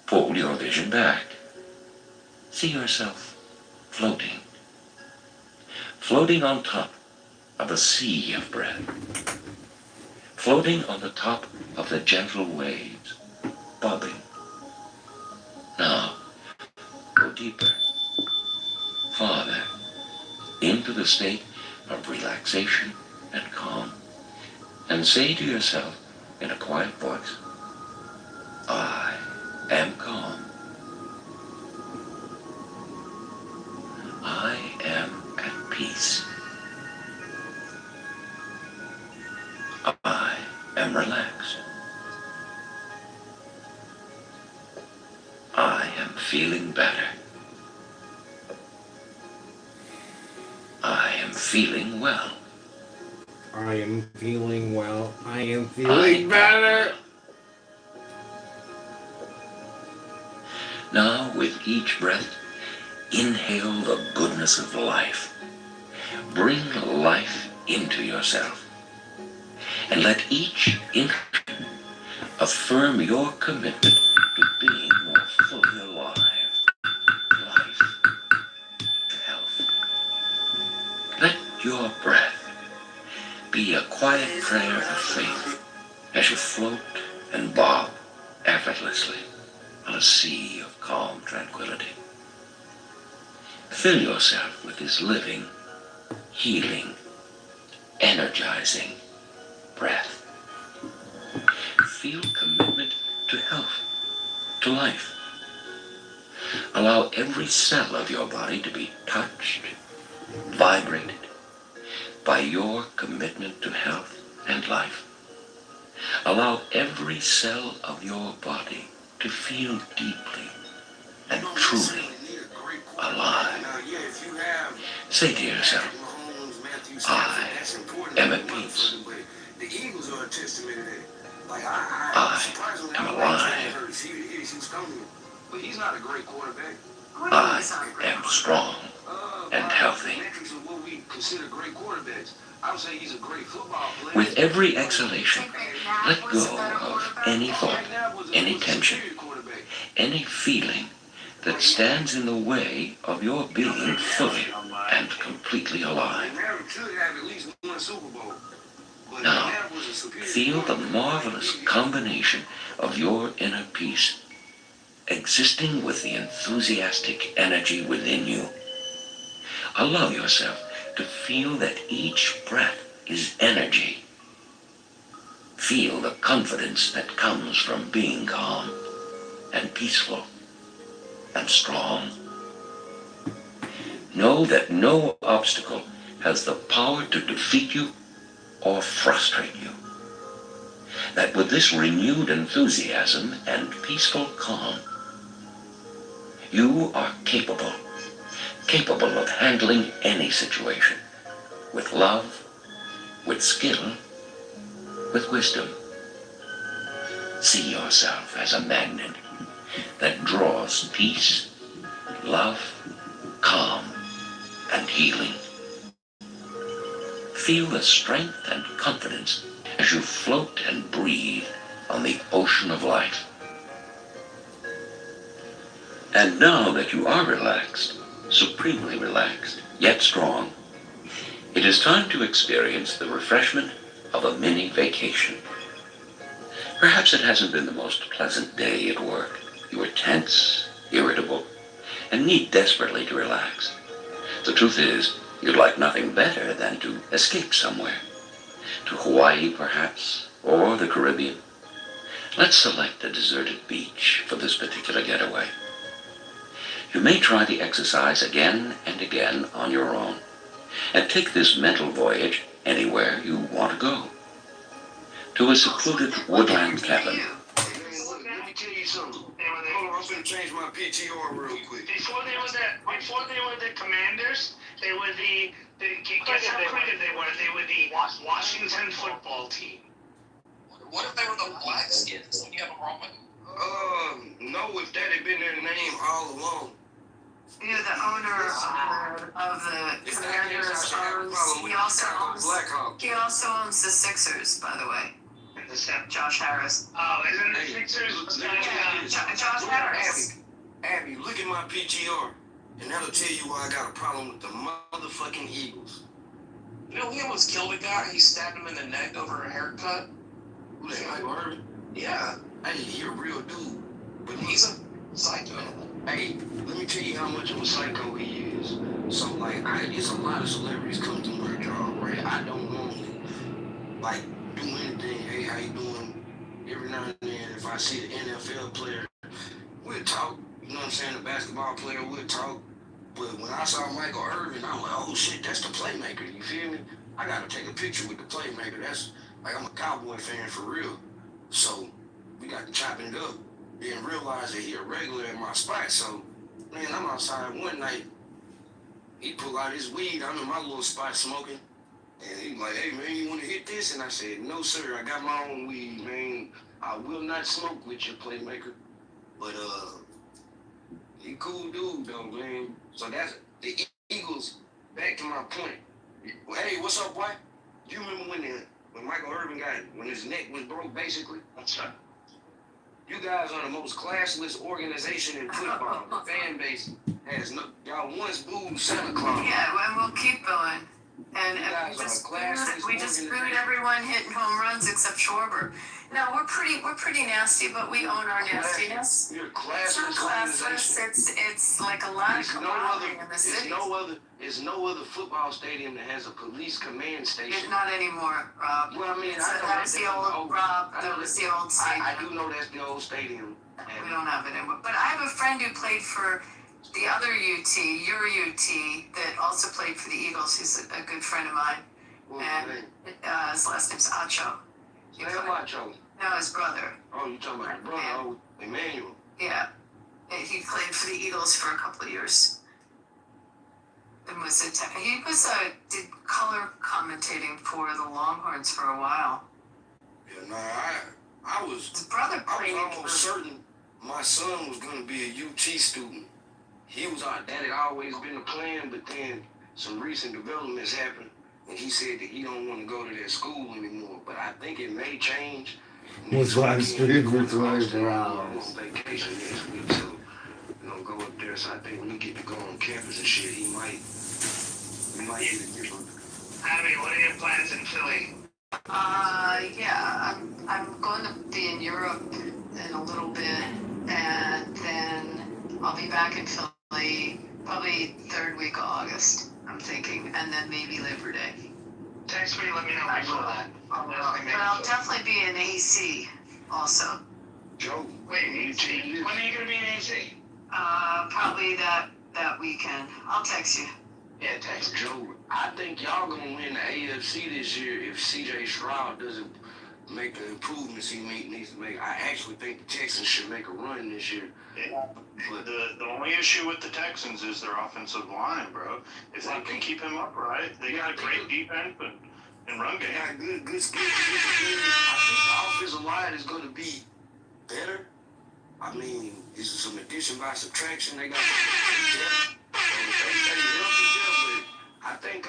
Pull your vision back. See yourself floating. Floating on top of a sea of breath. Floating on the top of the gentle waves, bobbing. Now, go deeper, farther, into the state of relaxation and calm. And say to yourself in a quiet voice, I am calm. I am at peace. I am relaxed. I am feeling better. I am feeling well. I am feeling well. I am feeling better. Now, with each breath, inhale the goodness of life. Bring life into yourself. And let each inhalation affirm your commitment to being more fully alive. Life to health. Let your breath be a quiet prayer of faith as you float and bob effortlessly on a sea of calm tranquility. Fill yourself with this living, healing, energizing breath. Feel commitment to health, to life. Allow every cell of your body to be touched, vibrated by your commitment to health and life. Allow every cell of your body to feel deeply and truly alive. Say to yourself, I am at peace. I am alive. I am strong and healthy. With every exhalation, let go of any thought, any tension, any feeling that stands in the way of your being fully and completely alive. Now, feel the marvelous combination of your inner peace existing with the enthusiastic energy within you. Allow yourself to feel that each breath is energy. Feel the confidence that comes from being calm and peaceful and strong. Know that no obstacle has the power to defeat you or frustrate you. That with this renewed enthusiasm and peaceful calm, you are capable of handling any situation with love, with skill, with wisdom. See yourself as a magnet that draws peace, love, calm, and healing. Feel the strength and confidence as you float and breathe on the ocean of life. And now that you are relaxed, supremely relaxed, yet strong, it is time to experience the refreshment of a mini vacation. Perhaps it hasn't been the most pleasant day at work. You are tense, irritable, and need desperately to relax. The truth is, you'd like nothing better than to escape somewhere. To Hawaii, perhaps, or the Caribbean. Let's select a deserted beach for this particular getaway. You may try the exercise again and again on your own, and take this mental voyage anywhere you want to go. To a secluded woodland cabin. Let me tell you something. Hold on, I'm gonna change my PTR real quick. Before they were the Commanders, they were guess how creative they were? They were the Washington football team. What if they were the Blackskins? Would you have a problem with them? No, if that had been their name all along. Yeah, the owner of the Commanders owns. He also owns the Sixers, by the way. the seven. Josh Harris. Oh, isn't the Hey, Sixers? Yeah, Josh Harris. Abby, look at my PTR, and that'll tell you why I got a problem with the motherfucking Eagles. You know, he almost killed a guy. He stabbed him in the neck over a haircut. Who that, Michael Irvin? Yeah, Hey, he a real dude. But he's a psycho. hey, let me tell you how much of a psycho he is. So, like, it's a lot of celebrities come to my job, right? I don't normally, like, do anything. Hey, how you doing? Every now and then, if I see an NFL player, we'll talk. You know what I'm saying? The basketball player, we'll talk. But when I saw Michael Irvin, I'm like, oh shit, that's the playmaker. You feel me? I gotta take a picture with the playmaker. That's like, I'm a Cowboy fan for real. So we got to chopping it up. Didn't realize that he a regular at my spot. So man, I'm outside one night. He pulled out his weed. I'm in my little spot smoking. And he like, hey man, you wanna hit this? And I said, no sir, I got my own weed, man. I will not smoke with your playmaker. But he cool dude though, man. So that's the Eagles. Back to my point. Hey, what's up, boy? You remember when Michael Irvin when his neck was broke, basically? That's right. You guys are the most classless organization in football. The fan base has no. Y'all once booed Santa Claus. Yeah, and we'll keep going. And You guys we just booed everyone hitting home runs except Schwarber. No, we're pretty nasty, but we own our nastiness. You're a It's not classless classless. organization. It's like a lot of There's camaraderie in the city. There's no other football stadium that has a police command station. Not anymore, Rob. Well, I mean, So that was the old Rob. That was the old stadium. I do know that's the old stadium. We don't have it anymore. But I have a friend who played for the other UT, your UT, that also played for the Eagles. He's a good friend of mine. And his last name's Acho. Macho. No, his brother. Oh, you talking about your brother? Oh, Emmanuel. Yeah. And he played for the Eagles for a couple of years. And did color commentating for the Longhorns for a while. Yeah, no, I was. His brother I played was almost certain my son was going to be a UT student. That had always been a plan, but then some recent developments happened, and he said that he don't want to go to that school anymore. But I think it may change. Was live streamed for 24 hours. On vacation next week, so we're gonna go up there. So I think when we get to go on campus and shit, we might get a different. Abby, what are your plans in Philly? Yeah, I'm going to be in Europe in a little bit, and then I'll be back in Philly probably third week of August, I'm thinking, and then maybe Labor Day. Text me, let me know before that. But I'll definitely be in AC also. Joe. Wait, AC? When are you gonna be in AC? Probably that weekend. I'll text you. Yeah, text me. Joe, I think y'all gonna win the AFC this year if CJ Stroud doesn't make the improvements he needs to make. I actually think the Texans should make a run this year. Yeah. But The only issue with the Texans is their offensive line, bro. If they can keep him upright, they got a great defense and run they game. got good skills. I think the offensive line is gonna be better. I mean, it's some addition by subtraction. They got some depth. They healthy, but I think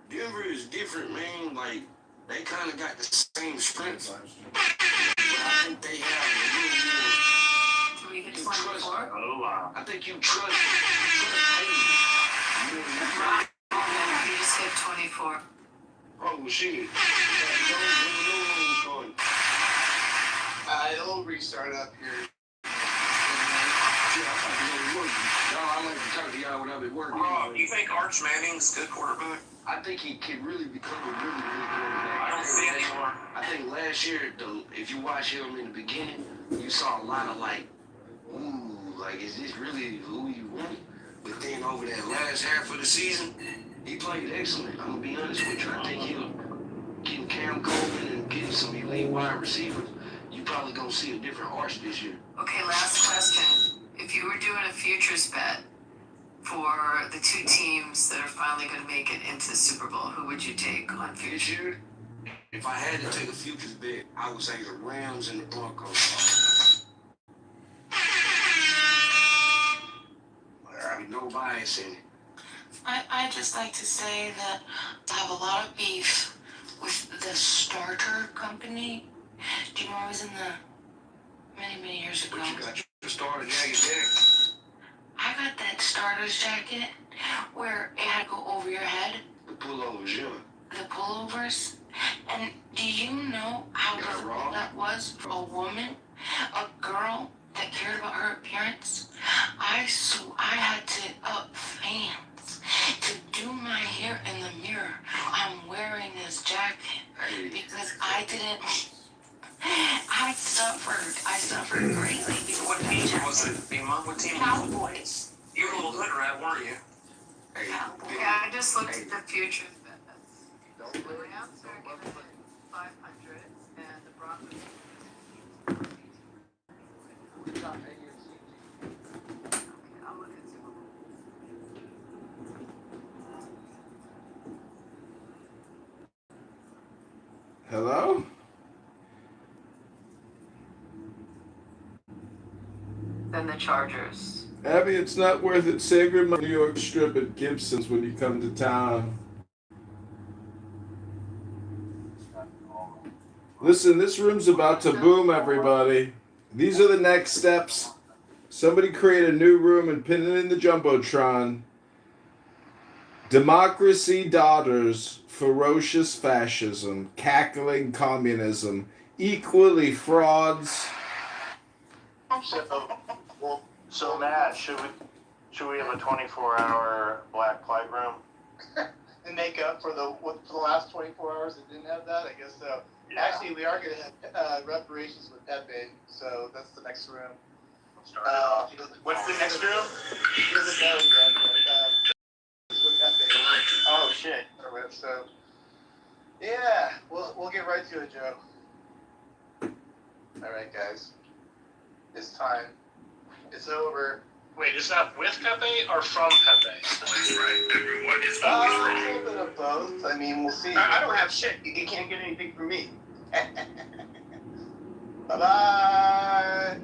Denver is different, man. Like, they kind of got the same strengths, but I think they have a little more. Can we hit 24? Oh, wow. I think you trust Hayden. You just hit 24. Oh shit! It'll restart up here. I like to talk to y'all when I'm at work. Rob, you think Arch Manning's a good quarterback? I think he can really become a really good quarterback. I don't see anymore. I think last year, if you watch him in the beginning, you saw a lot of like, ooh, like, is this really who you want? But then over that last half of the season, he played excellent. I'm gonna be honest with you. I think he'll getting Cam Coleman and getting some elite wide receivers. You probably gonna see a different Arch this year. Okay, last question. If you were doing a futures bet for the two teams that are finally going to make it into the Super Bowl, who would you take on This futures? year, if I had to take a futures bet, I would say the Rams and the Broncos. There be no bias in it. I'd just like to say that I have a lot of beef with the starter company. Do you know I was in the many years ago? But you got your starter jacket there. I got that starter's jacket where it had to go over your head. The pullovers, yeah. The pullovers. And do you know how difficult that was for a woman, a girl that cared about her appearance? I had to up fans to do my hair in the mirror. I'm wearing this jacket because I suffered greatly. What team was it, Bima? What team? Cowboys. You were a little hood rat, weren't you? Hey, Yeah, I just looked at the future. don't The play. Rams are giving it 500 and the Broncos. Okay, I'll look at Super Bowl. Hello? Then the Chargers. Abby, it's not worth it. Save your money New York strip at Gibson's when you come to town. Listen, this room's about to boom, everybody. These are the next steps. Somebody create a new room and pin it in the Jumbotron. Democracy daughters, ferocious fascism, cackling communism, equally frauds. So Matt, should we have a 24-hour black plight room? To make up for the last 24 hours that didn't have that, I guess so. Yeah. Actually, we are going to have reparations with Pepe, so that's the next room. What's the next room? He doesn't know yet, but it's with Pepe. Oh shit. So, yeah, we'll get right to it, Joe. All right, guys, it's time. It's over. Wait, is that with Pepe or from Pepe? Always right. Everyone is A always wrong. little bit of both. I mean, we'll see. I don't have shit. You can't get anything from me. Bye-bye.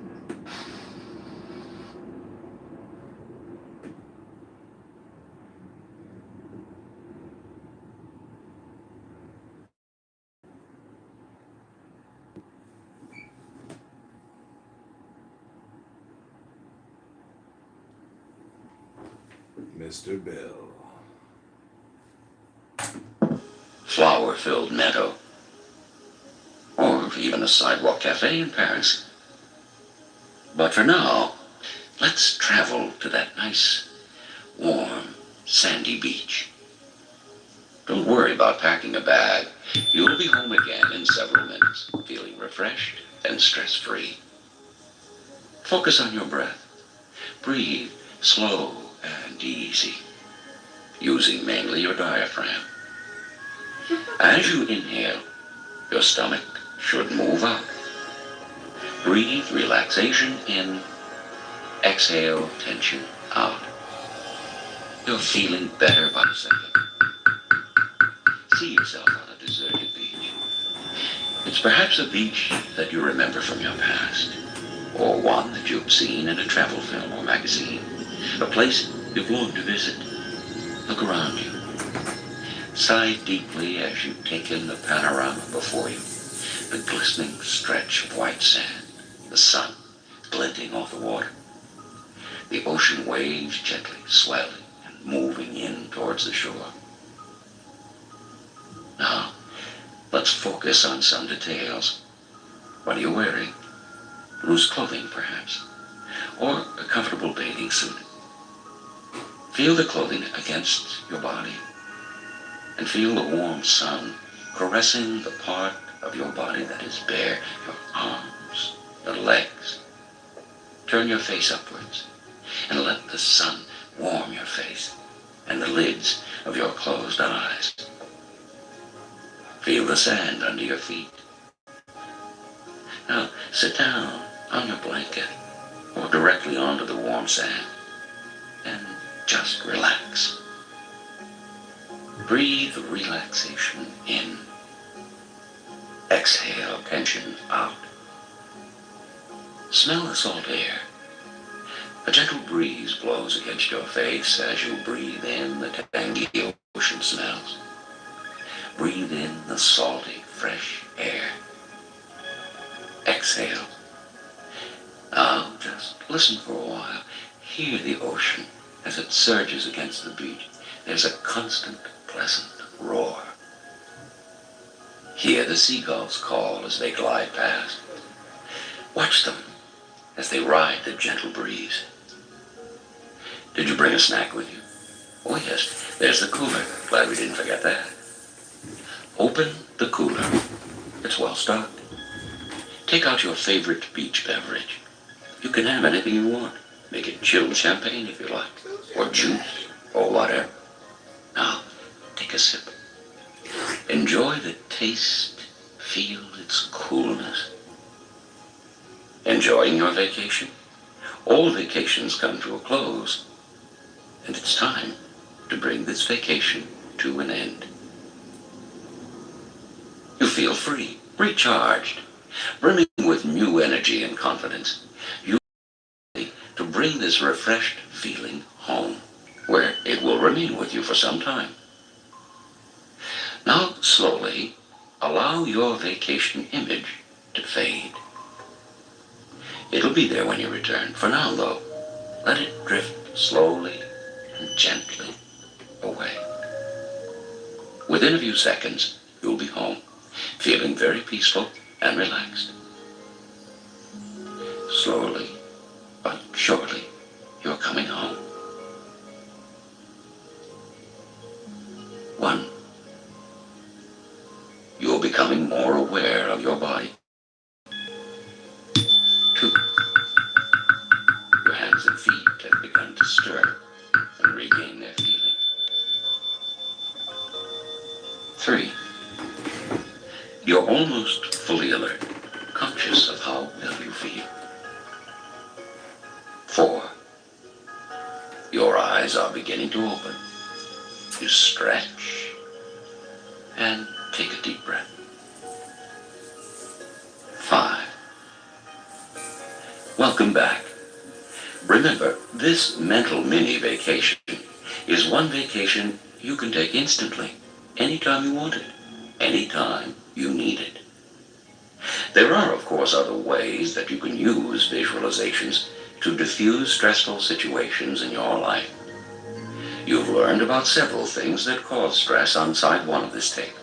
Mr. Bill. Flower-filled meadow, or even a sidewalk cafe in Paris. But for now, let's travel to that nice, warm, sandy beach. Don't worry about packing a bag. You'll be home again in several minutes, feeling refreshed and stress-free. Focus on your breath. Breathe slow and easy, using mainly your diaphragm. As you inhale, your stomach should move up. Breathe relaxation in, exhale tension out. You're feeling better by the second. See yourself on a deserted beach. It's perhaps a beach that you remember from your past, or one that you've seen in a travel film or magazine, a place you've longed to visit. Look around you. Sigh deeply as you take in the panorama before you, the glistening stretch of white sand, the sun glinting off the water, the ocean waves gently swelling and moving in towards the shore. Now, let's focus on some details. What are you wearing? Loose clothing, perhaps, or a comfortable bathing suit. Feel the clothing against your body, and feel the warm sun caressing the part of your body that is bare, your arms, your legs. Turn your face upwards, and let the sun warm your face and the lids of your closed eyes. Feel the sand under your feet. Now sit down on your blanket or directly onto the warm sand and just relax. Breathe relaxation in. Exhale tension out. Smell the salt air. A gentle breeze blows against your face as you breathe in the tangy ocean smells. Breathe in the salty, fresh air. Exhale. Now just listen for a while. Hear the ocean as it surges against the beach. There's a constant, pleasant roar. Hear the seagulls call as they glide past. Watch them as they ride the gentle breeze. Did you bring a snack with you? Oh yes, there's the cooler. Glad we didn't forget that. Open the cooler. It's well stocked. Take out your favorite beach beverage. You can have anything you want. Make it chilled champagne if you like, or juice, or whatever. Now, take a sip. Enjoy the taste. Feel its coolness. Enjoying your vacation? All vacations come to a close, and it's time to bring this vacation to an end. You feel free, recharged, brimming with new energy and confidence. You are ready to bring this refreshed feeling home, where it will remain with you for some time. Now, slowly, allow your vacation image to fade. It'll be there when you return. For now, though, let it drift slowly and gently away. Within a few seconds, you'll be home, feeling very peaceful and relaxed. Slowly but surely, you're coming home. 1. You're becoming more aware of your body. 2. Your hands and feet have begun to stir and regain their feeling. 3. You're almost fully alert, conscious of how well you feel. 4. Your eyes are beginning to open. You stretch and take a deep breath. 5. Welcome back. Remember, this mental mini vacation is one vacation you can take instantly, anytime you want it, anytime you need it. There are, of course, other ways that you can use visualizations to diffuse stressful situations in your life. You've learned about several things that cause stress on side 1 of this tape,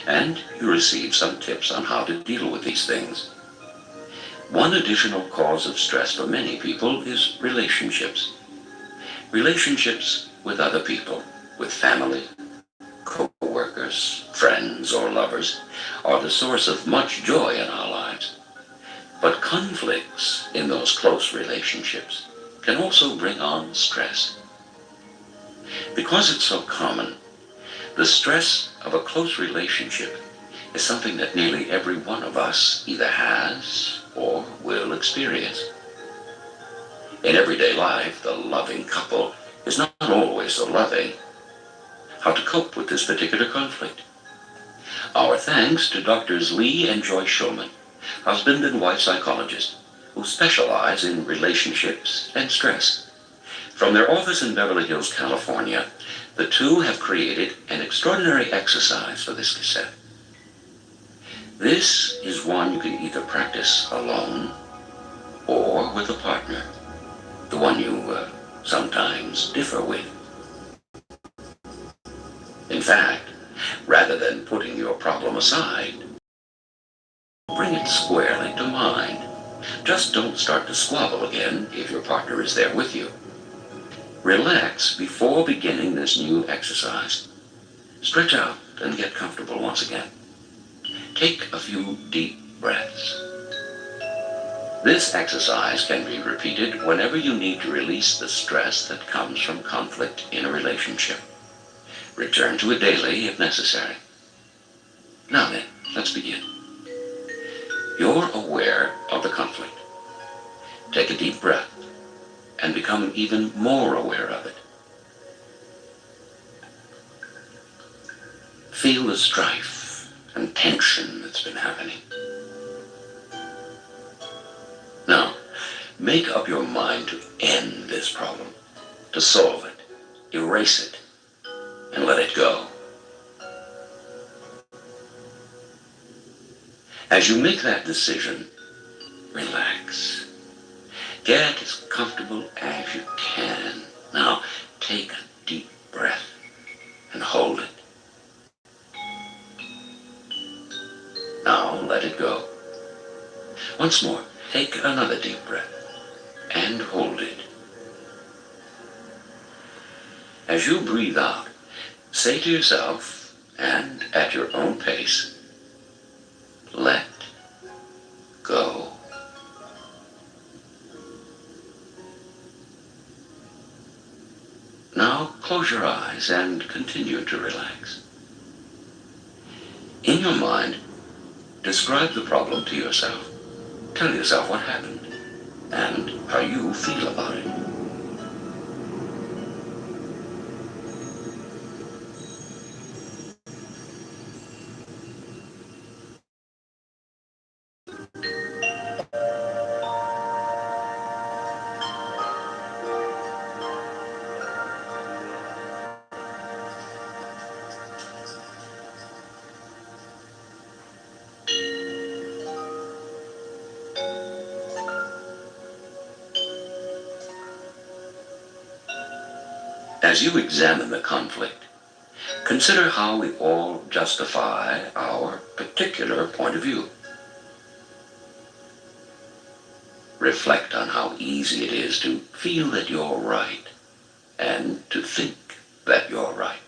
and you receive some tips on how to deal with these things. One additional cause of stress for many people is relationships. Relationships with other people, with family, co-workers, friends, or lovers, are the source of much joy in our lives. But conflicts in those close relationships can also bring on stress. Because it's so common, the stress of a close relationship is something that nearly every one of us either has or will experience. In everyday life, the loving couple is not always so loving. How to cope with this particular conflict? Our thanks to Drs. Lee and Joyce Shulman, husband and wife psychologists, who specialize in relationships and stress. From their office in Beverly Hills, California, the two have created an extraordinary exercise for this cassette. This is one you can either practice alone or with a partner, the one you sometimes differ with. In fact, rather than putting your problem aside, bring it squarely to mind. Just don't start to squabble again if your partner is there with you. Relax before beginning this new exercise. Stretch out and get comfortable once again. Take a few deep breaths. This exercise can be repeated whenever you need to release the stress that comes from conflict in a relationship. Return to it daily if necessary. Now then, let's begin. You're aware of the conflict. Take a deep breath and become even more aware of it. Feel the strife and tension that's been happening. Now, make up your mind to end this problem, to solve it, erase it, and let it go. As you make that decision, relax. Get as comfortable as you can. Now, take a deep breath and hold it. Now, let it go. Once more, take another deep breath and hold it. As you breathe out, say to yourself, and at your own pace, let go. Now close your eyes and continue to relax. In your mind, describe the problem to yourself. Tell yourself what happened and how you feel about it. As you examine the conflict, consider how we all justify our particular point of view. Reflect on how easy it is to feel that you're right and to think that you're right.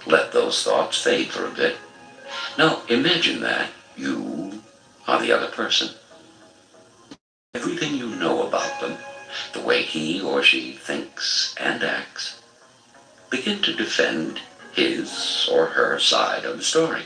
Let those thoughts fade for a bit. Now imagine that you are the other person. Everything you know about them, the way he or she thinks and acts, begin to defend his or her side of the story.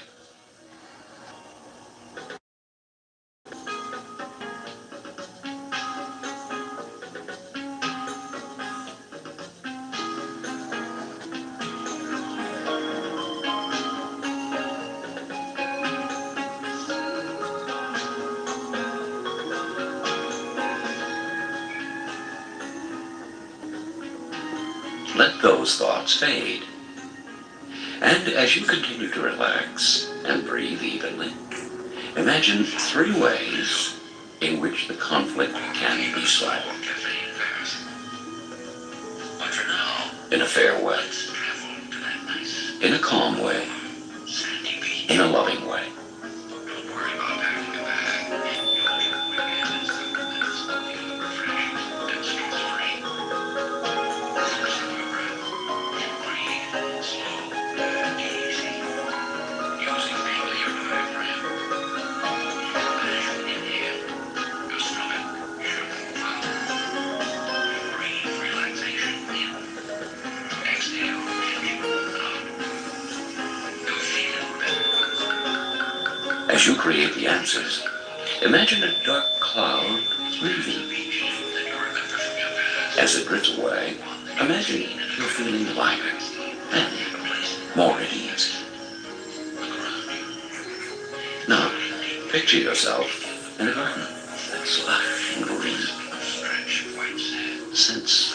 Let those thoughts fade. And as you continue to relax and breathe evenly, imagine 3 ways in which the conflict can be solved. In a fair way, in a calm way, in a loving way. As you create the answers, imagine a dark cloud leaving. As it drifts away, imagine you're feeling lighter and more at ease. Now, picture yourself in a garden that's lush and green. Sense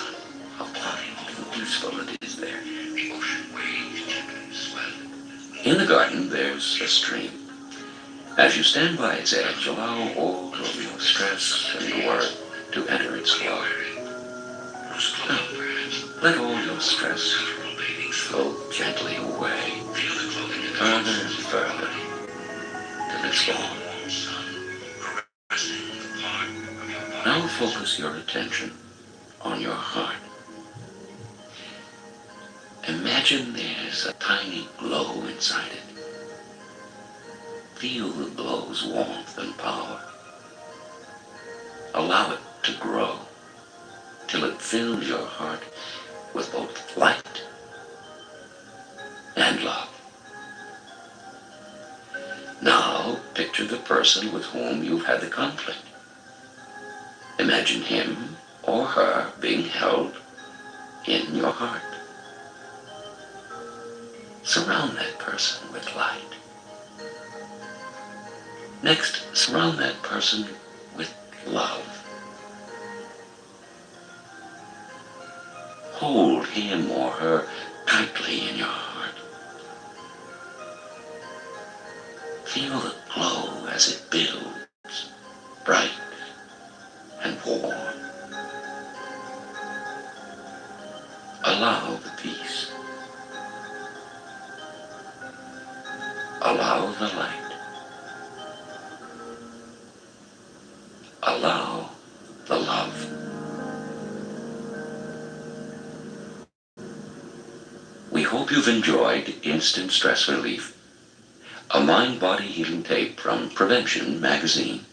how quiet and peaceful it is there. In the garden, there's a stream. As you stand by its edge, allow all of your stress and worry to enter its flow. Now, let all your stress flow gently away, further and further, till it's gone. Now focus your attention on your heart. Imagine there's a tiny glow inside it. Feel the glow's warmth and power. Allow it to grow till it fills your heart with both light and love. Now picture the person with whom you've had the conflict. Imagine him or her being held in your heart. Surround that person with light. Next, surround that person with love. Hold him or her tightly in your heart. Feel the glow as it builds, bright and warm. Allow the peace. Allow the light. Allow the love. We hope you've enjoyed Instant Stress Relief, a mind-body healing tape from Prevention Magazine.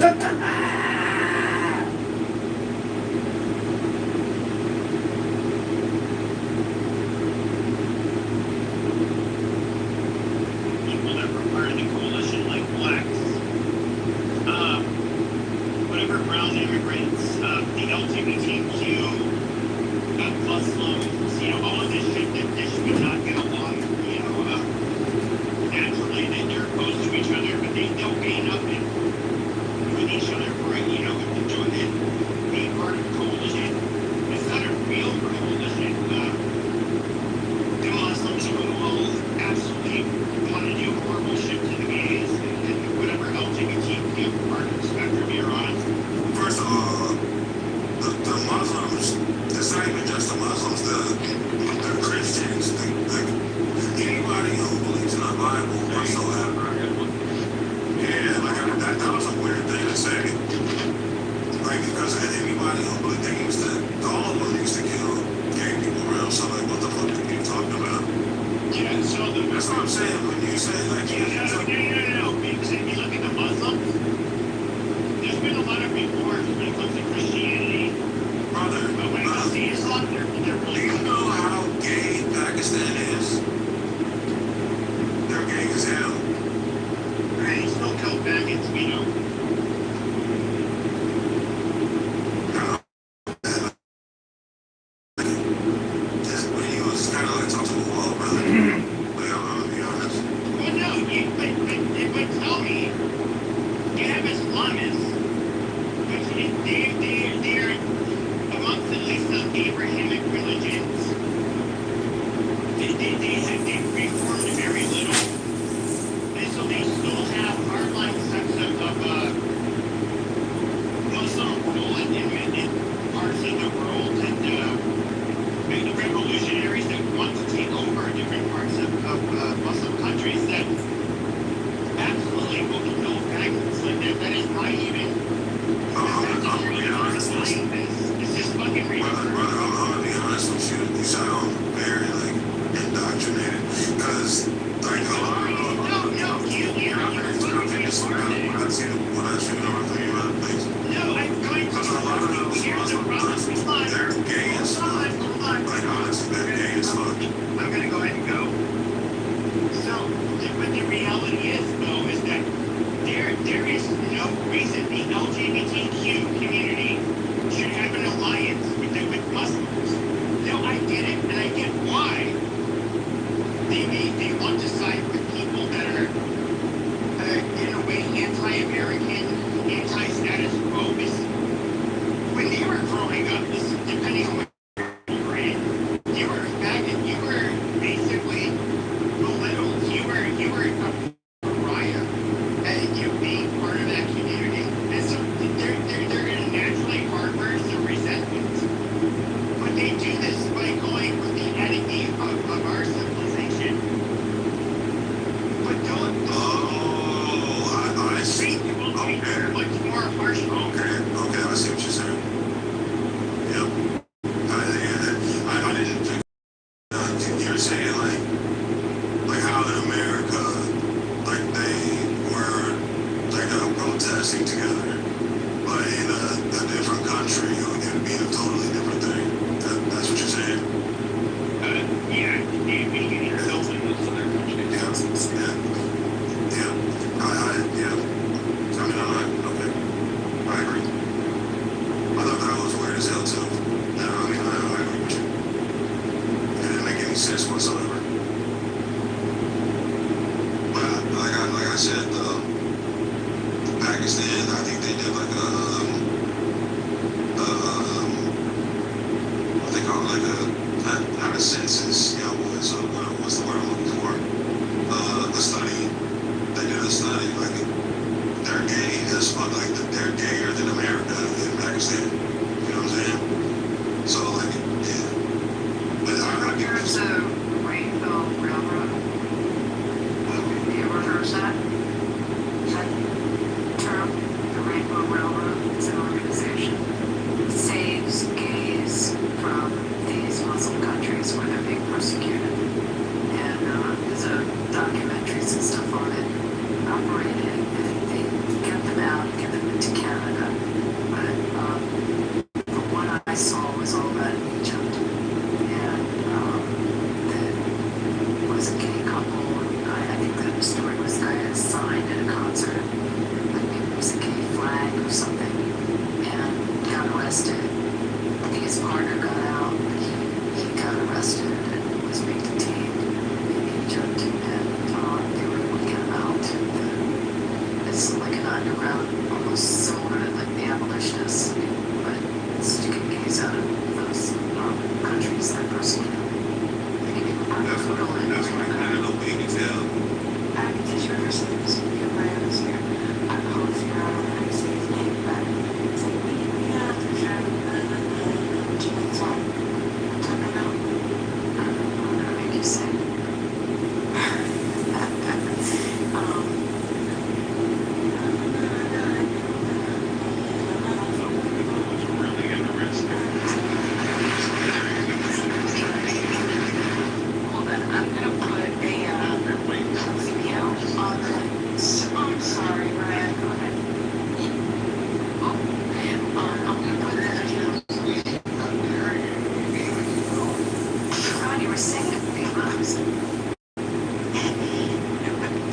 People that were part of the coalition, like blacks, whatever brown immigrants, the LGBTQ, Muslims, all of this shit that we not get along, naturally that they're opposed to each other, but they'll gain up with each other for enjoying it, being part of a coalition. It's not a real coalition. The Muslims will absolutely want to do horrible shit to the gays and whatever LGBTQ part of the spectrum you're on. First of all, the Muslims, it's not even just the Muslims, the Christians, anybody who believes in the Bible whatsoever. Yeah, that was a weird thing to say. Because anybody who believed all of them used to kill gay people around, so what the fuck are you talking about? Yeah, so that's what I'm saying when you say, no. Because if you look at the Muslims, there's been a lot of reforms when it comes to Christianity. Brother, but when it comes to Islam, they're really... Do you know how gay Pakistan is? They're gay as hell. They still kill faggots, we know. When he was kind of like talking to a wall, brother. I'm gonna be honest. Well, no, but tell me, you have Islamists, which they're amongst at least the Abrahamic religions. They've reformed very little. And so they still have hardline sects of Muslim rule in parts of the world, and the revolutionaries that want to take over different parts of Muslim countries that absolutely will kill faggots. Like that is not even... I'm gonna be honest with you. It's just fucking ridiculous. Brother, I'm gonna be honest with you. You sound very, indoctrinated. Because, a lot of... When I see the North of the United States. No, I'm going to... Because a lot of those Muslims, they're gay as fuck. Honestly, they're gay as fuck. I'm going to go ahead and go. So, but the reality is, though, is that there is no reason the LGBTQ community should have an alliance with Muslims. No, I get it, and I get why. They want to side with people that are, in a way, anti-American, anti-status quo. When they were growing up, depending on what you were in, you were a faggot. You were basically belittled. You were a pariah, and you being part of that community. And so they're going to naturally harbor some resentment. But they do this by going with the enemy of our civilization. But don't I see. Okay. Much more harsh. Okay, I see what you're saying. Yep. I didn't think you're saying like how in America they were protesting together, but in a different country it would be a totally different thing. That's what you're saying. Yeah, being yourself in those other countries. I agree. I thought that was weird as hell too. I agree with you. It didn't make any sense whatsoever. But like I said, Pakistan, I think they did what they call not a census, what's the word I'm looking for? A study. They did a study, they're gay as fuck, they're gayer than America in Pakistan. You know what I'm saying? So, yeah. But I get There's a Rainbow Railroad. Have you ever heard of that? That term? The Rainbow Railroad is an organization that saves gays from these Muslim countries where they're being persecuted. And there's documentaries and stuff on it, operated, and they get them out, get them into underground, almost similar to like the abolitionists, but it's taking gays out of those countries that persecute them. That's what kind of way to tell. Did you ever see this video where I was here? I don't know if you're out on how to say his name, but it's like, we have to try to Jimmy's one. Talking about, I'm gonna make you say. Hold on, I'm gonna put a CPL on the. I'm sorry, Ryan. Go ahead. I'm gonna put that. Ron, you were singing things.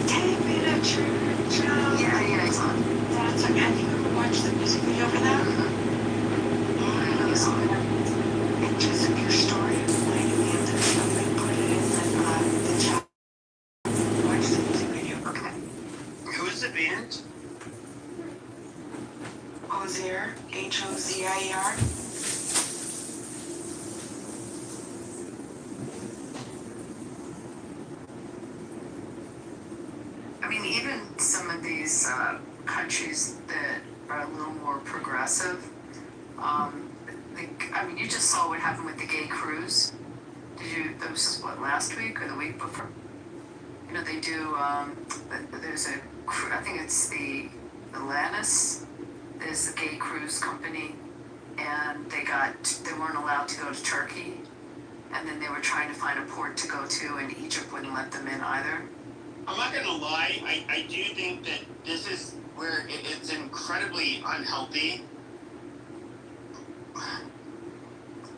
take me to church. Yeah, it's on. That's like, have you ever watched the music video for that? It's just a pure story. Like, at the end of the show, they put it in the chat. Watch the music video. Okay. Who's the band? Hozier, Hozier. I mean, even some of these countries that are a little more progressive, I mean, you just saw what happened with the gay cruise. That was what, last week or the week before? You know, they do, there's a, I think it's the Atlantis, there's a gay cruise company, and they weren't allowed to go to Turkey, and then they were trying to find a port to go to, and Egypt wouldn't let them in either. I'm not gonna lie, I do think that this is where it's incredibly unhealthy.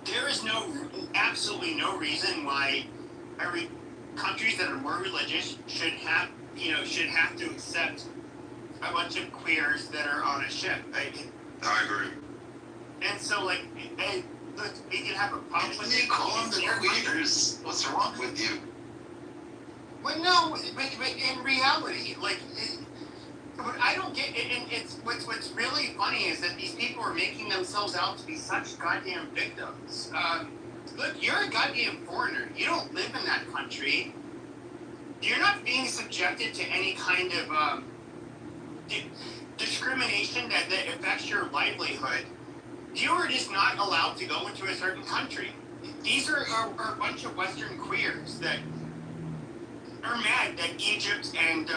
There is absolutely no reason why countries that are more religious should have to accept a bunch of queers that are on a ship. I agree. And so, like, hey, look, we can have a problem with They call them the queers. What's wrong with you? Well, no, but in reality, like, what I don't get, and it's what's really funny is that these people are making themselves out to be such goddamn victims. Look, you're a goddamn foreigner. You don't live in that country. You're not being subjected to any kind of discrimination that affects your livelihood. You are just not allowed to go into a certain country. These are a bunch of Western queers that are mad that Egypt and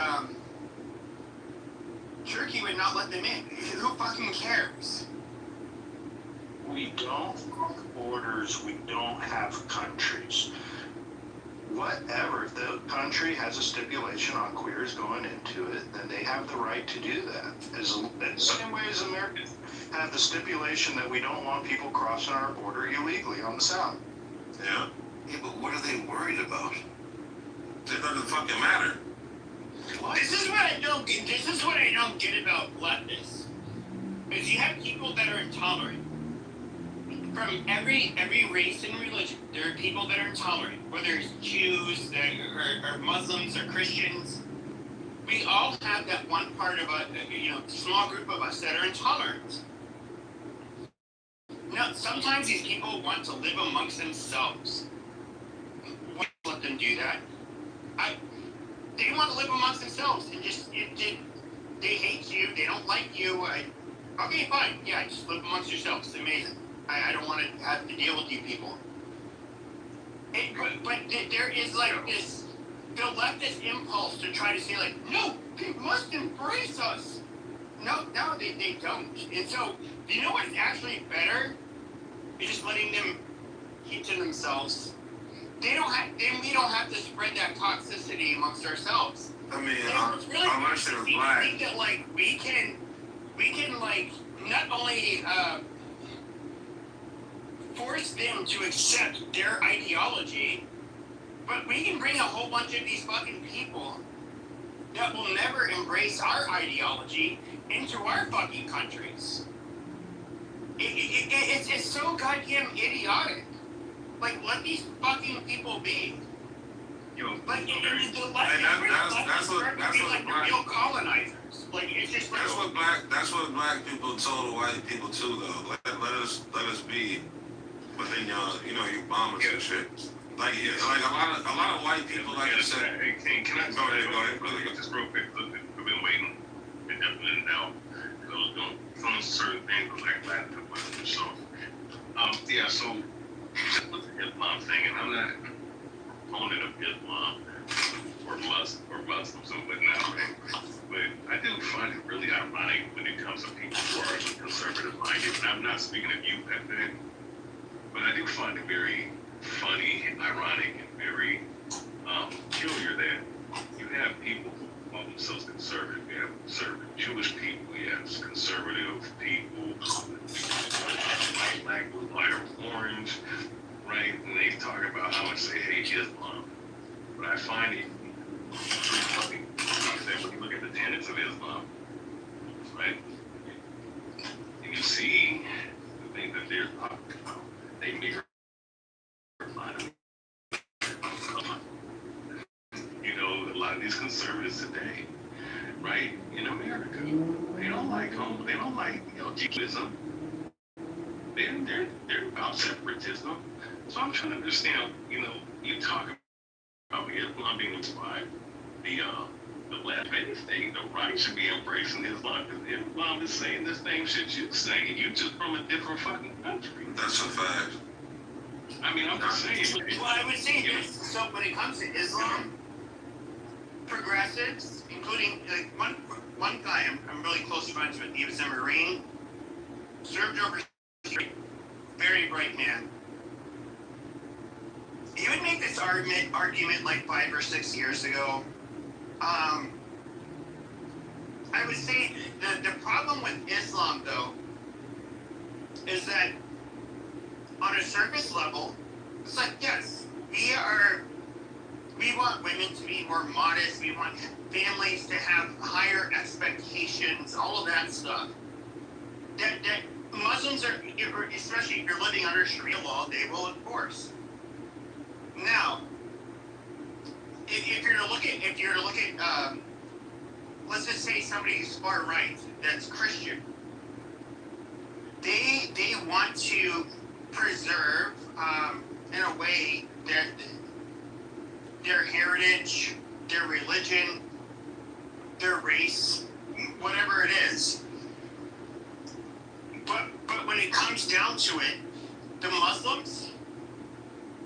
Turkey would not let them in. Who fucking cares? We don't have borders, we don't have countries. Whatever, if the country has a stipulation on queers going into it, then they have the right to do that. The same way as Americans have the stipulation that we don't want people crossing our border illegally on the south. Yeah. Yeah, but what are they worried about? It doesn't fucking matter. This is what I don't get. This is what I don't get about leftists. Is you have people that are intolerant. From every race and religion, there are people that are intolerant. Whether it's Jews, or Muslims, or Christians, we all have that one part of a small group of us that are intolerant. Now, sometimes these people want to live amongst themselves. We let them do that. They want to live amongst themselves and they hate you, they don't like you. Okay, fine, yeah, just live amongst yourselves. It's amazing. I don't want to have to deal with you people. But there is like this, the leftist impulse to try to say like, no, people must embrace us. No, they don't. And so, you know what's actually better? You're just letting them keep to themselves. We don't have to spread that toxicity amongst ourselves. I mean, really I wish they were black. think that like we can like not only force them to accept their ideology, but we can bring a whole bunch of these fucking people that will never embrace our ideology into our fucking countries. It's so goddamn idiotic. Like, let these fucking people be. Like, the leftists that's what like the real colonizers. Like, it's just like, that's what black people told the white people too, though. Let us be within your, your bombers and shit. Like a lot of white people, like I said. Hey, can I Go ahead, brother. just real quick? Look, I've been waiting indefinitely now. I was doing some certain things with like last couple of so. Yeah, so just with the Islam thing, and I'm not opponent of Islam or Muslims or whatnot, right? But I do find it really ironic when it comes to people who are conservative minded. And I'm not speaking of you, Pepe, but I do find it very funny and ironic and very peculiar that you have people who call themselves conservative. You have conservative Jewish people, yes, conservative people, white, black, blue, white, or orange, right? And they talk about how much they hate Islam. But I find it pretty funny that when you look at the tenets of Islam, right? And you see the things that they're talking about, they mirror a lot of, a lot of these conservatives today, right, in America, they don't like home, they don't like Judaism. They're about separatism. So I'm trying to understand, you talk about Islam being inspired, the left anything, the right should be embracing Islam, because Islam is saying the same shit you saying, you just from a different fucking country. That's a fact. I mean, I'm just saying. Well, I would say this. So when it comes to Islam, progressives, including like one guy I'm really close friends with, he was a Marine, served overseas, very bright man. He would make this argument like 5 or 6 years ago. I would say the problem with Islam, though, is that on a surface level, it's like, yes, we want women to be more modest, we want families to have higher expectations, all of that stuff. That Muslims are, especially if you're living under Sharia law, they will enforce. Now, if you're to look at, let's just say somebody who's far right, that's Christian, they want to preserve, in a way, their heritage, their religion, their race, whatever it is. But when it comes down to it, the Muslims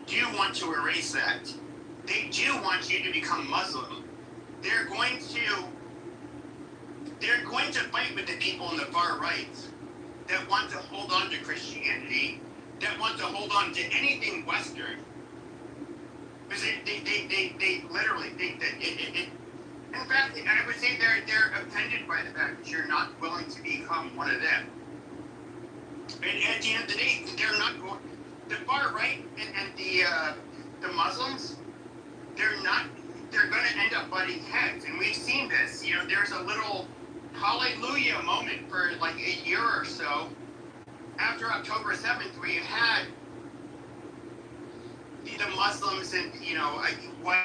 do want to erase that. They do want you to become Muslim. They're going to fight with the people in the far right that want to hold on to Christianity, that want to hold on to anything Western. Because they literally think that it in fact, I would say they're offended by the fact that you're not willing to become one of them. And at the end of the day, they're not going. The far right and the Muslims, they're going to end up butting heads, and we've seen this. There's a little hallelujah moment for like a year or so after October 7th, where you had the Muslims and what.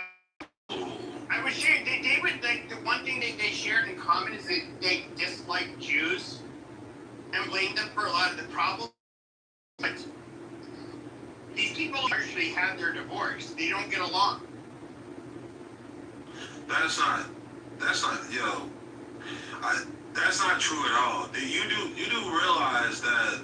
I would share. They would like the one thing they shared in common is that they dislike Jews and blame them for a lot of the problems. But these people actually have their divorce. They don't get along. That's not true at all. You do realize that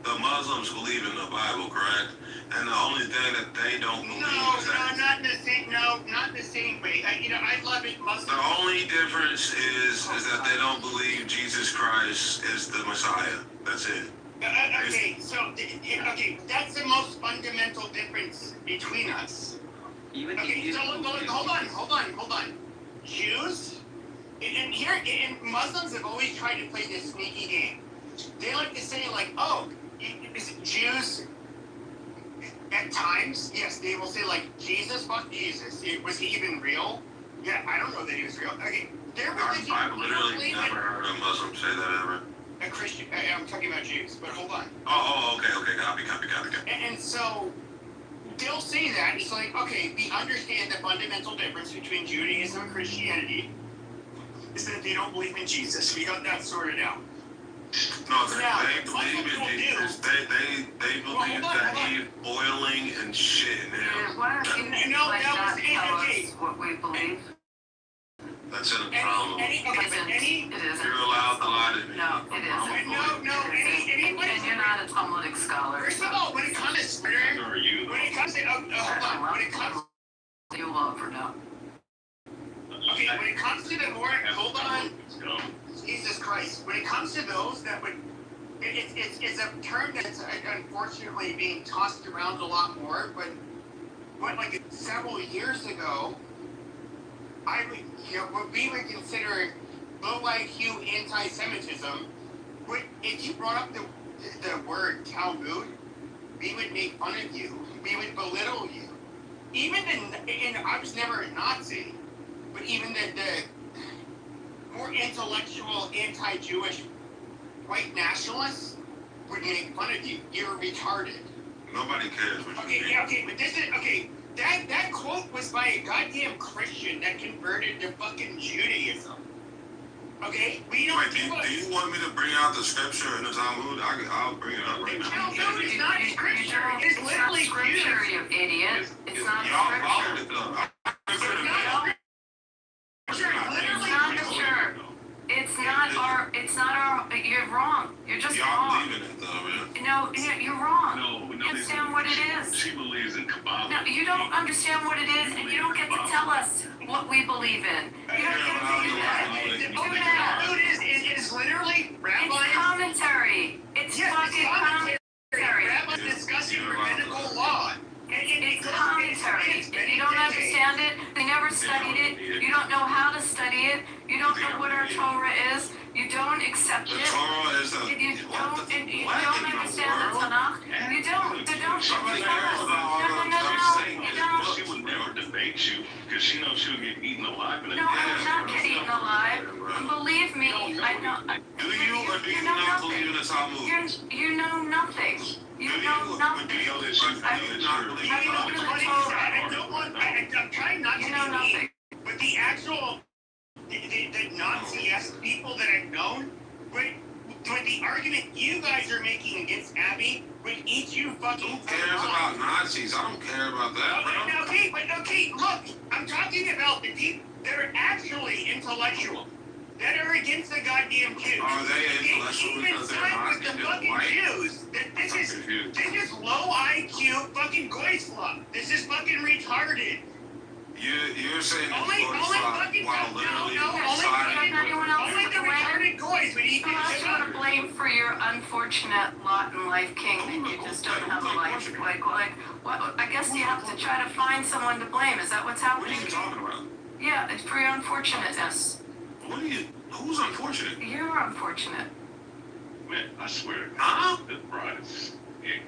the Muslims believe in the Bible, correct? And the only thing that they don't believe is that... not in the same way. I love it. Muslims... The only difference is that they don't believe Jesus Christ is the Messiah. That's it. Okay, that's the most fundamental difference between us. Hold on. Jews, and Muslims have always tried to play this sneaky game. They like to say like, Jews, at times, yes, they will say like, Jesus, fuck Jesus. Was he even real? Yeah, I don't know that he was real. Okay, their religion... I've literally never heard a Muslim say that ever. A Christian, I'm talking about Jews, but hold on. Okay, copy. And so, they'll say that, it's like, okay, we understand the fundamental difference between Judaism and Christianity is that they don't believe in Jesus. We got that sorted out. No, they Muslims believe in will Jesus. do. They believe that he's boiling and shit in him. Yeah, why don't you You know, like that not was tell okay. us what we believe? That's an problem. Any, It isn't. any, It isn't. You're allowed to lie to me. No, it isn't. no, anybody. And you're not a Talmudic scholar. First of all, when it comes to swearing, Or you. when it comes to, hold on, when it comes, You love or no? okay, when it comes to the more, hold on, No. Jesus Christ, when it comes to those that would, it's a term that's unfortunately being tossed around a lot more, but like several years ago, I would, what we would consider low IQ anti-Semitism, if you brought up the word Talmud, we would make fun of you. We would belittle you. Even I was never a Nazi, but even the more intellectual anti-Jewish white nationalists would make fun of you. You're retarded. Nobody cares what you Okay, think. yeah, okay, but this is, okay, that quote was by a goddamn Christian that converted to fucking Judaism. Okay? We don't Wait, do you want me to bring out the scripture in the Talmud? I'll bring it up right now. Talmud is not scripture. It's literally scripture, you idiot. It's not Y'all scripture. followed it though. It's not Scripture. It's not our, you're wrong. You're just Y'all wrong. believe in it though, man. No, you're wrong. No, You understand what it is. She believes in Kabbalah. No, you don't understand what it is, and you don't get to tell us what we believe in. You don't get to do that. Do that. Talmud is literally It's rabbis. commentary. It's Yes, fucking it's commentary. Rabbis discussing rabbinical law. It's commentary. You don't understand it. They never studied it. You don't know how to study it. You don't know what our Torah is. You don't accept The it. Torah is If you don't, what you what don't in the understand the world? Tanakh. You don't. You don't. Somebody No, cares about all no, those no, I'm no. saying You is don't. She would never debate you because she knows she'll get eaten alive in a No, I would not get eaten alive. Believe me, I know. Do you or do you know not believe in nothing. the Talmud? You know nothing. You know nothing. Do you not believe in I the know Talmud? what's funny is that I don't want, I'm trying not to You know be nothing. mean, but the actual, the Nazi-esque people that I've known, with the argument you guys are making against Abby, would eat you fucking Who cares about Nazis? I don't care about that, bro. Okay, look, I'm talking about the people that are actually intellectual, that are against the goddamn Jews. Are they intellectual Even because they're side not with the just fucking white? Jews. This is low IQ fucking goyslop. This is fucking retarded. You're saying that Only fucking while literally Only siding anyone with else only is the to blame. retarded goys would eat Who else this you want to blame for your unfortunate lot in life, King, that you just don't have a life? Like, what? I guess you have to try to find someone to blame. Is that what's What happening? are you talking about? Yeah, it's for your unfortunateness. Who's unfortunate? You're unfortunate. Man, I swear. Huh? The bride is.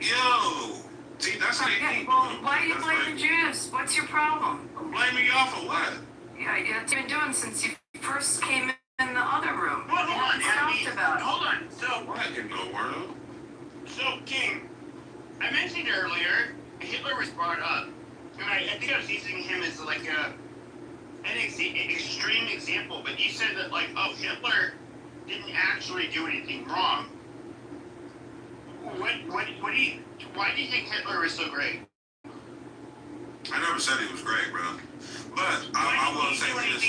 Yo! See, that's how you Yeah, think. well, why do you That's blame right. the Jews? What's your problem? I'm blaming y'all for what? Yeah, it's been doing since you first came in the other room. Well, hold on, You haven't Abby. talked about it. Hold on. So, What in the world? King, I mentioned earlier, Hitler was brought up, and I think I was using him as like an extreme example, but you said that like, oh, Hitler didn't actually do anything wrong. Why do you think Hitler was so great? I never said he was great, bro. But I will say this: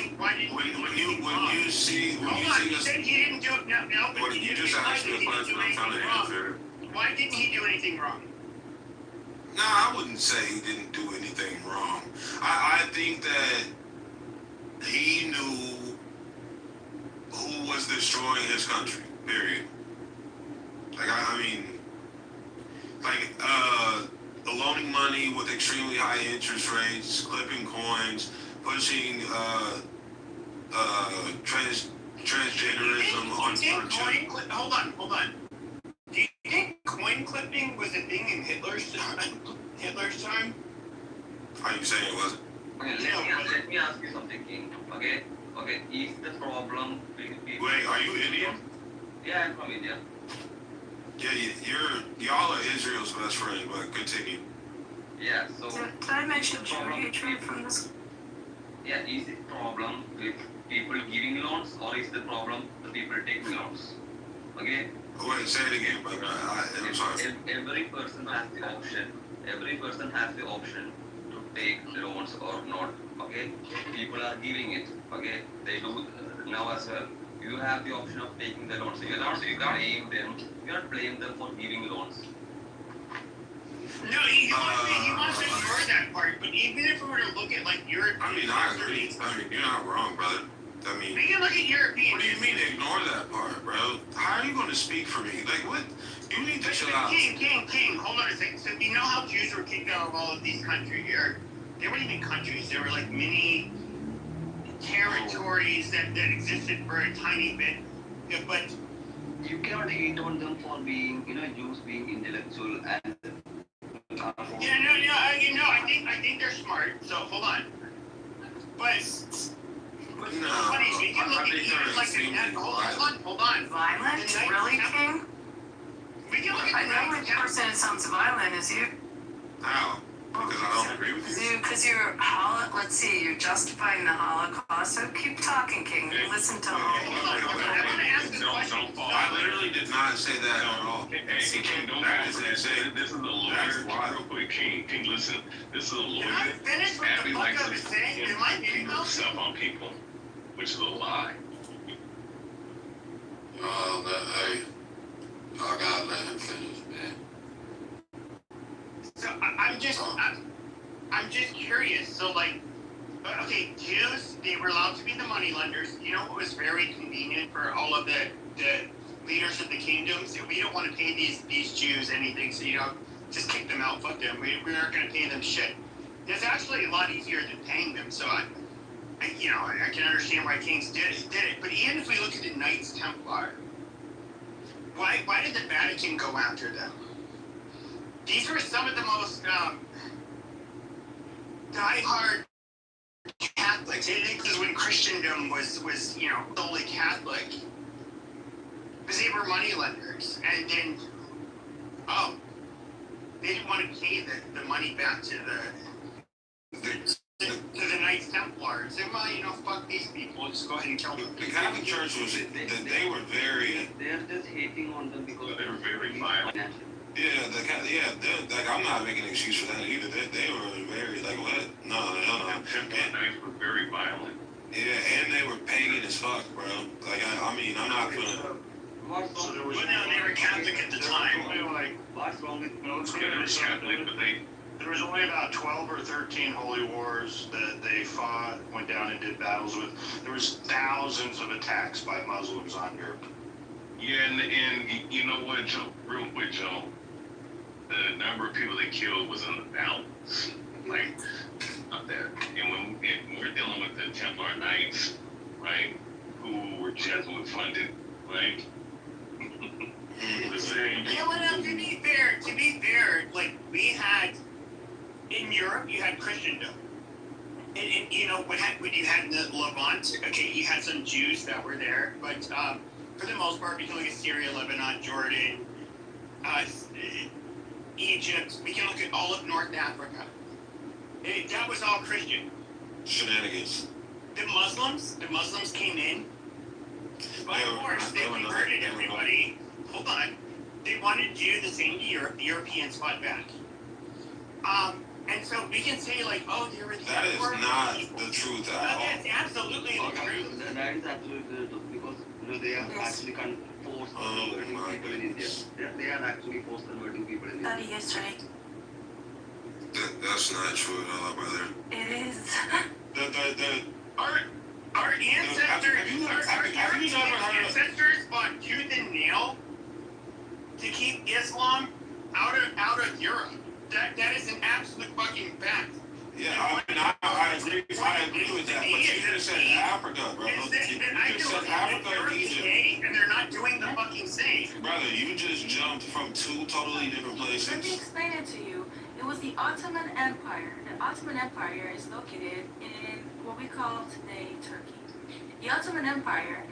when you see You us, said he didn't do it. No, but you just asked me a question. I'm trying to answer. Why didn't he do anything wrong? No, I wouldn't say he didn't do anything wrong. I think that he knew who was destroying his country. Period. Like I mean, loaning money with extremely high interest rates, clipping coins, pushing transgenderism on children. Hold on. Do you think coin clipping was a thing in Hitler's time? Are you saying it wasn't? Okay, let me ask you something, King. Okay, is the problem with people? Wait, are you Indian? Yeah, I'm from India. Yeah, y'all are Israel's best friend, but continue. Yeah, so. Did I mention Jew hatred from this? Yeah, is the problem with people giving loans or is the problem the people taking loans? Okay, Wait, say it again, brother. I'm sorry. Every person has the option. Every person has the option to take loans or not. Okay, people are giving it. Okay, they do now as well. You have the option of taking the loans. So you can't blame them. You can't blame them for giving loans. No, he wants to ignore that part. But even if we were to look at like Europe, I mean, I agree. I mean, you're not wrong, brother. I mean, we can look at European. What do you mean ignore that part, bro? How are you going to speak for me? Like, what? You need to chill out. King, hold on a second. So you know how Jews were kicked out of all of these countries here? They weren't even countries. They were like mini territories that existed for a tiny bit. Yeah, but you cannot hate on them for being, Jews being intellectual and. I think they're smart. So hold on. But No, funny, you can look at even like the hold on. Violent? Really, King? We can look I at know which person it sounds violent is you. How? Because I don't agree with you. Because you're, let's see, you're justifying the Holocaust. So keep talking, King. You listen to all. I want to ask a question. I literally did not say that at all. Hey, King, don't That do is that. This is a lawyer. Real quick, King, listen. This is a lawyer. Can I finish what the fuck I was saying? Am I being stuff on people, which is a lie. I gotta let him finish, man. So I'm just curious. So like, okay, Jews, they were allowed to be the money lenders. You know what was very convenient for all of the leaders of the kingdoms? We don't want to pay these Jews anything, so just kick them out. Fuck them. We aren't going to pay them shit. It's actually a lot easier than paying them. So I can understand why kings did it. But even if we look at the Knights Templar, why did the Vatican go after them? These were some of the most diehard Catholics. This is when Christendom was solely Catholic. Because they were money lenders. And then, they didn't want to pay the money back to the Knights Templars. And fuck these people. Just go ahead and kill them. The Catholic Church they were very... They're just hating on them because they were very violent. Like, I'm not making an excuse for that either. They were very, like, what? No. Templar Knights were very violent. Yeah, and they were pagan as fuck, bro. Like, I'm not gonna... So there was they were Catholic at the time. What's wrong with They were Catholic, but There was only about 12 or 13 holy wars that they fought, went down and did battles with. There was thousands of attacks by Muslims on Europe. Yeah, and you know what, Joe? Real quick, Joe. The number of people they killed was in the balance, like up there. And when we're dealing with the Templar Knights, right, who were Jesuit funded, right? Yeah, well, to be fair, like we had in Europe, you had Christendom, and when you had the Levant, okay, you had some Jews that were there, but for the most part, we can look at Syria, Lebanon, Jordan, Egypt. We can look at all of North Africa. That was all Christian. Shenanigans. The Muslims came in. By force, they converted everybody. Hold on. They wanted to do the same to the Europeans fought back. And so we can say like, there were... That is not the truth at all. That's absolutely the truth. That is absolutely the truth because they are actually forced converting people in India. They are actually forced converting people in India. That is right. That's not true at all, brother. It is. Our ancestors, ancestors fought tooth and nail to keep Islam out of Europe. That is an absolute fucking fact. Yeah, I agree with that, but you could have said Africa, bro. You could have said Africa or Egypt. And they're not doing the fucking same. Brother, you just jumped from two totally different places. Let me explain it to you. It was the Ottoman Empire. The Ottoman Empire is located in what we call today Turkey. The Ottoman Empire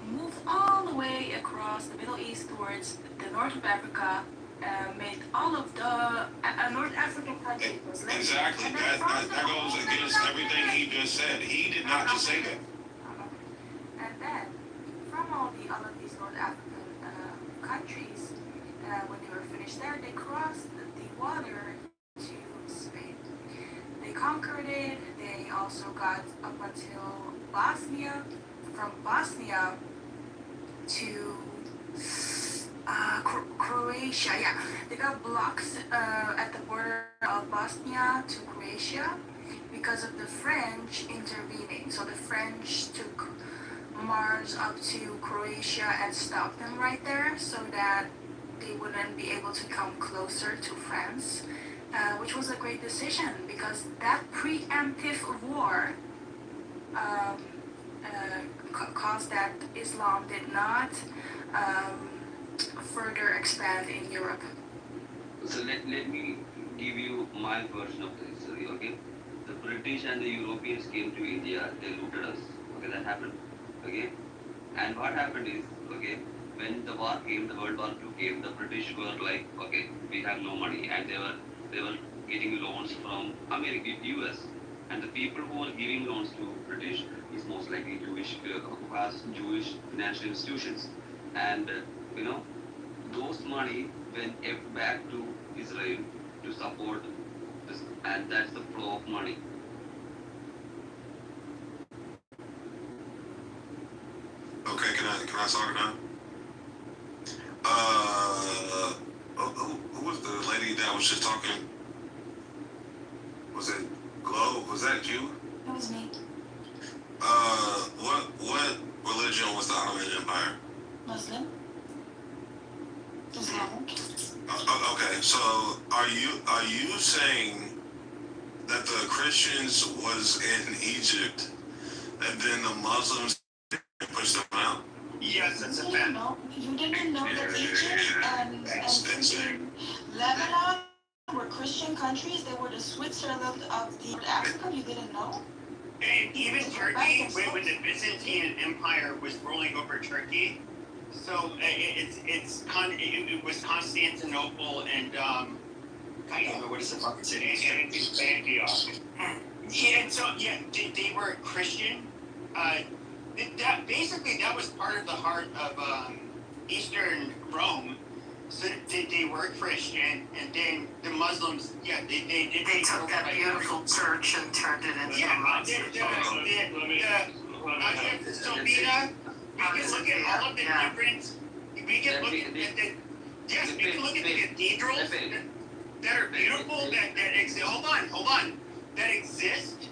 moved all the way across the Middle East towards the north of Africa, made all of the North African countries Muslim. Exactly. That goes against everything he just said. He did not just say that. And then, from all of these North African reached there, they crossed the water to Spain. They conquered it. They also got up until Bosnia. From Bosnia to Croatia. Yeah, they got blocked at the border of Bosnia to Croatia because of the French intervening. So the French took Mars up to Croatia and stopped them right there so that they wouldn't be able to come closer to France, which was a great decision because that preemptive war caused that Islam did not further expand in Europe. So let me give you my version of the history, okay? The British and the Europeans came to India, they looted us, okay, that happened, okay? And what happened is, okay, when the war came, the World War II came, the British were like, okay, we have no money, and they were getting loans from America, US, and the people who were giving loans to British is most likely Jewish, who has Jewish financial institutions, and those money went back to Israel to support this, and that's the flow of money. Okay, can I talk now? Who was the lady that was just talking? Was it Glow? Was that you? It was me. What religion was the Ottoman Empire? Muslim. Islamic. Okay, so are you saying that the Christians was in Egypt and then the Muslims pushed them out? Yes, that's a You fact. didn't know that Egypt and freaking Lebanon were Christian countries? They were the Switzerland of the Africa? You didn't know? And even Turkey, when the Byzantine Empire was ruling over Turkey, so it was Constantinople and I don't know what is the fucking city? Antioch. Yeah, and so they were Christian. That was part of the heart of Eastern Rome. So they were Christian, and then the Muslims, they took that beautiful church and turned it into a mosque. So Bina, we can look at all of the different. We can look at the. Yes, we can look at the cathedrals that are beautiful. That exist. Hold on. That exist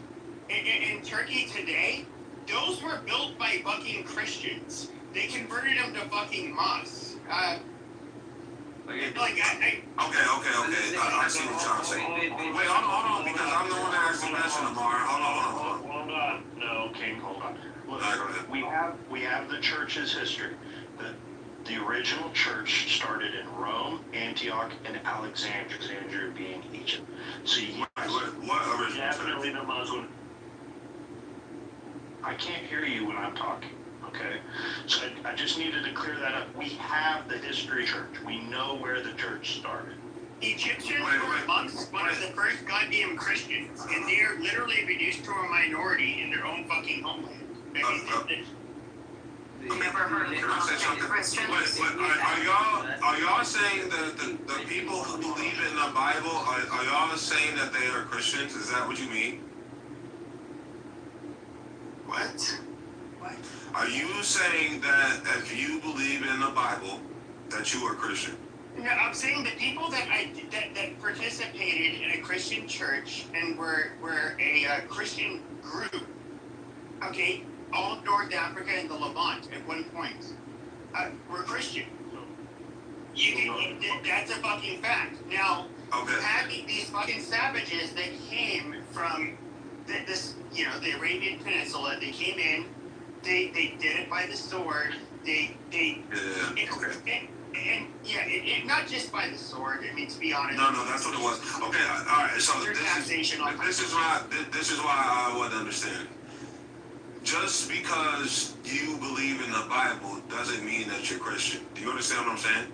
in Turkey today. Those were built by fucking Christians. They converted them to fucking mosques. Okay. I see what y'all saying. Wait, hold on, because I'm the one that asked the question, Amar. Hold on. No, King, hold on. Look, we have the church's history. The original church started in Rome, Antioch, and Alexandria being Egypt. So what original definitely the Muslim. I can't hear you when I'm talking. Okay, so I just needed to clear that up. We have the history of church. We know where the church started. Egyptians were amongst one of the first goddamn Christians, and they are literally reduced to a minority in their own fucking homeland. You never heard of Christians? Are y'all saying that the people who believe in the Bible, are y'all saying that they are Christians? Is that what you mean? What? Are you saying that if you believe in the Bible, that you are Christian? No, I'm saying the people that participated in a Christian church and were a Christian group, okay, all of North Africa and the Levant at one point, were Christian. That's a fucking fact. Now, having these fucking savages that came from the Arabian Peninsula, they came in. They did it by the sword. Not just by the sword. I mean, to be honest. No, that's what it was. Okay, all right. So this is why I would understand. Just because you believe in the Bible doesn't mean that you're Christian. Do you understand what I'm saying?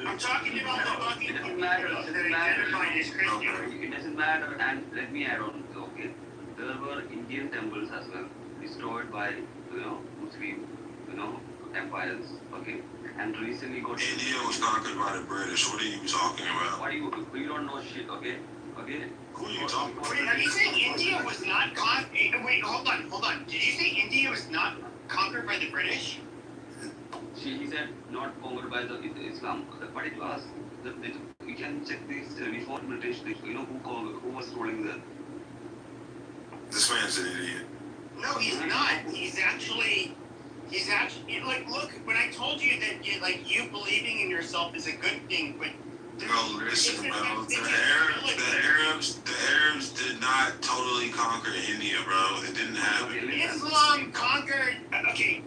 I'm talking about the fucking it doesn't matter. that identified as Christian. It doesn't matter. And let me add on. Okay, there were Indian temples as well, destroyed by Muslim, empires, okay? And recently got... India was conquered by the British. What are you talking about? Why you don't know shit, okay? Okay? Who are you talking about? Wait, are you saying India was not wait, hold on. Did you say India was not conquered by the British? He said not conquered by the Islam, but it was. You can check this before British. You know who was ruling the... This man's an idiot. No, he's not. He's actually like, look. When I told you that you believing in yourself is a good thing, but No, listen, bro. The Arabs did not totally conquer India, bro. It didn't happen. Islam conquered. Okay,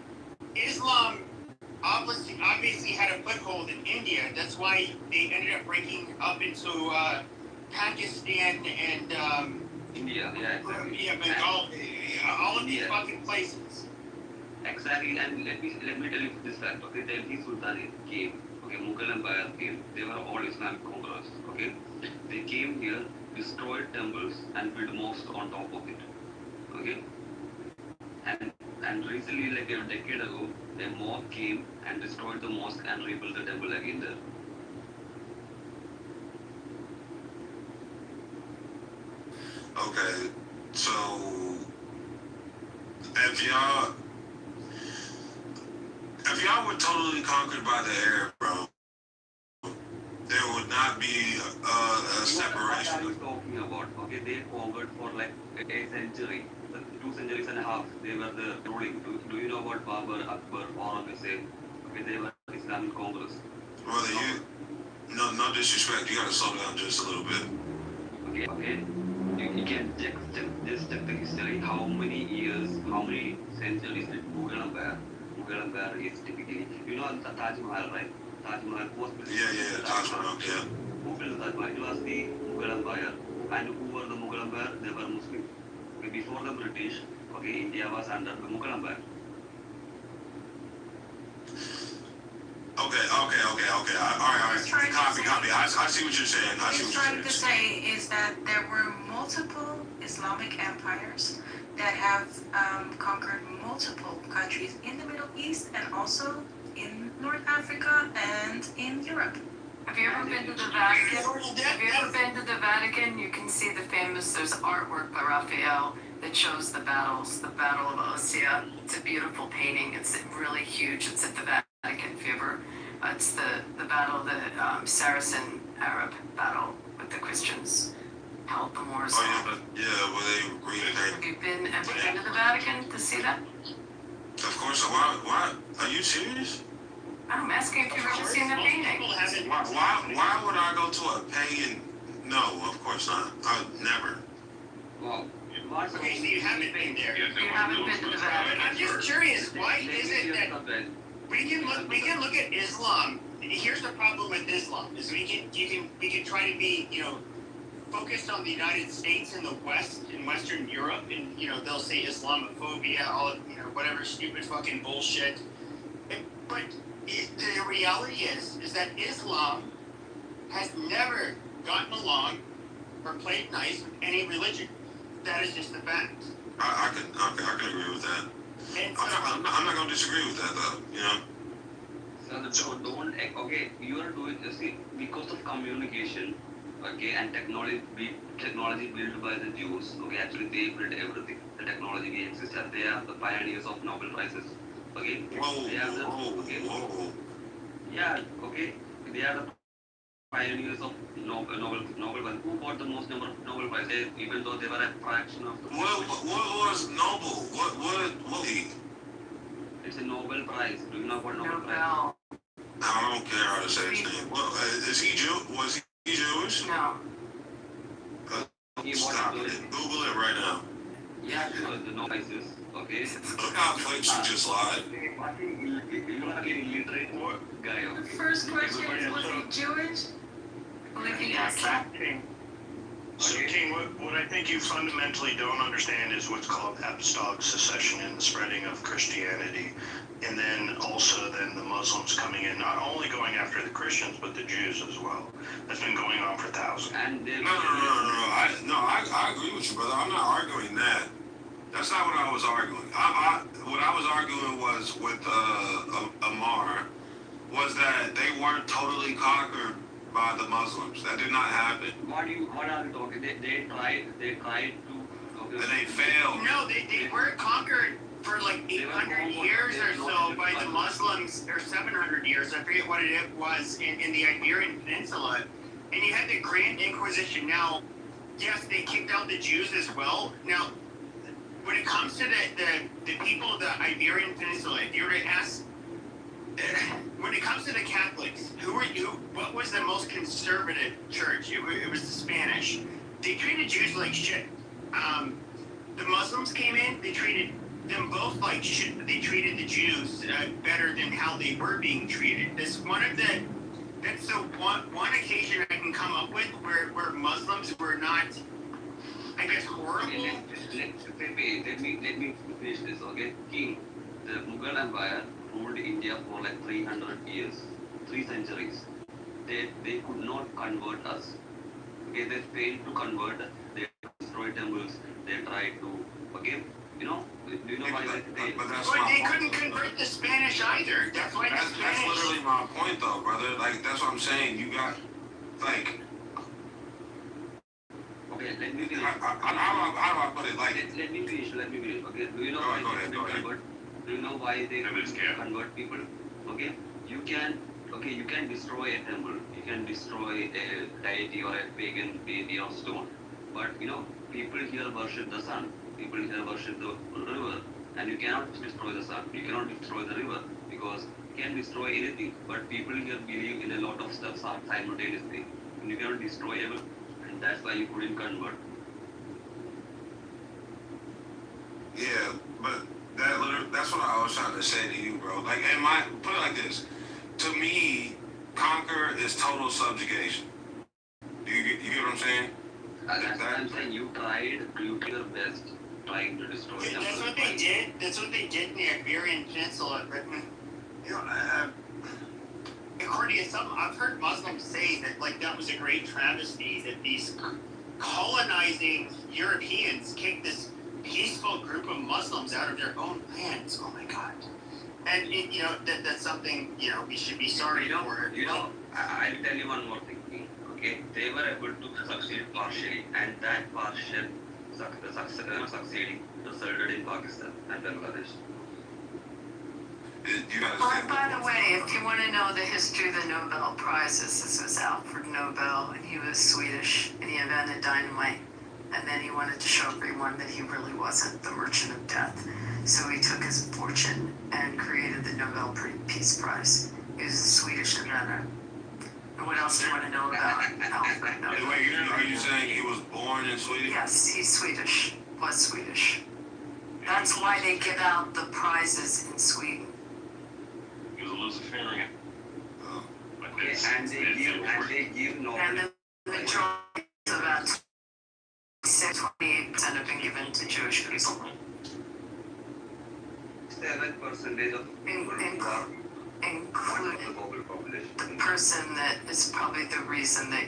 Islam obviously had a foothold in India. That's why they ended up breaking up into Pakistan and India. Yeah, exactly. Yeah, Bengal. All of these fucking places. Exactly, and let me tell you this fact. Okay, Delhi Sultanate came. Okay, Mughal Empire came. They were all Islamic conquerors. Okay, they came here, destroyed temples, and built mosques on top of it. Okay, and recently, like a decade ago, a mob came and destroyed the mosque and rebuilt the temple again there. Okay, so if y'all were totally conquered by the Arab, bro, there would not be a separation. What are you talking about? Okay, they conquered for like a century, 2 centuries and a half. They were the ruling. Do you know about Babur, Akbar, Aurangzeb? Okay, they were Islamic conquerors. Brother, no disrespect. You gotta slow down just a little bit. Okay. You can check the history. How many years, how many centuries did Mughal Empire? Mughal Empire is typically, you know, the Taj Mahal, right? Taj Mahal was... Yeah, Taj Mahal, yeah. Who built Taj Mahal? It was the Mughal Empire. And who were the Mughal Empire? They were Muslim. Okay, before the British, okay, India was under the Mughal Empire. Okay. All right. Copy. I see what you're saying. What he's trying to say is that there were multiple Islamic empires that have conquered multiple countries in the Middle East and also in North Africa and in Europe. Have you ever been to the Vatican? Have you ever been to the Vatican? You can see there's artwork by Raphael that shows the battles, the Battle of Ostia. It's a beautiful painting. It's really huge. It's at the Vatican, if you ever. It's the battle, the Saracen Arab battle with the Christians held the Moors. Oh yeah, well they agreed. Have you been to the Vatican to see that? Of course. Why? Are you serious? I'm asking if you've ever seen the painting. Why would I go to a pagan? No, of course not. I would never. Wow. Okay, so you haven't been there. You haven't been to the Vatican. I'm just curious. Why is it that we can look at Islam? Here's the problem with Islam: is we can try to be focused on the United States and the West and Western Europe, and they'll say Islamophobia, all whatever stupid fucking bullshit. But the reality is that Islam has never gotten along or played nice with any religion. That is just a fact. I can agree with that. I'm not going to disagree with that, though. So don't, okay, you are doing, see, because of communication, okay, and technology built by the Jews, okay, actually they built everything. The technology we exist, and they are the pioneers of Nobel Prizes, okay? Whoa. Yeah, okay, they are the pioneers of Nobel Prize. Who got the most number of Nobel Prizes, even though they were a fraction of the... What was Nobel? What? It's a Nobel Prize. Do you know what Nobel Prize? I don't care how to say his name. Well, is he Jew? Was he Jewish? No. Stop it. Google it right now. Yeah, sure, the Nobel Prizes. Okay. Look how quick you just lied. You are an illiterate guy. First question is, was he Jewish? Believe he asked that. So, King, what I think you fundamentally don't understand is what's called apostolic succession and the spreading of Christianity. And then also the Muslims coming in, not only going after the Christians, but the Jews as well. That's been going on for thousands. And No. I agree with you, brother. I'm not arguing that. That's not what I was arguing. What I was arguing was with Amar was that they weren't totally conquered by the Muslims. That did not happen. What are you talking? They tried to. Okay. And they failed. No, they weren't conquered for like 800 years or so by the Muslims, or 700 years. I forget what it was in the Iberian Peninsula. And you had the Grand Inquisition. Now, yes, they kicked out the Jews as well. Now, when it comes to the people of the Iberian Peninsula, if you were to ask, when it comes to the Catholics, what was the most conservative church? It was the Spanish. They treated Jews like shit. The Muslims came in, they treated them both like shit. They treated the Jews better than how they were being treated. That's the one occasion I can come up with where Muslims were not, I guess, horrible. Let me finish this, okay? King, the Mughal Empire ruled India for like 300 years, 3 centuries. They could not convert us. Okay, they failed to convert. They destroyed temples. They tried to, okay, do you know why they? But that's But my they point. couldn't convert the Spanish either. That's why the That's Spanish. literally my point, though, brother. Like, that's what I'm saying. You got, like, Okay, let me finish. how do I put it? Like, Let me finish. Okay, do you know Go why ahead, they go ahead. convert? Do you know why they convert people? Okay, you can destroy a temple. You can destroy a deity or a pagan deity of stone. But people here worship the sun. People here worship the river, and you cannot destroy the sun. You cannot destroy the river because you can destroy anything. But people here believe in a lot of stuff simultaneously, and you cannot destroy everything. And that's why you couldn't convert. yeah, but that's what I was trying to say to you, bro. Like, put it like this. To me, conquer is total subjugation. You get what I'm saying? That's what I'm saying. You did your best trying to destroy them. That's what they did. That's what they did in the Iberian Peninsula. But, according to some, I've heard Muslims say that that was a great travesty that these colonizing Europeans kicked this peaceful group of Muslims out of their own lands. Oh my God! And that's something we should be sorry for. I'll tell you one more thing. Okay, they were able to succeed partially, and that partial succeeding resulted in Pakistan and Bangladesh. By the way, if you want to know the history of the Nobel Prizes, this was Alfred Nobel, and he was Swedish, and he invented dynamite. And then he wanted to show everyone that he really wasn't the merchant of death. So he took his fortune and created the Nobel Peace Prize. He was a Swedish inventor. And what else do you want to know about Alfred Nobel? Wait, are you saying he was born in Sweden? Yes, he's Swedish. Was Swedish. That's why they give out the prizes in Sweden. He was a Luciferian. Okay, and they give Nobel. And the majority, about 28% have been given to Jewish people. 7% of Including the person that is probably the reason that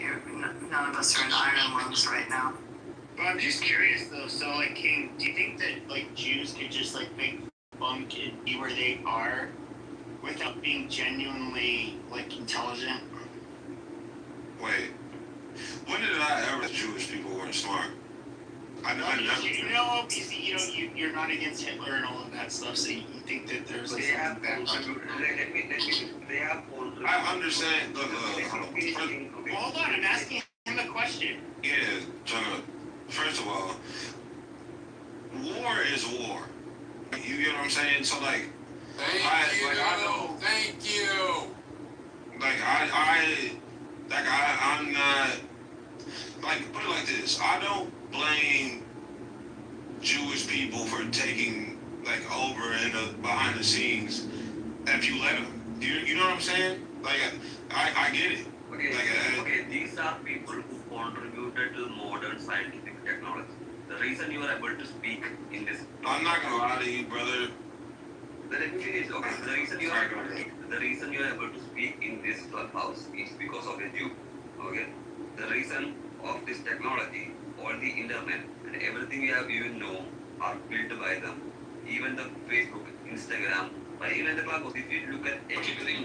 none of us are in iron lungs right now. Well, I'm just curious though. So, King, do you think that Jews could just make bunk and be where they are without being genuinely intelligent? Wait, when did I ever say Jewish people weren't smart? I never. You're not against Hitler and all of that stuff, so you think that there's They have contributed. They have contributed. I understand. Look, Well, hold on, I'm asking him a question. Yeah, Jonah. First of all, war is war. You get what I'm saying? So Thank you. I'm not, put it like this. I don't blame Jewish people for taking over in the behind the scenes if you let them. You know what I'm saying? I get it. Okay, these are people who contributed to modern scientific technology. The reason you are able to speak in this. I'm not gonna lie to you, brother. Let me finish. Okay, the reason you are able to speak in this clubhouse is because of a Jew. Okay, the reason of this technology, all the internet and everything you have even know are built by them. Even the Facebook, Instagram, or even the clubhouse. If you look at everything,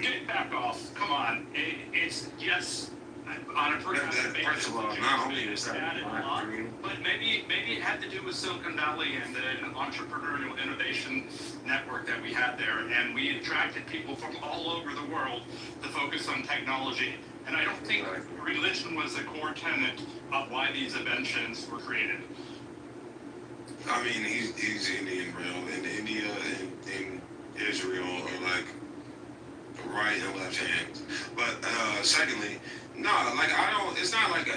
Get back off. Come on. It's yes. On a personal basis, first of all, not only is that my dream, but maybe it had to do with Silicon Valley and the entrepreneurial innovation network that we had there, and we attracted people from all over the world to focus on technology. And I don't think religion was a core tenet of why these inventions were created. I mean, he's Indian, bro. And India and Israel are like right and left hands. But secondly, no, like I don't. It's not like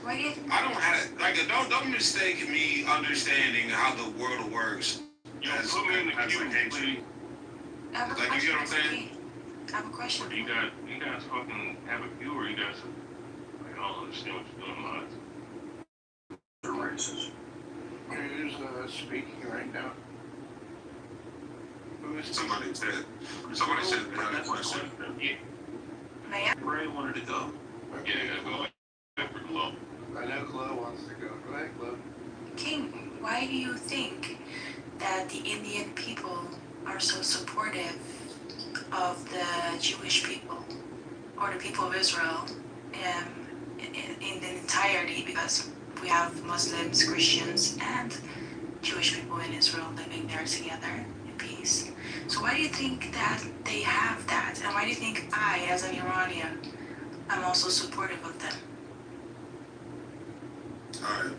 I don't have like don't mistake me understanding how the world works. You put me in the queue, please. Like you get what I'm saying? I have a question. You guys fucking have a queue, or you guys? I don't understand what you're doing, man. They're racist. Who's speaking right now? Somebody said they had a question. May I? Ray wanted to go. Yeah, go for Glow. I know Chloe wants to go. Go ahead, Chloe. King, why do you think that the Indian people are so supportive of the Jewish people or the people of Israel in the entirety? Because we have Muslims, Christians, and Jewish people in Israel living there together in peace. So why do you think that they have that? And why do you think I, as an Iranian, am also supportive of them? All right.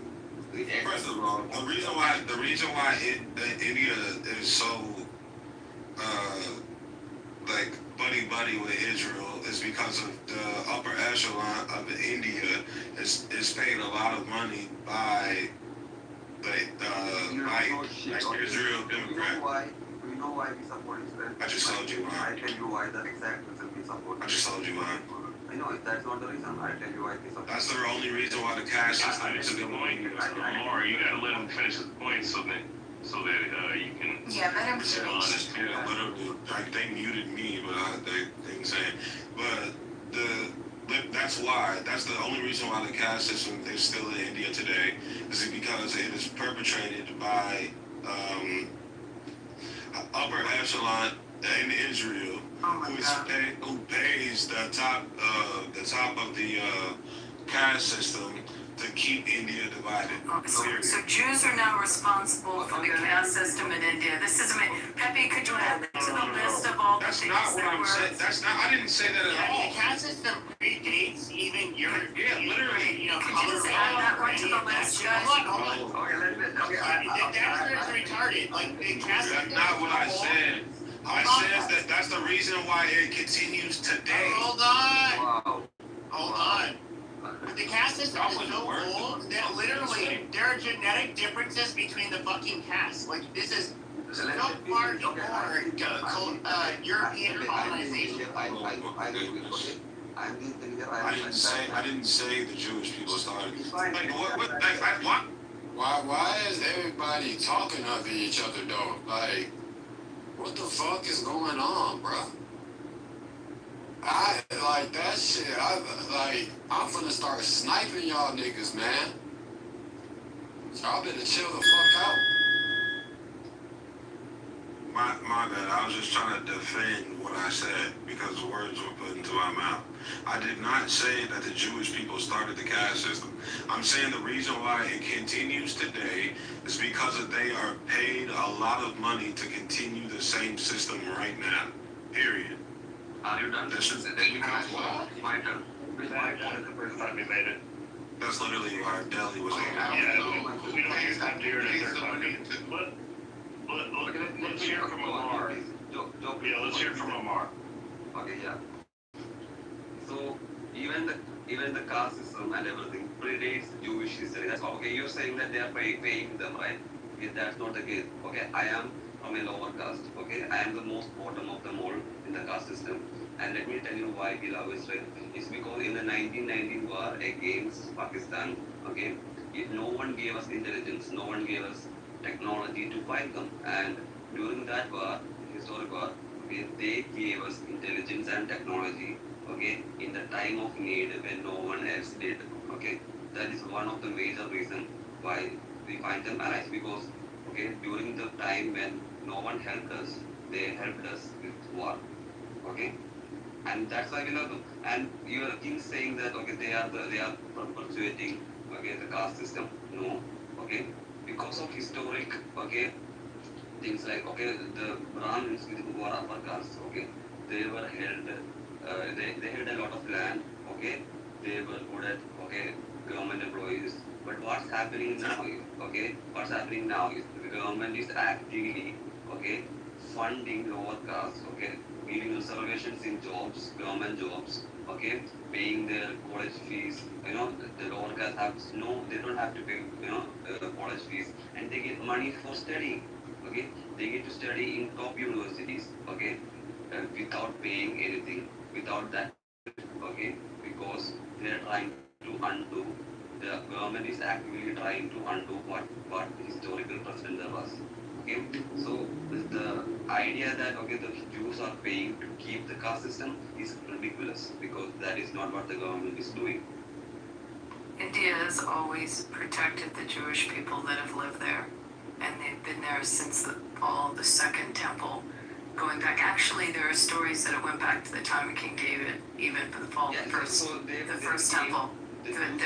First of all, the reason why India is so like buddy with Israel is because of the upper echelon of India is paid a lot of money by like Israel Democrat. We know why we support Israel. I just told you why. I tell you why the exact reason we support. I just told you why. I know that's not the reason. I tell you why we support. That's the only reason why the cash system is the point. More, you gotta let him finish his point so that you can. Yeah, let him finish. Yeah, like they muted me, but they didn't say. But that's why. That's the only reason why the caste system is still in India today, is because it is perpetrated by upper echelon in Israel, who pays the top of the caste system to keep India divided. So Jews are now responsible for the caste system in India. This is Pepe. Could you add that to the list of all the That's things not what that I'm were? saying. That's not. I didn't say that at all. The caste system predates even your, literally. Could you just add that one to the list, guys? Hold on. That's retarded. Like the caste system. That's not what I said. I said that's the reason why it continues today. Hold on. Hold on. The caste system is so old that literally there are genetic differences between the fucking castes. Like this is so far before European colonization. I didn't say the Jewish people started. Like what? Why is everybody talking over each other though? Like, what the fuck is going on, bro? I like that shit. I'm finna start sniping y'all niggas, man. Y'all better chill the fuck out. My bad. I was just trying to defend what I said because words were put into my mouth. I did not say that the Jewish people started the caste system. I'm saying the reason why it continues today is because they are paid a lot of money to continue the same system right now. Period. Are you done? This is My turn. We made it. That's literally why Delhi was on. Yeah, we don't use that deer to their party. Let's hear from Omar. Yeah, let's hear from Omar. Okay, yeah. So even the caste system and everything predates Jewish history. That's okay. You're saying that they are paying them, right? Okay, that's not the case. Okay, I am from a lower caste. Okay, I am the most bottom of them all in the caste system. And let me tell you why we love Israel. It's because in the 1990 war against Pakistan, okay, no one gave us intelligence, no one gave us technology to fight them. And during that war, historic war, okay, they gave us intelligence and technology, okay, in the time of need when no one else did. Okay, that is one of the major reasons why we find them allies, because okay, during the time when no one helped us, they helped us with war. Okay, and that's why we love them. And your king saying that okay, they are perpetuating okay the caste system. No, okay, because of historic okay things like okay the Brahmins who were upper caste okay they were held they held a lot of land okay they were good at okay government employees. But what's happening now is okay what's happening now is the government is actively okay funding lower caste okay giving reservations in jobs government jobs okay paying their college fees. You know the lower caste have no they don't have to pay you know college fees and they get money for studying. Okay, they get to study in top universities. Okay, without paying anything, without that. Okay, because they are trying to undo. The government is actively trying to undo what historical precedent there was. Okay, so the idea that okay the Jews are paying to keep the caste system is ridiculous because that is not what the government is doing. India has always protected the Jewish people that have lived there, and they've been there since the fall of the Second Temple. Going back, actually, there are stories that it went back to the time of King David, even for the fall of the first temple. They've been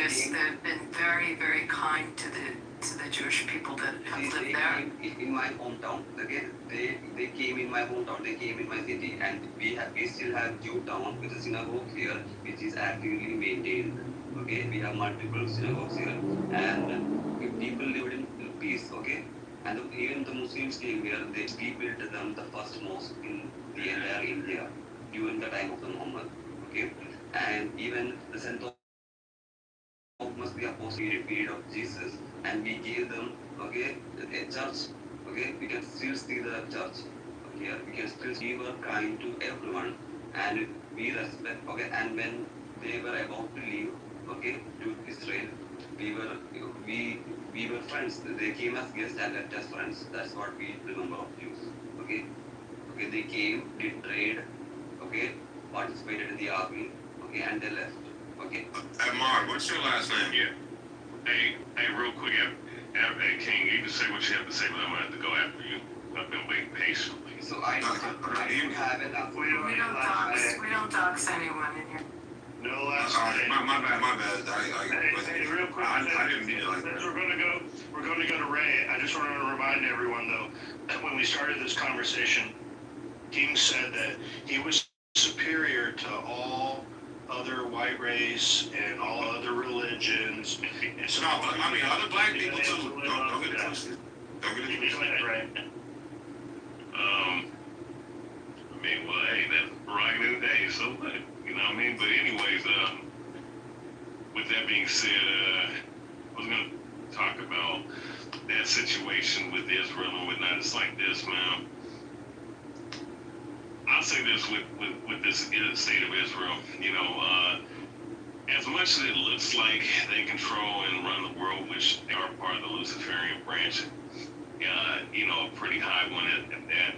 very, very kind to the Jewish people that have lived there. In my hometown, okay, they came in my hometown, they came in my city, and we still have Jew town with a synagogue here, which is actively maintained. Okay, we have multiple synagogues here, and people lived in peace. Okay, and even the Muslims came here. We built them the first mosque in the entire India during the time of the Muhammad. Okay, and even the St. Thomas the Apostle period of Jesus, and we gave them okay a church. Okay, we can still see the church here. We can still we were kind to everyone, and we respect. Okay, and when they were about to leave, okay, to Israel, we were friends. They came as guests and left as friends. That's what we remember of Jews. Okay, okay, they came, did trade, okay, participated in the army, okay, and they left. Okay. Hey, Mark, what's your last name? Yeah. Hey, real quick, hey, King, you can say what you have to say, but I'm gonna have to go after you. I've been waiting patiently. So I don't have enough. We don't dox anyone in here. No last name. My bad. Hey, real quick, I didn't mean it like that. We're gonna go to Ray. I just want to remind everyone though that when we started this conversation, King said that he was superior to all other white race and all other religions. No, but I mean other black people too. Don't get it twisted. Don't get it twisted. Right. I mean, well, hey, that's prerogative. Hey, so what? You know what I mean? But anyways, with that being said, I was gonna talk about that situation with Israel and whatnot. It's like this, man. I'll say this with this state of Israel, you know, as much as it looks like they control and run the world, which they are part of the Luciferian branch, you know, a pretty high one at that,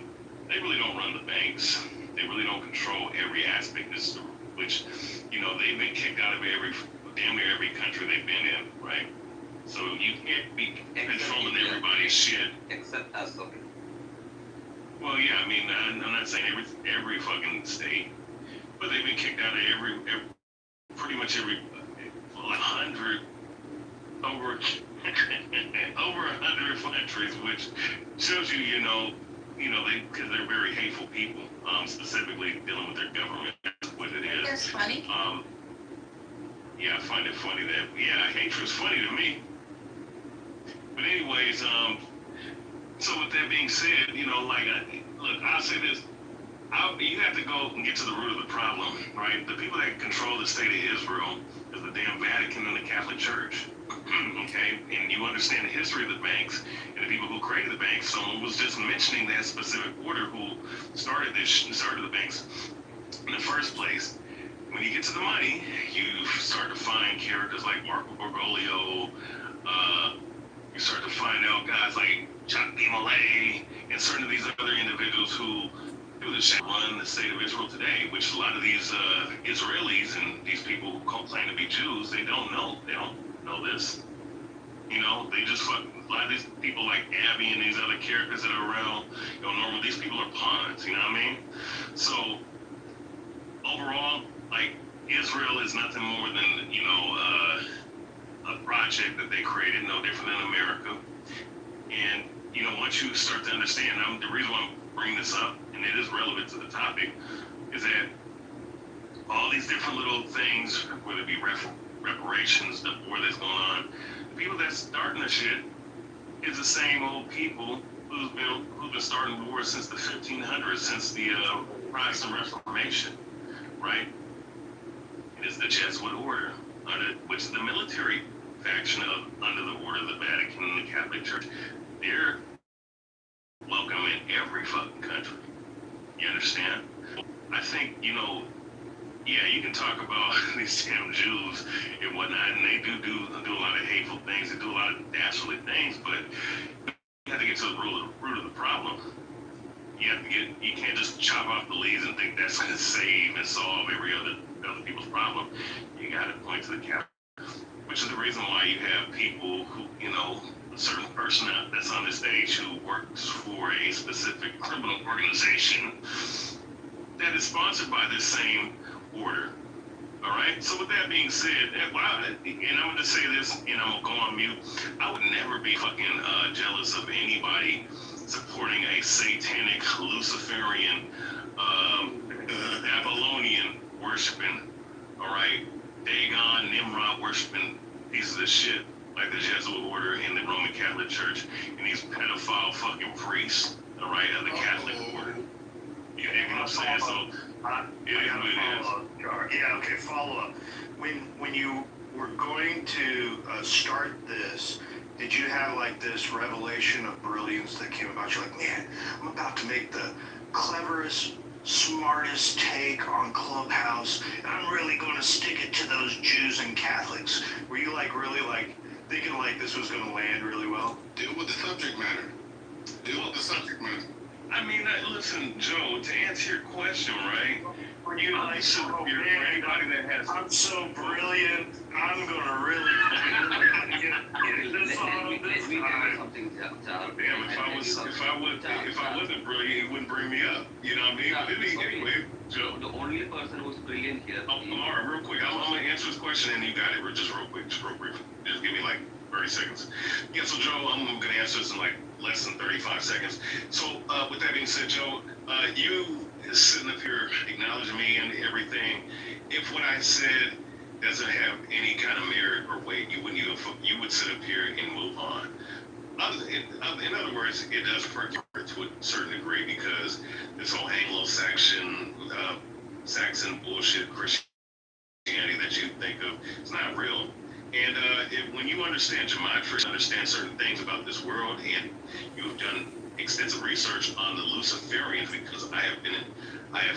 they really don't run the banks. They really don't control every aspect, which, you know, they've been kicked out of damn near every country they've been in, right? So you can't be controlling everybody's shit. Except us, okay. Well, yeah, I mean, I'm not saying every fucking state, but they've been kicked out of every pretty much every 100 over 100 countries, which shows you, you know, because they're very hateful people, specifically dealing with their government. That's what it is. That's funny. Yeah, I find it funny that hatred's funny to me. But anyways, so with that being said, you know, like, look, I'll say this. You have to go and get to the root of the problem, right? The people that control the state of Israel is the damn Vatican and the Catholic Church, okay? And you understand the history of the banks and the people who created the banks. Someone was just mentioning that specific order who started the banks in the first place. When you get to the money, you start to find characters like Marco Bergoglio, you start to find out guys like Chuck D. Malay and certain of these other individuals who do the shit run the state of Israel today, which a lot of these Israelis and these people who claim to be Jews, they don't know. They don't know this. You know, they just fuck a lot of these people like Abby and these other characters that are around. You know, normally these people are pawns. You know what I mean? So overall, like Israel is nothing more than a project that they created, no different than America. And once you start to understand, the reason why I'm bringing this up, and it is relevant to the topic, is that all these different little things, whether it be reparations, the war that's going on, the people that's starting the shit is the same old people who've been starting wars since the 1500s, since the Protestant Reformation, right? It is the Jesuit order, which is the military faction under the order of the Vatican and the Catholic Church. They're welcome in every fucking country. You understand? I think, yeah, you can talk about these damn Jews and whatnot, and they do a lot of hateful things, they do a lot of dastardly things, but you have to get to the root of the problem. You can't just chop off the leaves and think that's gonna save and solve every other people's problem. You gotta point to the capital, which is the reason why you have people who, a certain person that's on this stage who works for a specific criminal organization that is sponsored by this same order. All right. So with that being said, and I'm gonna just say this, and I'm gonna go on mute. I would never be fucking jealous of anybody supporting a satanic, Luciferian, Babylonian worshiping. All right, Dagon, Nimrod worshiping pieces of shit like the Jesuit order and the Roman Catholic Church and these pedophile fucking priests. All right, of the Catholic order. You know what I'm saying? So. Yeah, okay, follow up. When you were going to start this, did you have like this revelation of brilliance that came about? You're like, man, I'm about to make the cleverest, smartest take on Clubhouse, and I'm really going to stick it to those Jews and Catholics. Were you like really like thinking like this was going to land really well? Deal with the subject matter. I mean, listen, Joe, to answer your question, right? Were you like, anybody that has... I'm so brilliant, I'm gonna really get this on this time. Damn, if I wasn't brilliant, he wouldn't bring me up. You know what I mean? But anyway, Joe. The only person who's brilliant here. Amara, real quick, I'm gonna answer this question, and you got it. Just real quick, just real brief. Just give me like 30 seconds. Yeah, so Joe, I'm gonna answer this in like less than 35 seconds. So with that being said, Joe, you sitting up here acknowledging me and everything, if what I said doesn't have any kind of merit or weight, you would sit up here and move on. In other words, it does hurt to a certain degree because this whole Anglo-Saxon Saxon bullshit Christianity that you think of is not real. And when you understand Jemima, first understand certain things about this world, and you've done extensive research on the Luciferians, because I have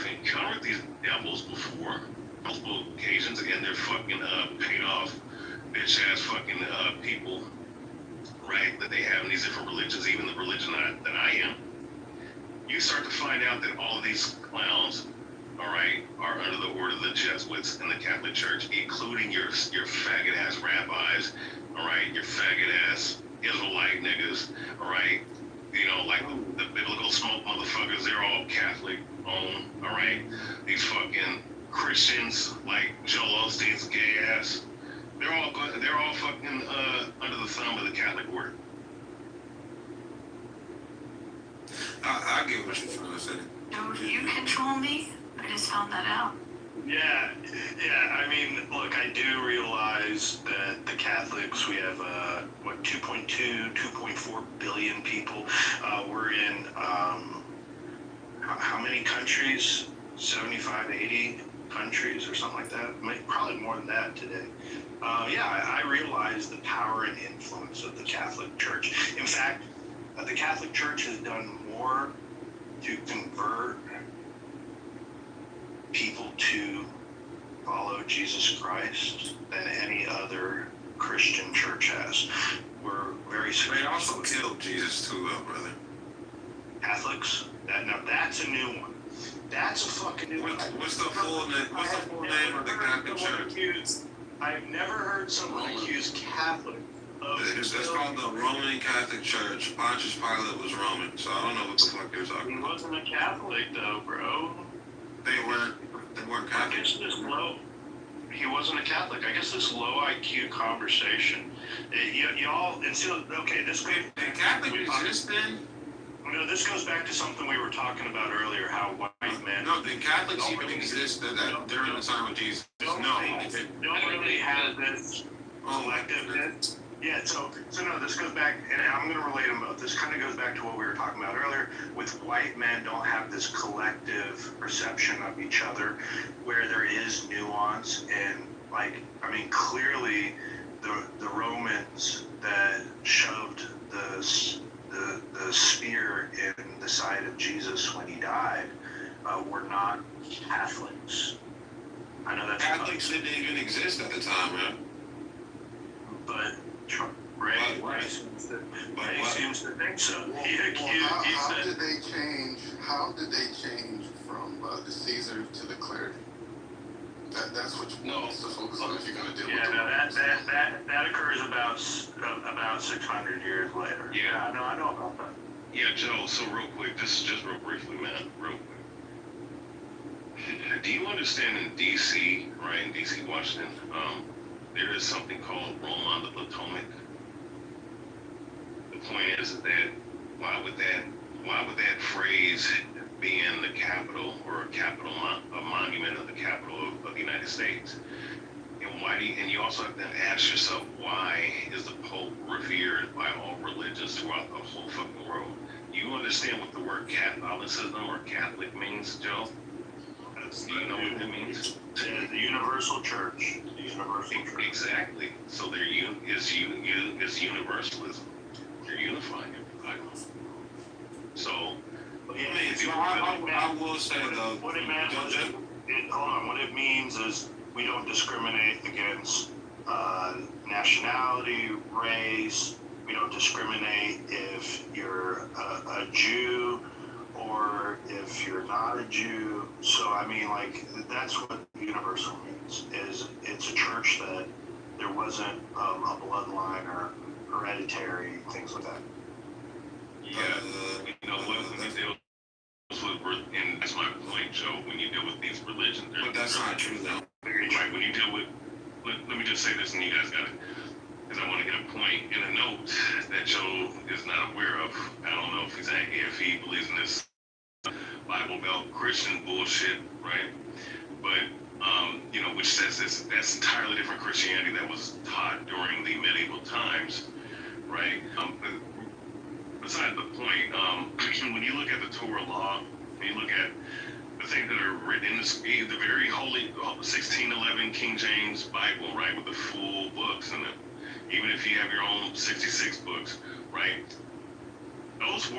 encountered these devils before, multiple occasions, and they're fucking paid off, bitch ass fucking people, right? That they have in these different religions, even the religion that I am. You start to find out that all of these clowns, all right, are under the order of the Jesuits and the Catholic Church, including your faggot ass rabbis, all right, your faggot ass Israelite niggas, all right, like the biblical smoke motherfuckers, they're all Catholic owned, all right. These fucking Christians like Joel Osteen's gay ass, they're all fucking under the thumb of the Catholic order. I get what you're trying to say. Don't you control me? I just found that out. Yeah, I mean, look, I do realize that the Catholics, we have, 2.4 billion people. We're in, how many countries? 75, 80 countries or something like that. Probably more than that today. I realize the power and influence of the Catholic Church. In fact, the Catholic Church has done more to convert people to follow Jesus Christ than any other Christian church has. We're very successful. They also killed Jesus too, though, brother. Catholics? Now that's a new one. That's a fucking new one. What's the full name of the Catholic Church? I've never heard someone accuse Catholics of That's called the Roman Catholic Church. Pontius Pilate was Roman, so I don't know what the fuck you're talking He about. wasn't a Catholic though, bro. They weren't I Catholic. guess this low. He wasn't a Catholic. I guess this low IQ conversation. Y'all, and so okay, this goes. Did Catholic exist then? No, this goes back to something we were talking about earlier. How white men. No, did Catholics even exist during the time of Jesus? Don't really have this collectiveness. Yeah, so no, this goes back, and I'm going to relate them both. This kind of goes back to what we were talking about earlier. With white men, don't have this collective perception of each other, where there is nuance and clearly the Romans that shoved the spear in the side of Jesus when he died were not Catholics. I know that Catholics didn't even exist at the time, man. But Ray seems to think so. How did they change from the Caesar to the clergy? That's what you want to focus on if you're going to deal with it. Yeah, that occurs about 600 years later. Yeah. No, I know about that. Yeah, Joe, so real quick, this is just real briefly, man, real quick. Do you understand in D.C., right, in D.C., Washington, there is something called Rome on the Potomac? The point is that why would that phrase be in the Capitol or a monument of the Capitol of the United States? And you also have to ask yourself, why is the Pope revered by all religions throughout the whole fucking world? You understand what the word Catholicism or Catholic means, Joe? Do you know what it means? The Universal Church. The Universal Church. Exactly. So it's universalism. They're unifying everybody. So, I will say though, what it means is we don't discriminate against nationality, race. We don't discriminate if you're a Jew or if you're not a Jew. So that's what universal means. Is it's a church that there wasn't a bloodline or hereditary things like that. Yeah, you know what? When you deal with, and that's my point, Joe. When you deal with these religions, but that's not true though. Right? When you deal with, let me just say this, and you guys got it, because I want to get a point in a note that Joe is not aware of. I don't know if he believes in this Bible Belt Christian bullshit, right? But which says that's entirely different Christianity that was taught during the medieval times, right? Beside the point, when you look at the Torah law, when you look at the things that are written in the very holy 1611 King James Bible, right, with the full books in it, even if you have your own 66 books, right? Those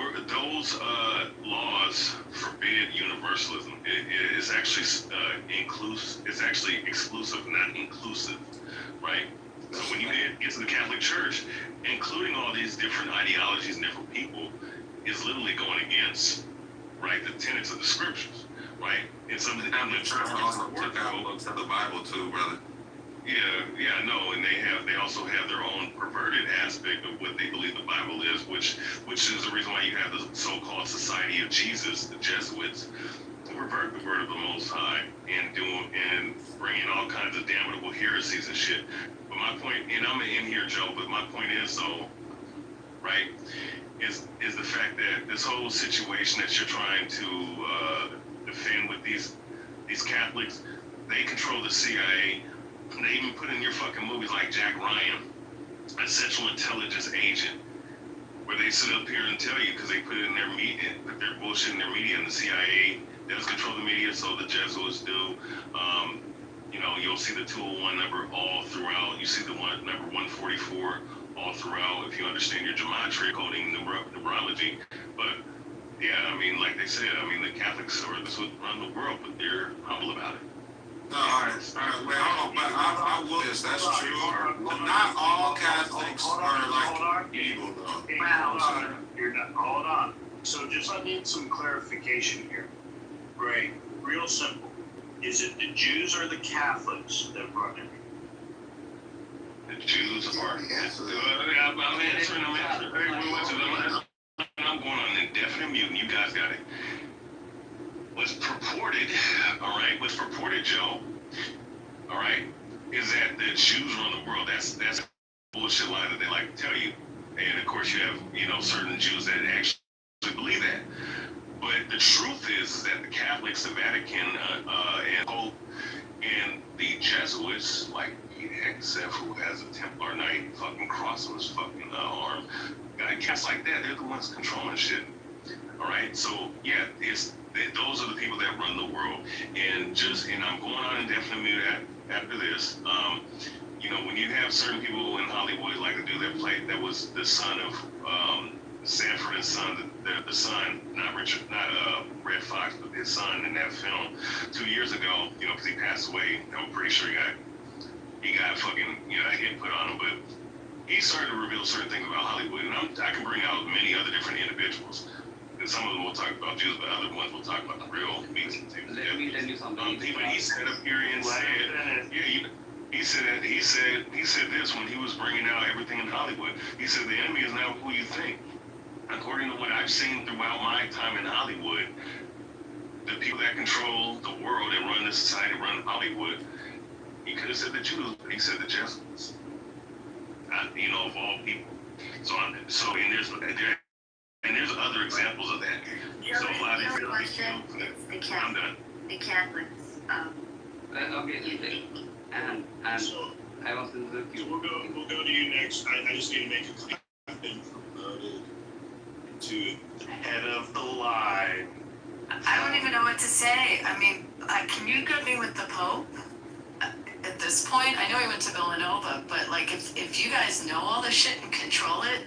laws forbid universalism. It is actually inclusive. It's actually exclusive, not inclusive, right? So when you get to the Catholic Church, including all these different ideologies and different people, is literally going against, right, the tenets of the scriptures, right? And some of the Church also took out books of the Bible too, brother. Yeah, I know, and they also have their own perverted aspect of what they believe the Bible is, which is the reason why you have the so-called Society of Jesus, the Jesuits, who pervert the word of the Most High and bring in all kinds of damnable heresies and shit. But my point, and I'm in here, Joe, but my point is right, is the fact that this whole situation that you're trying to defend with these Catholics, they control the CIA. They even put in your fucking movies like Jack Ryan, a Central Intelligence agent, where they sit up here and tell you, because they put it in their media, that they're bullshitting their media, and the CIA does control the media, so the Jesuits do. You'll see the 201 number all throughout. You see the number 144 all throughout, if you understand your gematria coding numerology. But yeah, like they said, the Catholics are this would run the world, but they're humble about it. No, all right, wait, hold on, but I will, yes, that's true. But not all Catholics are evil, though. Hold on. So I need some clarification here. Right, real simple. Is it the Jews or the Catholics that run it? The Jews are. I'm answering. I'm going on indefinite mute, and you guys got it. What's purported, all right? What's purported, Joe? All right, is that the Jews run the world? That's a bullshit line that they like to tell you. And of course, you have certain Jews that actually believe that. But the truth is that the Catholics, the Vatican, and Pope, and the Jesuits, like Exef, who has a Templar Knight fucking cross on his fucking arm, cats like that, they're the ones controlling shit. All right, so yeah, those are the people that run the world. And I'm going on indefinitely after this. When you have certain people in Hollywood like the dude that was the son of Sanford and Son, the son, not Red Fox, but his son in that film 2 years ago, because he passed away. I'm pretty sure he got fucking, a hit put on him, but he started to reveal certain things about Hollywood, and I can bring out many other different individuals. And some of them will talk about Jews, but other ones will talk about the real meats and things. Let me tell you something. He said up here and said, he said this when he was bringing out everything in Hollywood. He said the enemy is not who you think. According to what I've seen throughout my time in Hollywood, the people that control the world and run the society, run Hollywood, he could have said the Jews, but he said the Jesuits. Of all people. And there's other examples of that. So a lot of I'm done. The Catholics. Okay. And So I was in the queue. we'll go to you next. I just need to make a clear. I've been promoted to the head of the line. I don't even know what to say. I mean, can you get me with the Pope? At this point, I know he went to Villanova, but like, if you guys know all this shit and control it,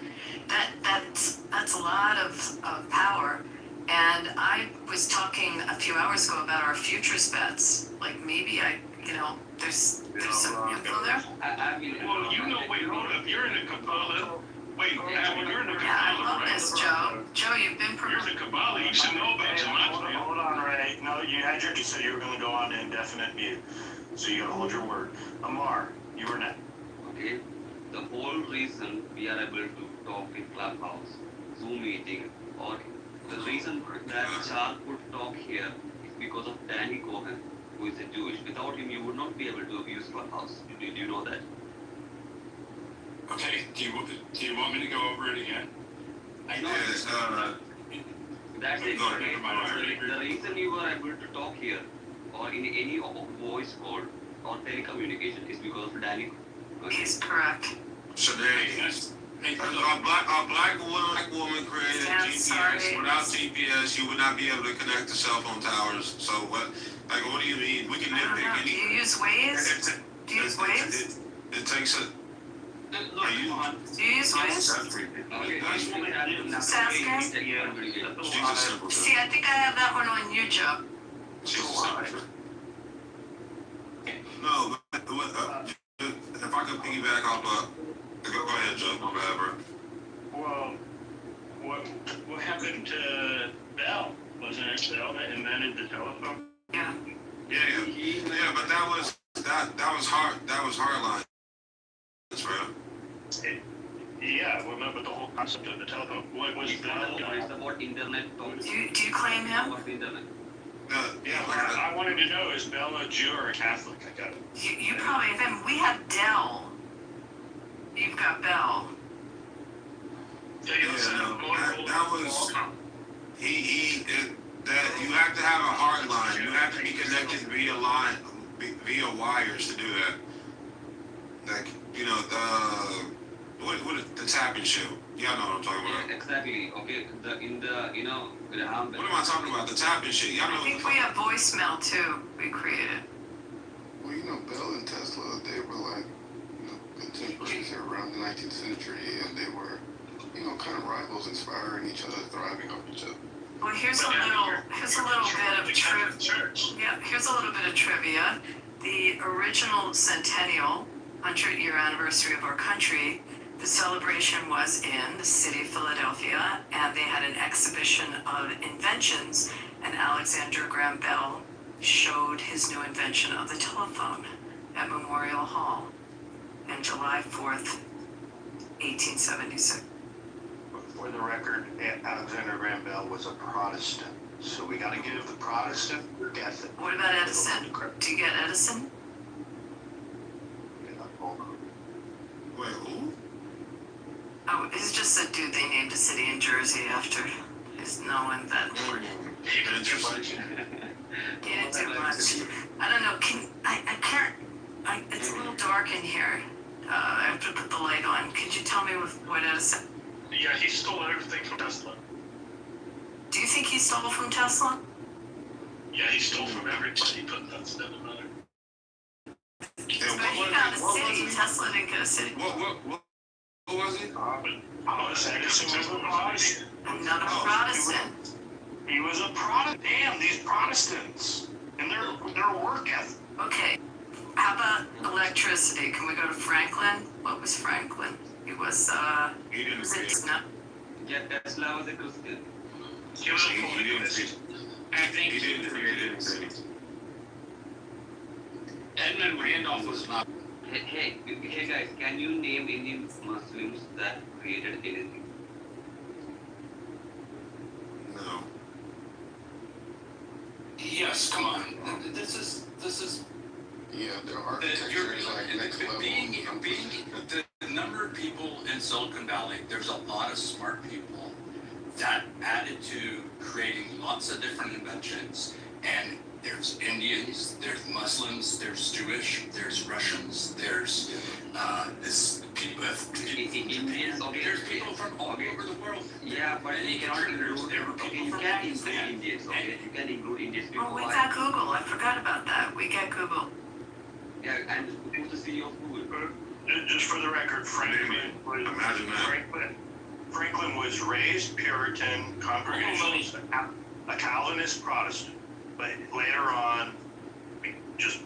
that's a lot of power. And I was talking a few hours ago about our futures bets. Like maybe there's some info there. Wait, hold up. You're in the Kabbalah. Wait, you're in the Kabbalah, Yeah, I love right? this, Joe. Joe, you've been You're in the Kabbalah. You should know about Gematria. Hold on, Ray. No, you said you were going to go on to indefinite mute. So you got to hold your word. Amar, you were next. Okay, the whole reason we are able to talk in Clubhouse, Zoom meeting, or the reason that Char could talk here is because of Danny Cohen, who is a Jewish. Without him, you would not be able to use Clubhouse. Did you know that? Okay, do you want me to go over it again? I know. That's it. The reason you were able to talk here, or in any voice call or telecommunication, is because of Danny. Okay. He's correct. Shenanigans. A black woman created GPS. Without GPS, you would not be able to connect to cell phone towers. So what do you mean? We can nitpick Do you use Waze? Do you use Waze? It takes a... Do you use Waze? See, I think I have that one on you, Joe. No, but if I could piggyback off go ahead, Joe. My bad, bro. Well, what happened to Bell? Wasn't it Bell that invented the telephone? Yeah. Yeah, but that was hard. That was hard line. That's right. Yeah, well, no, but the whole concept of the telephone. What was Bell? It's about internet. Do you claim him? About internet. Yeah, I wanted to know, is Bell a Jew or a Catholic? I got it. You probably have him. We have Dell. You've got Bell. That was that you have to have a hard line. You have to be connected via wires to do that. Like the tapping show. Y'all know what I'm talking about. Yeah, exactly. Okay. Graham. What am I talking about? The tapping shit. Y'all know. I think we have voicemail too. We created. Well, Bell and Tesla, they were like contemporaries around the 19th century, and they were, kind of rivals, inspiring each other, thriving off each other. Well, here's a little bit of trivia. Yeah, here's a little bit of trivia. The original centennial, 100-year anniversary of our country, the celebration was in the city of Philadelphia, and they had an exhibition of inventions, and Alexander Graham Bell showed his new invention of the telephone at Memorial Hall. and July 4th, 1876. For the record, Alexander Graham Bell was a Protestant. So we got to give the Protestant work ethic. What about Edison? Do you get Edison? Wait, who? Oh, he's just a dude they named a city in Jersey after. There's no one that. He didn't do much. He didn't do much. I don't know. I can't. It's a little dark in here. I have to put the light on. Could you tell me what Edison? Yeah, he stole everything from Tesla. Do you think he stole from Tesla? Yeah, he stole from everybody, but that's another matter. But he got a city. Tesla didn't get a city. What was it? Edison was a Protestant. Another Protestant. He was a Protestant. Damn, these Protestants and their work ethic. Okay. How about electricity? Can we go to Franklin? What was Franklin? He was, He didn't was create it it. not? Yeah, Tesla was a Christian. He was a He didn't Protestant. I think he didn't create it. Edmund Randolph was not. Hey guys, can you name any Muslims that created anything? No. Yes, come on. This is Yeah, their architecture is like next level. being the number of people in Silicon Valley. There's a lot of smart people that added to creating lots of different inventions. And there's Indians, there's Muslims, there's Jewish, there's Russians, there's this people. Indians, okay. There's people from all over the world. Yeah, but Many you cannot contributors. include. There were Okay, people you from can include Pakistan. Indians. Okay, you can include Indians. Oh, we Why? got Google. I forgot about that. We got Google. Yeah, and who's the CEO of Google? Just for the record, Franklin was raised Puritan, Congregationalist, a Calvinist Protestant, but later on just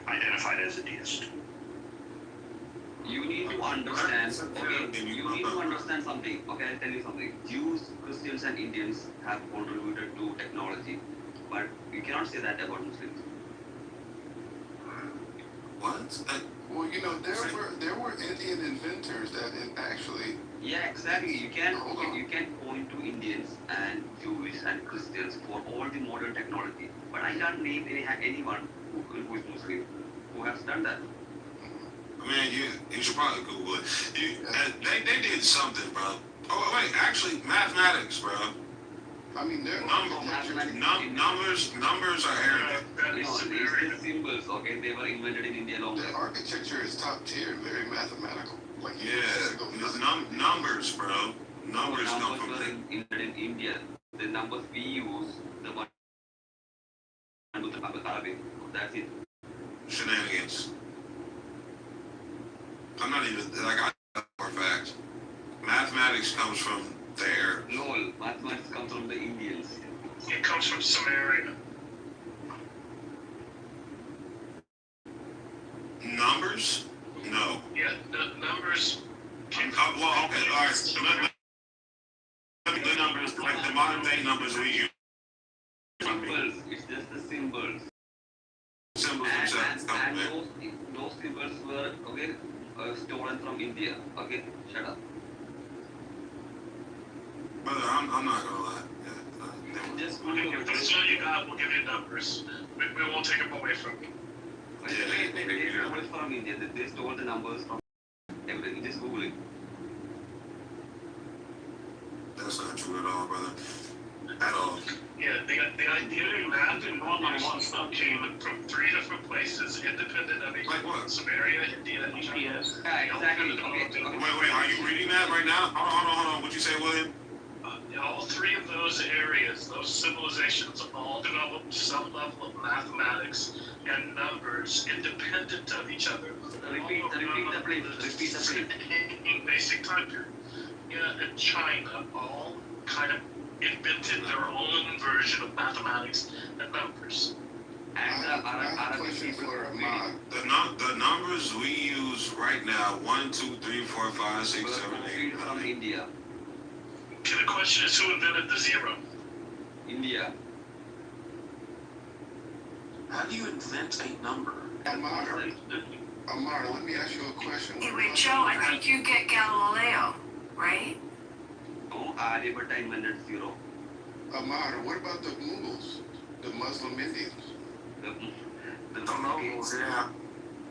identified as a deist. You need to understand, okay, you need to understand something, okay, I'll tell you something. Jews, Christians and Indians have contributed to technology, but you cannot say that about Muslims. What? Well, you know, there were Indian inventors that actually. Yeah, exactly. You can point to Indians and Jewish and Christians for all the modern technology, but I can't name anyone who is Muslim who has done that. I mean, you should probably Google it. They did something, bro. Oh wait, actually, mathematics, bro. I mean, Numbers are heritage. These symbols, okay, they were invented in India long the ago. architecture is top tier, very mathematical. Like Numbers, bro. Numbers come from were there. invented in India. The numbers we use, the one with the Arabic, that's it. Shenanigans. I'm not even like I know for a fact. Mathematics comes from there. No, mathematics comes from the Indians. It comes from Samaria. Numbers? No. Yeah, the numbers. Well, okay, all right. The numbers, like the modern day numbers we use. Symbols, it's just the symbols. Symbols themselves come And from there. those symbols were, okay, stolen from India. Okay, shut up. Brother, I'm not gonna lie. Yeah, Just We'll give you that. We'll give you numbers. We won't take them away from you. They stole it from India. They stole the numbers from everything. Just Google it. that's not true at all, brother. At all. Yeah, the idea of math and one-on-one stuff came from 3 different places, independent of each other. Like what? Samaria, India, and China. Yeah, exactly. Okay. Wait, are you reading that right now? Hold on. What'd you say, William? All 3 of those areas, those civilizations, all developed some level of mathematics and numbers independent of each other. Repeat the place. In basic time period. Yeah, and China all kind of invented their own version of mathematics and numbers. And I have a question for Ahmad. The numbers we use right now, 1, 2, 3, 4, 5, 6, 7, 8, from 9. India. Okay, the question is who invented the zero? India. How do you invent a number? Ahmad, Amara, let me ask you a question. Hey, wait, Joe, I think you get Galileo, right? No, Aryabhatta invented zero. Amara, what about the Mughals, the Muslim Indians? The Mughals, yeah.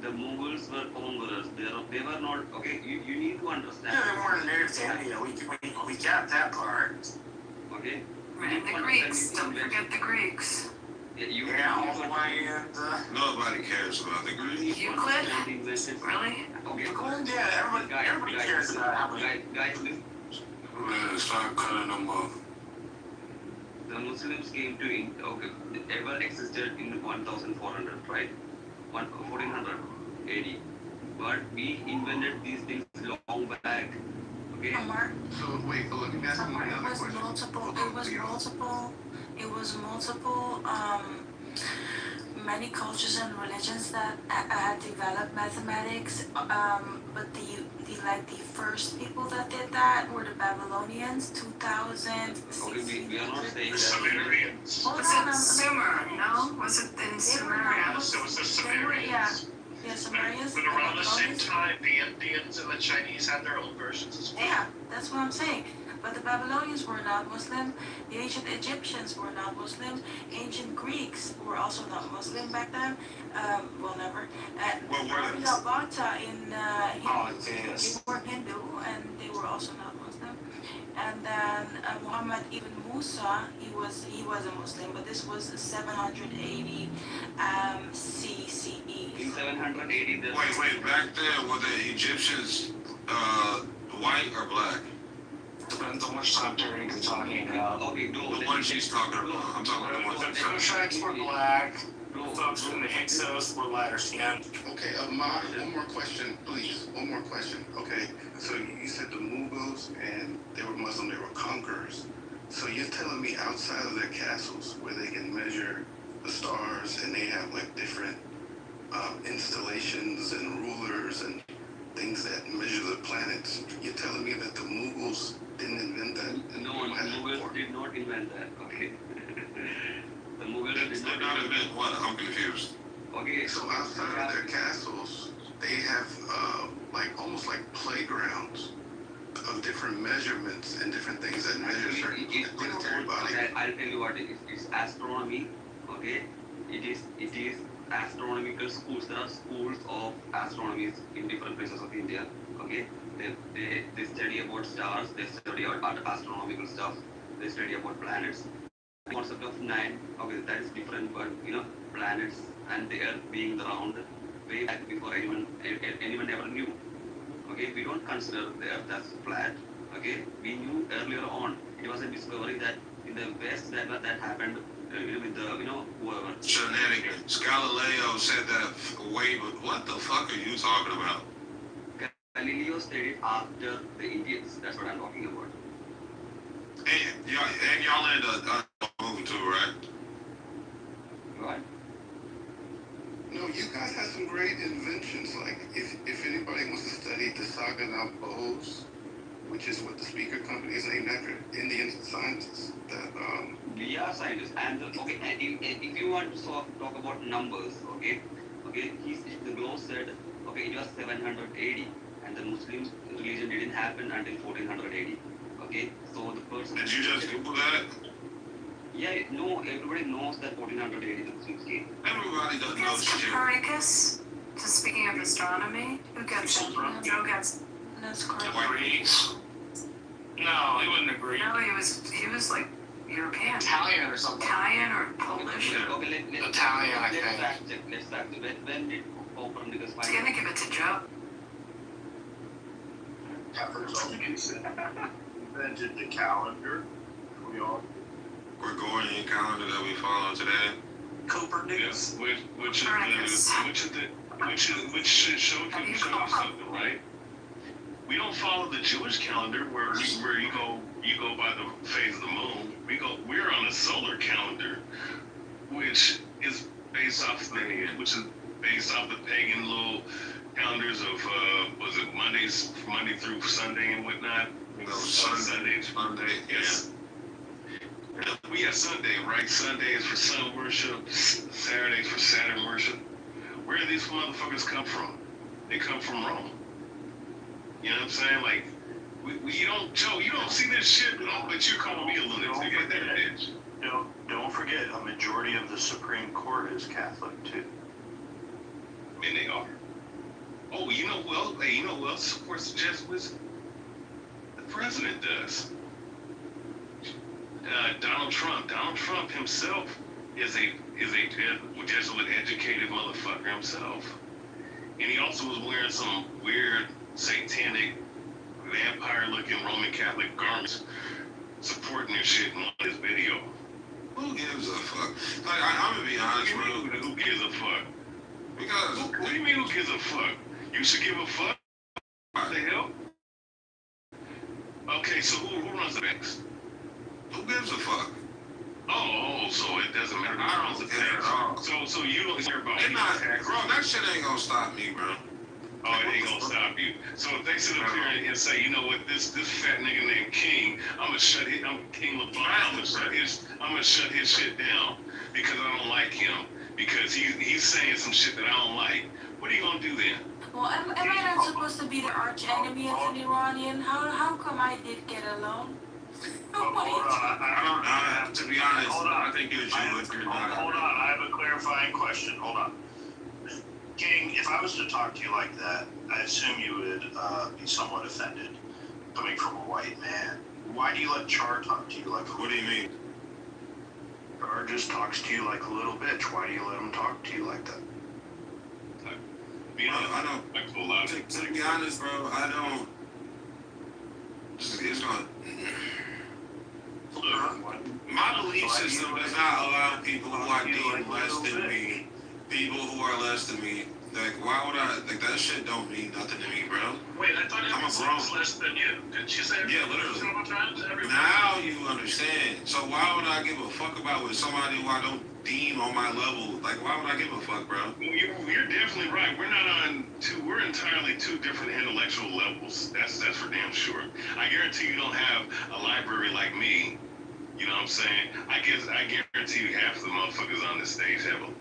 The Mughals were conquerors. They were not, okay, you need to understand. Yeah, they weren't native to India. We got that part. Okay? And the Greeks, don't forget the Greeks. Yeah, all the way in Nobody cares about the Greeks. Euclid? Really? Okay. Yeah, everybody cares about how many. Guys, listen. Man, start cutting them off. The Muslims came to India, okay, ever existed in 1400, right? 1400 AD. But we invented these things long back. Okay? Omar? So wait, let me ask you Omar, another question. It was multiple, many cultures and religions that had developed mathematics, but the first people that did that were the Babylonians, 2000. Okay, we are not saying The that. Sumerians. Was it Sumer? No? Was it in Sumeria? It was the They were, Sumerians. yeah, Sumerians. But around the same Babylonians. time, the Indians and the Chinese had their own versions as well. Yeah, that's what I'm saying. But the Babylonians were not Muslim. The ancient Egyptians were not Muslim. Ancient Greeks were also not Muslim back then. Well, never. What were they? Bhakta in Oh, they were Hindu and they were also not Muslim. And then Muhammad ibn Musa, he was a Muslim, but this was 780 CCE. In 780, Wait, back then, were the Egyptians white or black? Depends on which time period you're talking about. Okay, no. The one she's talking about. I'm talking about the one The she's talking Kushites were black. Folks from the Hyksos were lighter skinned. Okay, Amara, one more question, please. One more question. Okay, so you said the Mughals and they were Muslim, they were conquerors. So you're telling me outside of their castles where they can measure the stars and they have like different installations and rulers and things that measure the planets, you're telling me that the Mughals didn't invent that? No, the Mughals did not invent that, okay? The Mughals did not invent what? I'm confused. Okay, so outside of their castles, they have almost like playgrounds of different measurements and different things that measure certain planetary bodies. I'll tell you what it is. It's astronomy, okay? It is astronomical schools. There are schools of astronomy in different places of India, okay? They study about stars, they study about astronomical stuff, they study about planets. The concept of nine, okay, that is different, but planets and the earth being round way back before anyone ever knew. Okay, we don't consider the earth as flat. Okay, we knew earlier on. It was a discovery that in the West that happened with the whoever. Shenanigans. Galileo said that but what the fuck are you talking about? Galileo studied after the Indians. That's what I'm talking about. And y'all in the movie too, right? What? No, you guys have some great inventions. Like, if anybody wants to study the Saginaw Bose, which is what the speaker company is named after, Indian scientists. We are scientists, and okay, and if you want to talk about numbers, okay, the globe said, okay, it was 780, and the Muslim religion didn't happen until 1480. Okay, so the person. Did you just Google that? Yeah, no, everybody knows that 1480 the Muslims came. Everybody doesn't know shit. Copernicus, just speaking of astronomy, who gets it? Joe gets. That's correct. Greeks? No, he wasn't a Greek. No, he was like European. Italian or something. Italian or Polish. Okay, Italian, I think. Let's fact check. When did Copernicus find? I'm gonna give it to Joe. Invented the calendar. We all. Gregorian calendar that we follow today. Copernicus. Yeah, which should show you something, right? We don't follow the Jewish calendar where you go by the phase of the moon. We're on a solar calendar, which is based off the pagan little calendars of was it Monday through Sunday and whatnot. Sunday, yes. We have Sunday, right? Sunday is for sun worship. Saturday is for Saturn worship. Where do these motherfuckers come from? They come from Rome. You know what I'm saying? Like, you don't, Joe, you don't see this shit, but you call me a lunatic at that bitch. Don't forget, a majority of the Supreme Court is Catholic too. I mean, they are. Oh, you know who else? Hey, you know who else supports the Jesuits? The president does. Donald Trump. Donald Trump himself is a Jesuit educated motherfucker himself, and he also was wearing some weird satanic vampire-looking Roman Catholic garments, supporting this shit in his video. Who gives a fuck? Like, I'm gonna be honest, bro. Who gives a fuck? Because what do you mean, who gives a fuck? You should give a fuck. What the hell? Okay, so who runs the banks? Who gives a fuck? Oh, so it doesn't matter who runs the banks. So you don't care about any taxes. Bro, that shit ain't gonna stop me, bro. Oh, it ain't gonna stop you. So if they sit up here and say, you know what, this fat nigga named King, I'm King LeBron, I'm gonna shut his shit down because I don't like him because he's saying some shit that I don't like. What are you gonna do then? Well, am I not supposed to be the arch enemy as an Iranian? How come I did get along? I don't, to be honest, I think you're Jewish. Hold on, I have a clarifying question. Hold on. King, if I was to talk to you like that, I assume you would be somewhat offended coming from a white man. Why do you let Char talk to you like that? What do you mean? Char just talks to you like a little bitch. Why do you let him talk to you like that? I don't. To be honest, bro, I don't. It's not. My belief system does not allow people who I deem less than me, people who are less than me. Like, why would I? Like, that shit don't mean nothing to me, bro. Wait, I thought everyone was less than you. Didn't you say yeah, literally. Now you understand. So why would I give a fuck about with somebody who I don't deem on my level? Like, why would I give a fuck, bro? Well, you're definitely right. We're not on two. We're entirely two different intellectual levels. That's for damn sure. I guarantee you don't have a library like me. You know what I'm saying? I guarantee you half of the motherfuckers on this stage have a.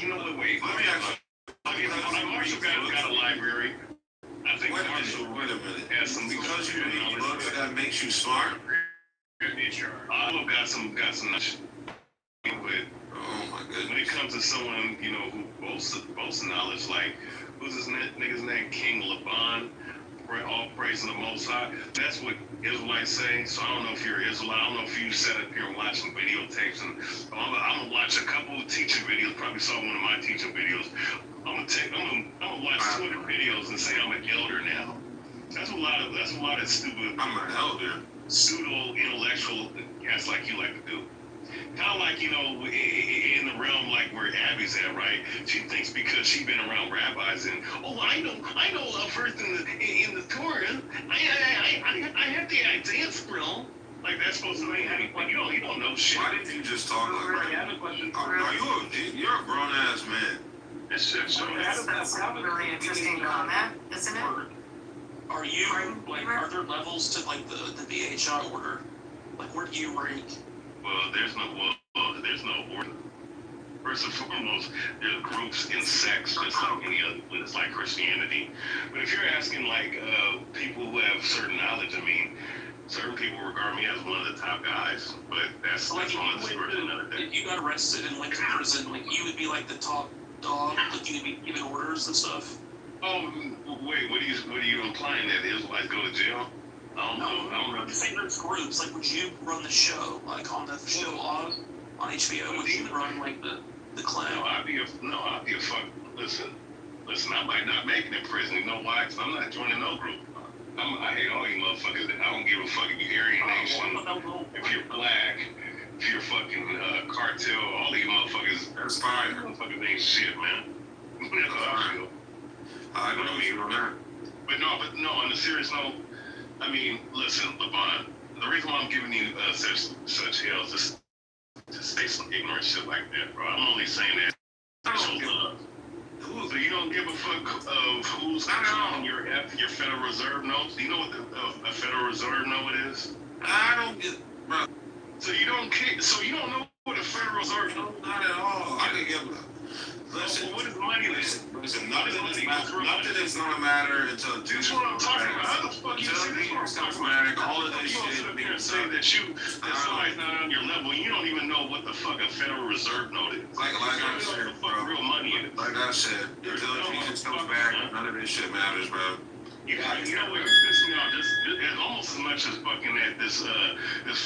You know what? Wait. Let me ask you. Marshall got a library. I think wait a minute. Has some because you read books that makes you smart. I got some. But oh my goodness. When it comes to someone who boasts knowledge, like who's this nigga's name, King LeBron, all praise the Most High. That's what Israelites say. So I don't know if you're Israelite. I don't know if you sat up here and watched some videotapes. And I'm gonna watch a couple of teaching videos. Probably saw one of my teaching videos. I'm gonna watch 200 videos and say I'm an elder now. That's a lot of stupid. I'm an elder. Pseudo intellectual. That's like you like to do. Kind of like, in the realm like where Abby's at, right? She thinks because she's been around rabbis and, I know a verse in the Torah. I have the Isaiah scroll. Like that's supposed to mean anything. You don't know shit. Why didn't you just talk like that? You're a grown ass man. That's a really interesting comment, isn't it? Are there levels to like the BHI order? Like where do you rank? Well, there's no order. First and foremost, there's groups and sects, just like any other, it's like Christianity. But if you're asking like people who have certain knowledge, I mean, certain people regard me as one of the top guys. But that's like one of the stories another day. If you got arrested and went to prison, like you would be like the top dog, like you would be giving orders and stuff. Oh wait, what are you implying that Israelites go to jail? I don't know. I'm saying there's groups. Like, would you run the show, like on the show on HBO? Would you run like the clan? No, I'd be a fuck. Listen. I might not make it in prison. You know why? Because I'm not joining no group. I hate all you motherfuckers. I don't give a fuck if you're Aryan Nation, if you're black, if you're fucking cartel. All these motherfuckers. That's fine. Motherfuckers ain't shit, man. That's how I feel. I know you on that. But no. On a serious note. I mean, listen, LeBron, the reason why I'm giving you such hell is just to say some ignorant shit like that, bro. I'm only saying that. Show love. So you don't give a fuck of who's controlling your Federal Reserve notes? Do you know what a Federal Reserve note is? I don't get, bro. So you don't care? So you don't know what a Federal Reserve note is? Not at all. I can give. Listen, what is money then? Listen, Nothing is gonna matter until That's what I'm talking about. How the fuck you say this? All of this shit being say that somebody's not on your level. You don't even know what the fuck a Federal Reserve note is. Like I said, bro. Real money in it. Like I said, until Jesus comes back, none of this shit matters, bro. You know what pissed me off? It's almost as much as fucking that this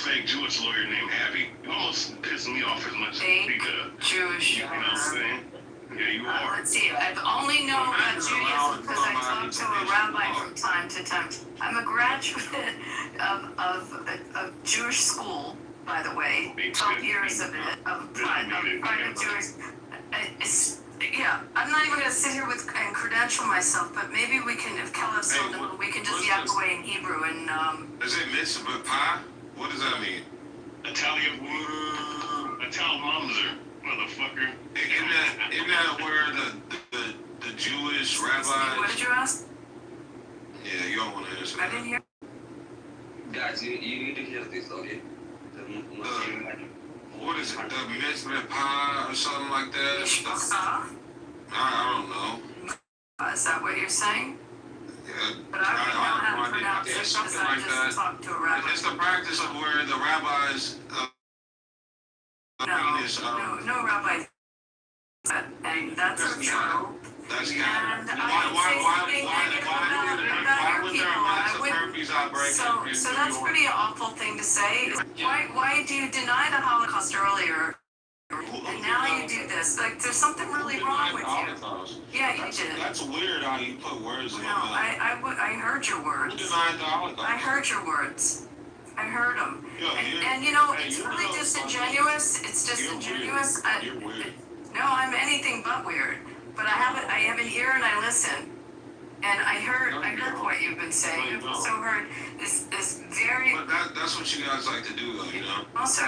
fake Jewish lawyer named Abby. You almost pissed me off as much as he does. Jewish. You know what I'm saying? Yeah, you are. Let's see. I've only known about Judaism because I talked to a rabbi from time to time. I'm a graduate of Jewish school, by the way. 12 years of it, of private Jewish. Yeah, I'm not even going to sit here and credential myself, but maybe we can, if Caleb's still doing, we can just yap away in Hebrew and Is it mitzvah pie? What does that mean? Italian mamzer, motherfucker. Isn't that where the Jewish rabbis? What did you ask? Yeah, you don't want to answer I that. didn't hear. Guys, you need to hear this, okay? What is it? The mitzvah pie or something like that? I don't know. Is that what you're saying? Yeah, But I don't know how to pronounce it it's because something I like just that. talked to a rabbi. It's the practice of where the rabbis. No rabbi. And that's our true. That's And I would say something negative about your people. So that's pretty awful thing to say. Why do you deny the Holocaust earlier? And now you do this. Like, there's something really wrong with you. Yeah, you did. That's weird how you put words in my mouth. I heard your words. Who denied the Holocaust? I heard your words. I heard them. Yo, and you know, it's really disingenuous. It's disingenuous. You're weird. No, I'm anything but weird. But I have an ear and I listen. And I heard what you've been saying. I've also heard this very. But that's what you guys like to do, though, you know. Also.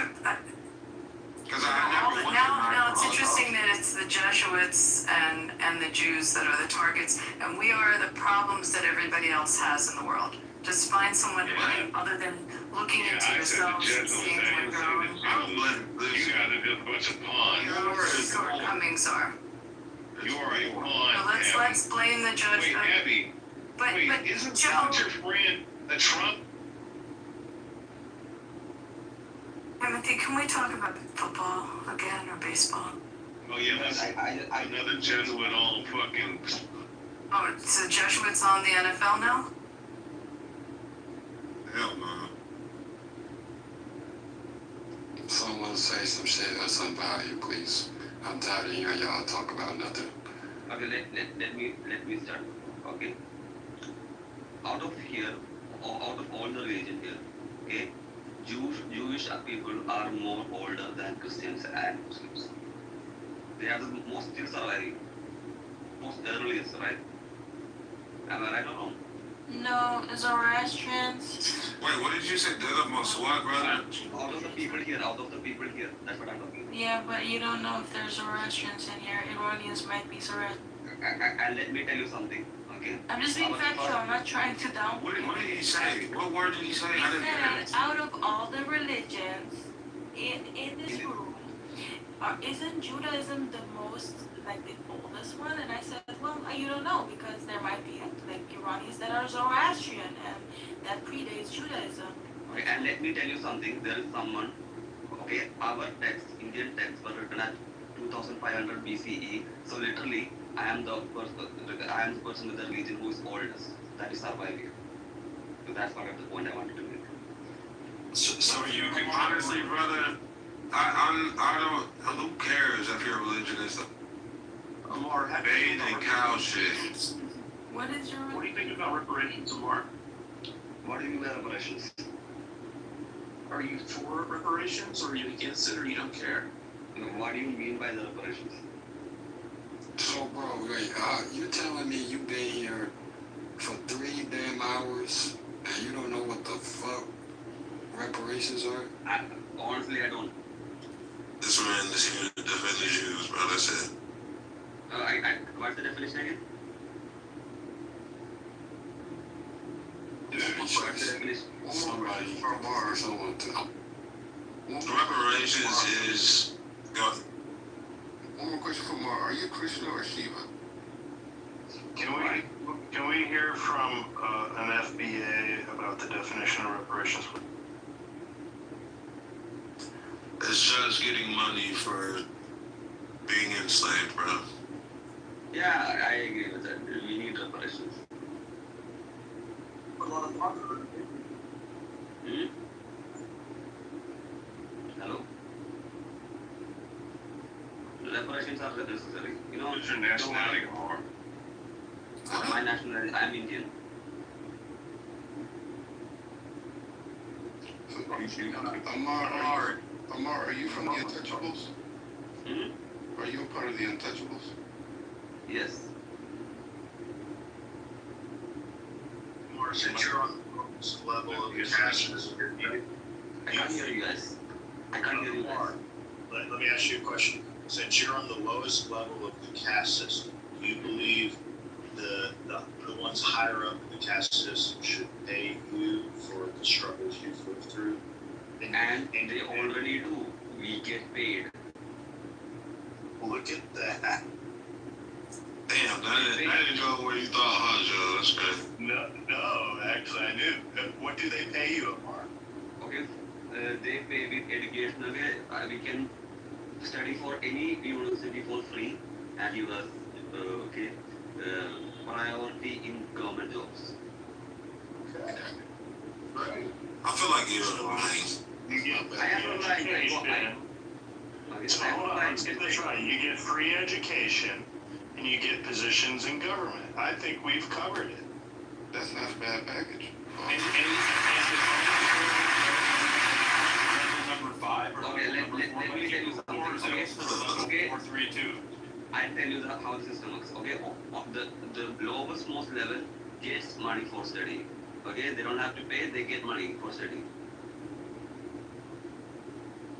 Because now it's interesting that it's the Jesuits and the Jews that are the targets, and we are the problems that everybody else has in the world. Just find someone other than looking into yourselves and seeing what you're own. You guys are just a bunch of pawns. Shortcomings are. You are a pawn. Let's blame the judge. Wait, Abby. But isn't Joe, your friend a Trump? Timothy, can we talk about football again or baseball? Oh yeah, that's another Jesuit on fucking. Oh, so Jesuits on the NFL now? Hell no. Someone say some shit or some value, please. I'm tired of hearing y'all talk about nothing. Okay, let me start. Okay. Out of all the religion here, okay, Jewish people are more older than Christians and Muslims. They are the most still surviving, most earliest, right? Am I right or wrong? No, Zoroastrians. Wait, what did you say? They're the most what, brother? Out of the people here, that's what I'm talking about. Yeah, but you don't know if there's Zoroastrians in here. Iranians might be Zoroastrians. And let me tell you something, okay? I'm just being factual. I'm not trying to down. What did he say? What word did he say? He I didn't hear it. said, out of all the religions in this room, isn't Judaism the most, like, the oldest one? And I said, well, you don't know, because there might be, like, Iranians that are Zoroastrian, and that predates Judaism. Okay, and let me tell you something. There is someone, okay, our text, Indian texts were written at 2500 BCE. So literally, I am the person with the religion who is oldest, that is surviving. So that's part of the point I wanted to make. So you can honestly, brother, I don't, who cares if your religion is the bathe and cow shit? What is your... What do you think about reparations, Amar? What do you mean by reparations? Are you for reparations, or are you against it, or you don't care? No, what do you mean by the reparations? So, bro, wait, you're telling me you've been here for 3 damn hours and you don't know what the fuck reparations are? Honestly, I don't. This man is here to defend the Jews, bro. That's it. What's the definition again? What's the definition? Someone to... Reparations is... One more question for Mar. Are you a Christian or a Shiva? Can we hear from an FBA about the definition of reparations? It's just getting money for being enslaved, bro. Yeah, I agree with that. We need reparations. Hmm? Hello? Reparations are necessary. You know, What's your nationality, Omar? my nationality, I'm Indian. Amar, are you from the Untouchables? Hmm? Are you a part of the Untouchables? Yes. Or since you're on the lowest level of the caste system, I can't hear you guys. I can't hear you guys. let me ask you a question. Since you're on the lowest level of the caste system, do you believe the ones higher up in the caste system should pay you for the struggles you've lived through? And they already do. We get paid. Look at that. Damn, that didn't go where you thought, huh, Joe? That's good. No, actually I knew. What do they pay you, Amar? Okay, they pay with educational way. We can study for any university for free and give us priority in government jobs. Okay. Right. I feel like you're lying. You get I am lying. So hold on, let's get this right. You get free education and you get positions in government. I think we've covered it. That's not a bad package. And Number 5 or Okay, let me tell you something. Okay. 432. I'll tell you how the system works. Okay, the lowest most level gets money for studying. Okay, they don't have to pay, they get money for studying.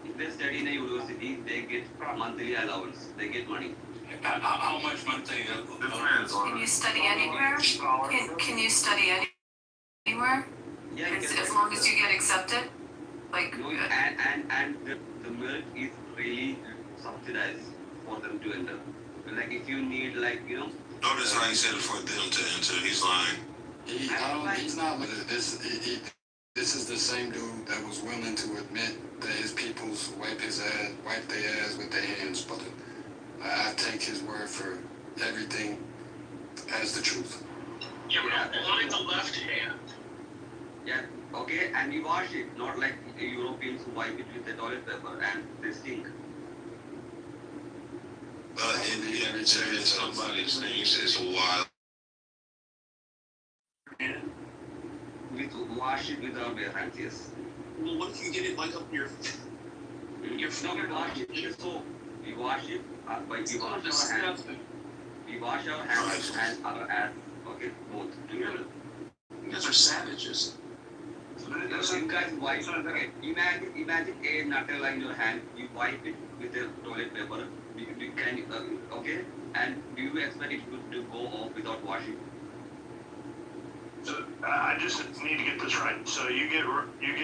If they study in a university, they get monthly allowance, they get money. How much monthly? Can you study anywhere? Can you study anywhere? Yeah, As long as you get accepted? Like, no, and the merit is really subsidized for them to enter. Like if you need Notice how he said it for them to enter. He's lying. He's not. This is the same dude that was willing to admit that his peoples wipe their ass with their hands, but I take his word for everything as the truth. yeah, but only the left hand. Yeah, okay, and you wash it, not like Europeans who wipe it with the toilet paper and they stink. Indian saying somebody's things is wild. Wash it without bare hands, yes. Well, what if you get it like up your No, we wash it with soap. We wash it, but we wash our hands. We wash our hands and our ass, okay, both together. You guys are savages. So you guys wipe, okay, imagine a Nutella in your hand, you wipe it with a toilet paper, okay, and do you expect it to go off without washing? So I just need to get this right. So you get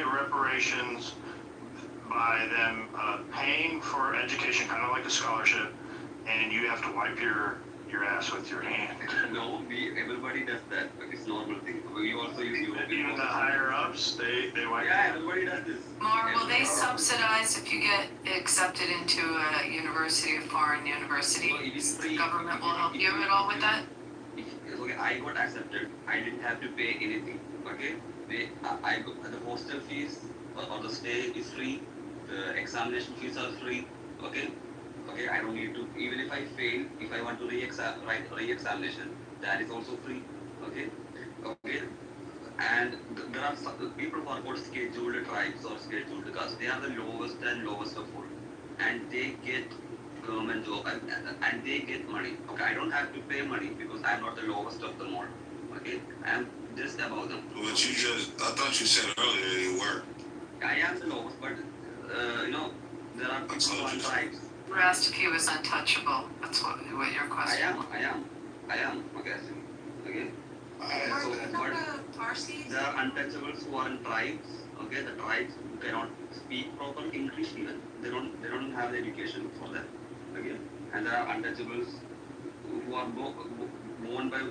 reparations by them paying for education, kind of like a scholarship, and you have to wipe your ass with your hand. No, everybody does that. It's normal thing. We also use Even the higher ups, they wipe. Yeah, everybody does this. Mar, will they subsidize if you get accepted into a university, a foreign university? The government will help you at all with that? Okay, I got accepted. I didn't have to pay anything. Okay, I got the hostel fees or the stay is free. The examination fees are free. Okay, I don't need to. Even if I fail, if I want to write re-examination, that is also free. Okay, and there are some people who are called scheduled tribes or scheduled castes. They are the lowest of all, and they get government job and they get money. Okay, I don't have to pay money because I'm not the lowest of them all. Okay, I'm just above them. But I thought you said earlier you were. I am the lowest, but there are people on tribes. You asked if he was untouchable. That's what your question was. I am. Okay. So, but there are untouchables who are in tribes. Okay, the tribes who cannot speak proper English even. They don't have the education for that. Okay, and there are untouchables who are born by,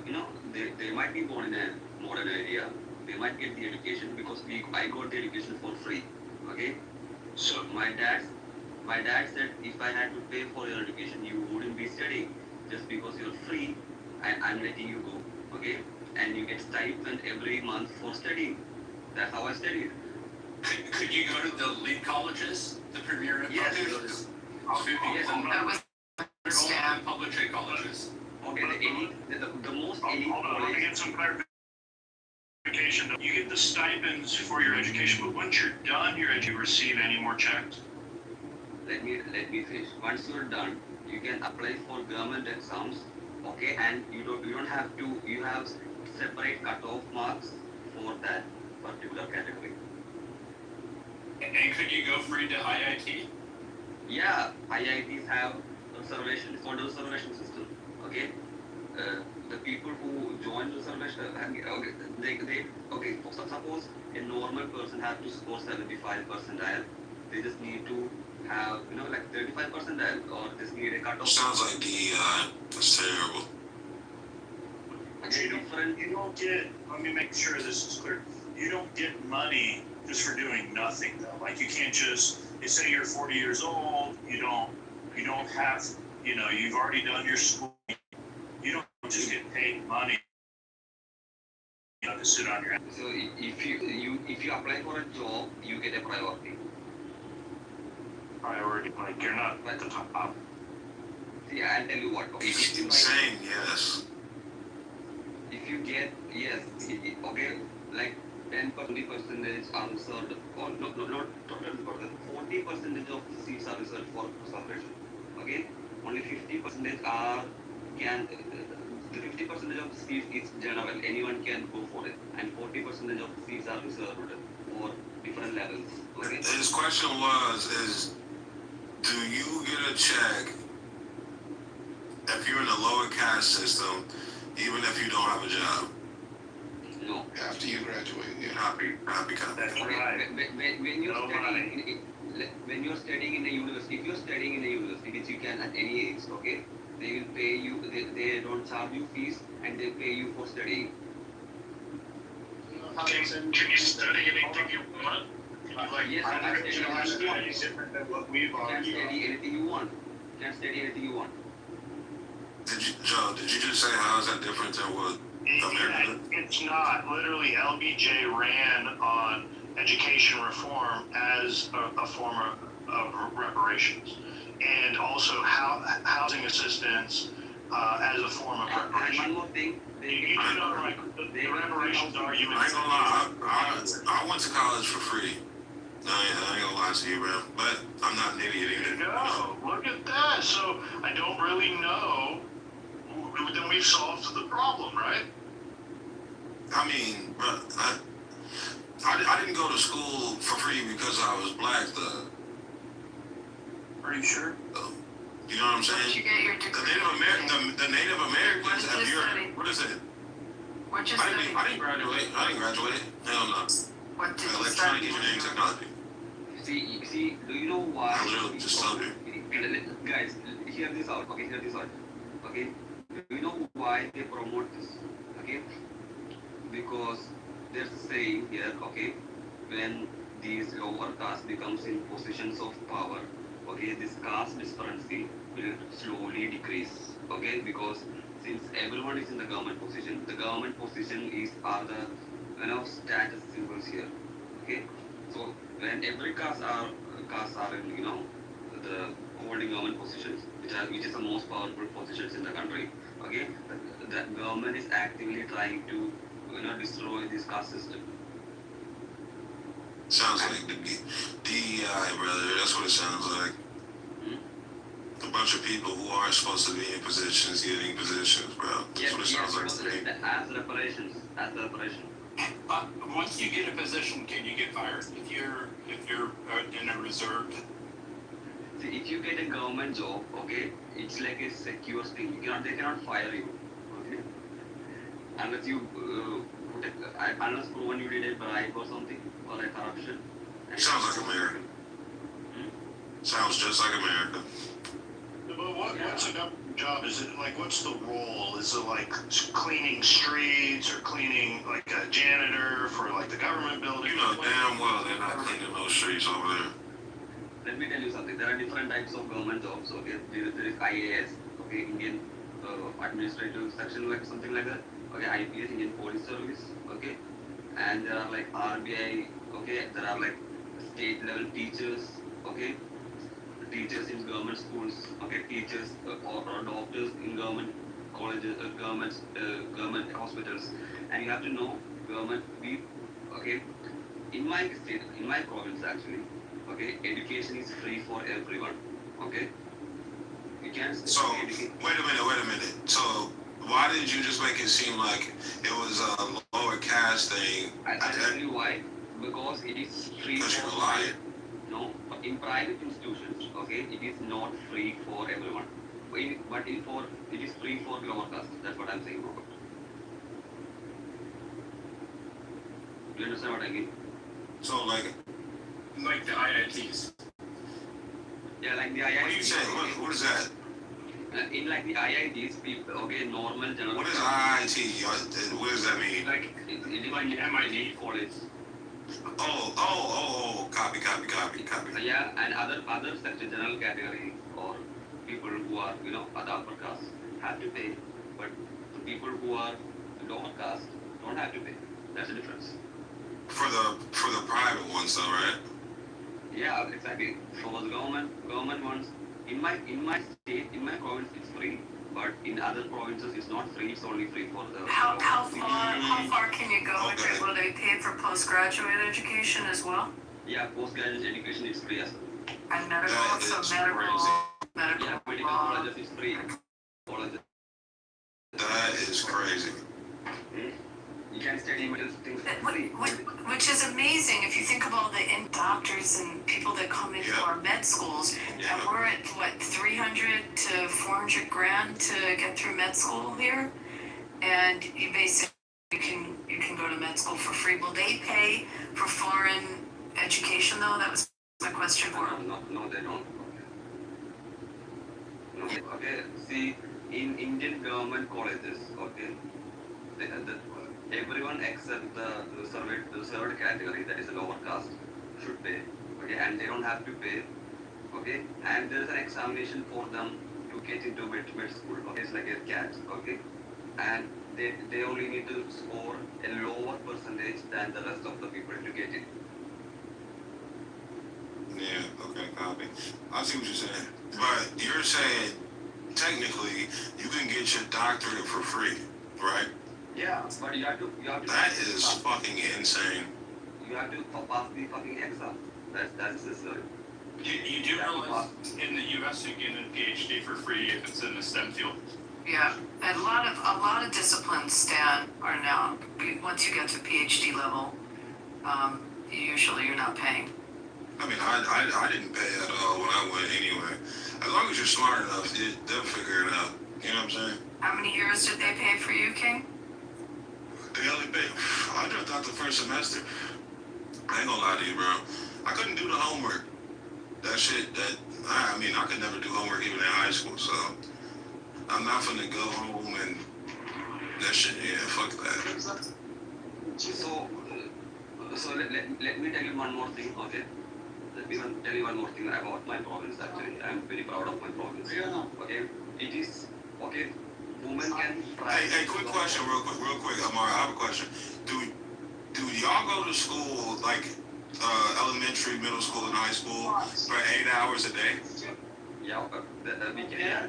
they might be born in a modern area. They might get the education because I got the education for free. Okay? So my dad said if I had to pay for your education, you wouldn't be studying. Just because you're free, I'm letting you go. Okay? And you get stipend every month for studying. That's how I studied. Could you go to the elite colleges, the premier Yes. colleges? Yes. That was Only public trade colleges. Okay, the elite, the most elite Hold on, let me college. get some clarification. You get the stipends for your education, but once you're done, you receive any more checks? Let me finish. Once you're done, you can apply for government exams, okay, and you don't have to, you have separate cutoff marks for that particular category. And could you go free to IIT? Yeah, IITs have reservation, it's called a reservation system, okay? The people who join reservation, okay, suppose a normal person have to score 75 percentile, they just need to have, like 35 percentile, or just need a cutoff. Sounds like DEI. That's terrible. You don't get, let me make sure this is clear. You don't get money just for doing nothing though. Like you can't just, they say you're 40 years old, you don't have, you've already done your school. You don't just get paid money, to sit on your ass. So if you apply for a job, you get a priority. Priority, like you're not at the top. See, I'll tell you what. It's insane, yes. If you get, yes, okay, like 10%, 20% are reserved, or not totally, 40% of seats are reserved for reservation. Okay, only 50% are the 50% of seats is general, anyone can go for it, and 40% of seats are reserved for different levels. Okay. His question is, do you get a check if you're in the lower caste system, even if you don't have a job? No. After you graduate, yeah. Happy kind. That's Okay, right. when you're studying in a university, if you're studying in a university, which you can at any age, okay, they will pay you, they don't charge you fees, and they pay you for studying. Can you study anything you want? Yes, our study is different than what we've You can already study anything you want. You can study anything you want. Joe, did you just say how is that different than what America did? It's not. Literally, LBJ ran on education reform as a form of reparations, and also housing assistance as a form of And reparation. one more thing, You do know, right? The reparations argument. I ain't gonna lie, I went to college for free. I ain't gonna lie to you, man. But I'm not an idiot either. Go. Look at that. So I don't really know. Then we've solved the problem, right? I mean, bro, I didn't go to school for free because I was black, though. Are you sure? You know what I'm saying? Where'd you get your degree? The Native Americans What did you study? what is it? What'd you I study? didn't graduate. Hell no. What did you Electronic study? engineering technology. see, do you know why? I literally just studied. Guys, hear this out. Okay, hear this out. Okay, do you know why they promote this? Okay, because there's a saying here. Okay, when these lower caste becomes in positions of power, okay, this caste disparity will slowly decrease. Okay, because since everyone is in the government position are the status symbols here. Okay, so when every caste are in the holding government positions, which is the most powerful positions in the country. Okay, the government is actively trying to destroy this caste system. Sounds like the DEI, brother. That's what it sounds like. A bunch of people who aren't supposed to be in positions getting positions, bro. That's what it sounds like to me. As reparations. Once you get a position, can you get fired if you're in a reserved? See, if you get a government job, okay, it's like a secure thing. They cannot fire you, okay, unless you unless proven you did a bribe or something or a corruption. Sounds like America. Sounds just like America. But what's a government job? Is it like, what's the role? Is it like cleaning streets or cleaning like a janitor for like the government building? You know damn well they're not cleaning those streets over there. Let me tell you something. There are different types of government jobs. Okay, there is IAS. Okay, Indian administrative section, like something like that. Okay, IPS, Indian Police Service. Okay, and there are like RBI. Okay, there are like state level teachers. Okay, teachers in government schools. Okay, teachers or doctors in government colleges, government hospitals, and you have to know government. Okay, in my state, in my province actually. Okay, education is free for everyone. Okay, you can. So wait a minute. So why did you just make it seem like it was a lower caste thing? I tell you why. Because it is free. Because you're lying. No, but in private institutions, okay, it is not free for everyone. It is free for lower caste. That's what I'm saying. Do you understand what I mean? So like the IITs. Yeah, like the IITs. What are you saying? What is that? In like the IITs, people, okay, normal general. What is IIT? What does that mean? Like it is like MIT college. Oh, copy. Yeah, and other section, general category or people who are, other upper caste have to pay, but the people who are lower caste don't have to pay. That's the difference. For the private ones though, right? Yeah, exactly. For the government ones, in my state, in my province, it's free. But in other provinces, it's not free. It's only free for the. How far can you go with it? Will they pay for postgraduate education as well? Yeah, postgraduate education is free as well. And medical, medical. Yeah, medical colleges is free. Colleges. That is crazy. You can study medical things free. Which is amazing if you think of all the doctors and people that come into our med schools, and we're at what 300 to 400 grand to get through med school here, and you basically you can go to med school for free. Will they pay for foreign education though? That was my question for them. No, they don't. No. Okay, see, in Indian government colleges, okay, everyone except the reserved category, that is a lower caste, should pay. Okay, and they don't have to pay. Okay, and there is an examination for them to get into med school. Okay, it's like a CAT. Okay, and they only need to score a lower percentage than the rest of the people to get it. Yeah. Okay. Copy. I see what you're saying, but you're saying technically you can get your doctorate for free, right? Yeah, but you have to. That is fucking insane. You have to pass the fucking exam. That's the story. You do realize in the U.S. you get a PhD for free if it's in the STEM field. Yeah, and a lot of disciplines, are now once you get to PhD level, usually you're not paying. I mean, I didn't pay at all when I went anyway. As long as you're smart enough, they'll figure it out. You know what I'm saying? How many years did they pay for you, King? They only paid. I dropped out the first semester. I ain't gonna lie to you, bro. I couldn't do the homework. That shit, I mean, I could never do homework even in high school, so I'm not finna go home and that shit, yeah, fuck that. So let me tell you one more thing, okay? Let me tell you one more thing about my province, actually. I'm very proud of my province. Okay? It is, okay, women can try. Hey, quick question, real quick, Amar, I have a question. Do y'all go to school, like, elementary, middle school, and high school for 8 hours a day? Yeah, we can.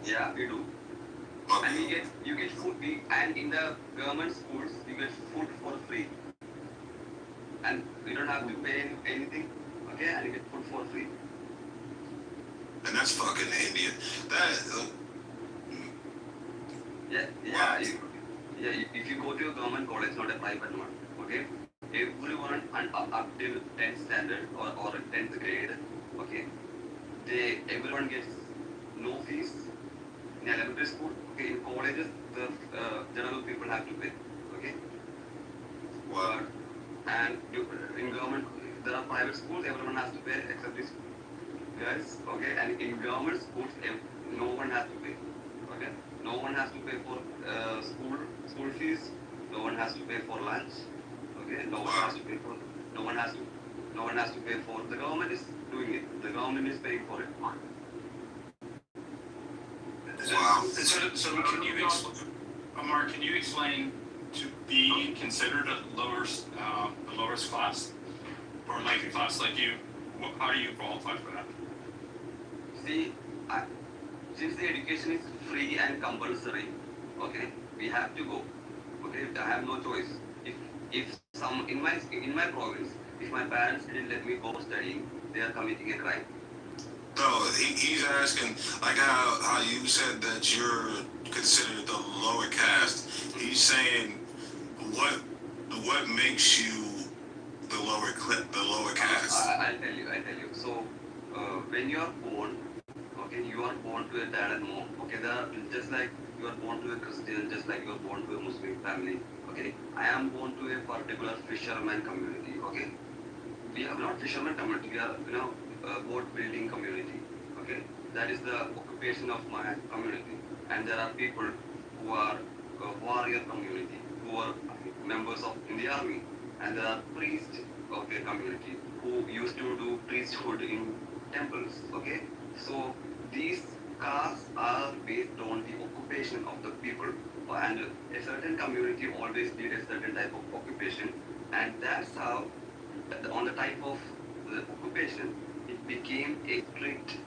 Yeah, we do. Okay. And you get food, and in the government schools, you get food for free. And you don't have to pay anything, okay, and you get food for free. And that's fucking India. If you go to a government college, not a private one, okay, everyone up till 10th standard or 10th grade, okay, everyone gets no fees. In elementary school, okay, in colleges, the general people have to pay, okay. And in government, there are private schools, everyone has to pay except this. guys, okay? And in government schools, no one has to pay, okay? No one has to pay for school fees. No one has to pay for lunch, okay? No one has to pay for. No one has to. No one has to pay for. The government is doing it. The government is paying for it. Wow. So can you, Amar, can you explain to be considered the lowest class or like a class like you? How do you qualify for that? See, since the education is free and compulsory, okay, we have to go. Okay, I have no choice. If some in my province, if my parents didn't let me go studying, they are committing a crime. No, he's asking, like how you said that you're considered the lower caste. He's saying, what makes you the lower caste? I'll tell you. So, when you are born, okay, you are born to a dad and mom. Okay, just like you are born to a Christian, just like you are born to a Muslim family. Okay, I am born to a particular fisherman community. Okay, we are not fisherman community. We are boat building community. Okay, that is the occupation of my community. And there are people who are warrior community, who are members of in the army, and there are priests of their community who used to do priesthood in temples. Okay, so these castes are based on the occupation of the people, and a certain community always did a certain type of occupation, and that's how on the type of the occupation it became a strict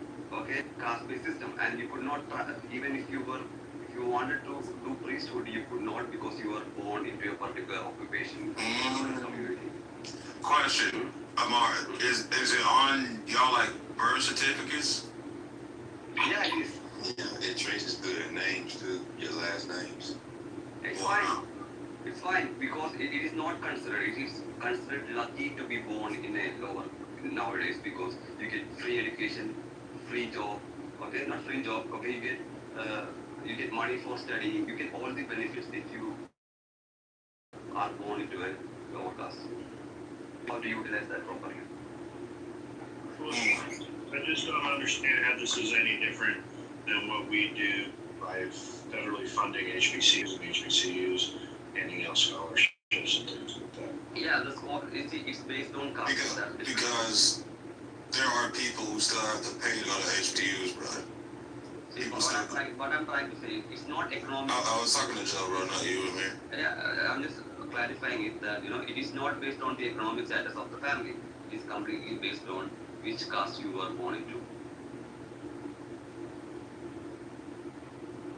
caste-based system, and you could not even if you wanted to do priesthood, you could not because you were born into a particular occupation community. Question, Amar, is it on y'all like birth certificates? Yeah, it is. Yeah, it traces through their names to your last names. It's fine. It's fine because it is not considered. It is considered lucky to be born in a lower nowadays because you get free education, free job. Okay, not free job. Okay, you get money for studying. You get all the benefits if you are born into a lower caste. How do you utilize that properly? I just don't understand how this is any different than what we do by federally funding HBCUs and HBCUs, handing out scholarships and things like that. Yeah, it's based on caste. Because there are people who still have to pay to go to HBCUs, bro. What I'm trying to say, it's not economic. I was talking to Joe, bro, not you, Amir. Yeah, I'm just clarifying it that it is not based on the economic status of the family. It is completely based on which caste you were born into.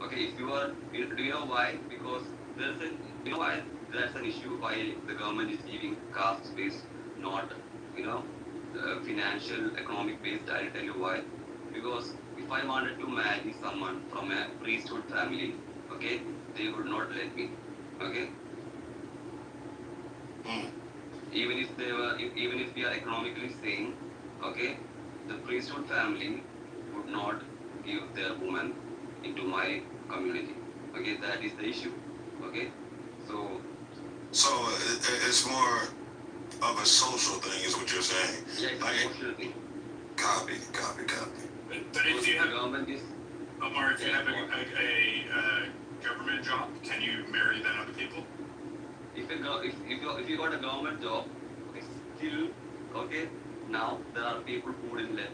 Okay, if you are, do you know why? Because why there's an issue why the government is giving caste based, not financial, economic based. I'll tell you why. Because if I wanted to marry someone from a priesthood family, okay, they would not let me. Okay. Even if we are economically sane, okay, the priesthood family would not give their woman into my community. Okay, that is the issue. Okay, so it's more of a social thing, is what you're saying. Yeah, it's a social thing. Copy. But if you have government is Amar, if you have a government job, can you marry then other people? If you got a government job, okay, still okay. Now there are people who didn't let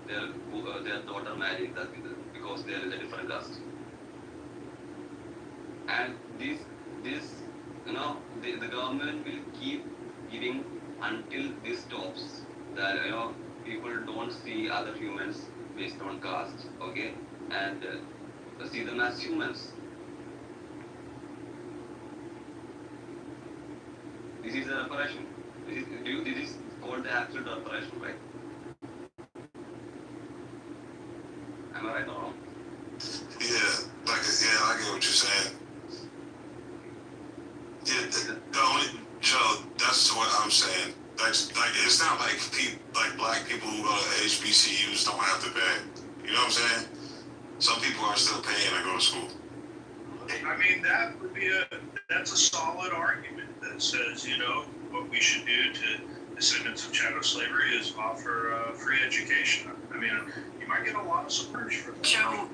their daughter marry that because they are in a different caste. And the government will keep giving until this stops. That people don't see other humans based on caste, okay, and see them as humans. This is a reparation. This is called the absolute reparation, right? Am I right or wrong? Yeah, I get what you're saying. Yeah, the only Joe, that's what I'm saying. That's like it's not like black people who go to HBCUs don't have to pay. You know what I'm saying? Some people are still paying to go to school. I mean, that's a solid argument that says, what we should do to descendants of chattel slavery is offer free education. I mean, you might get a lot of support for that.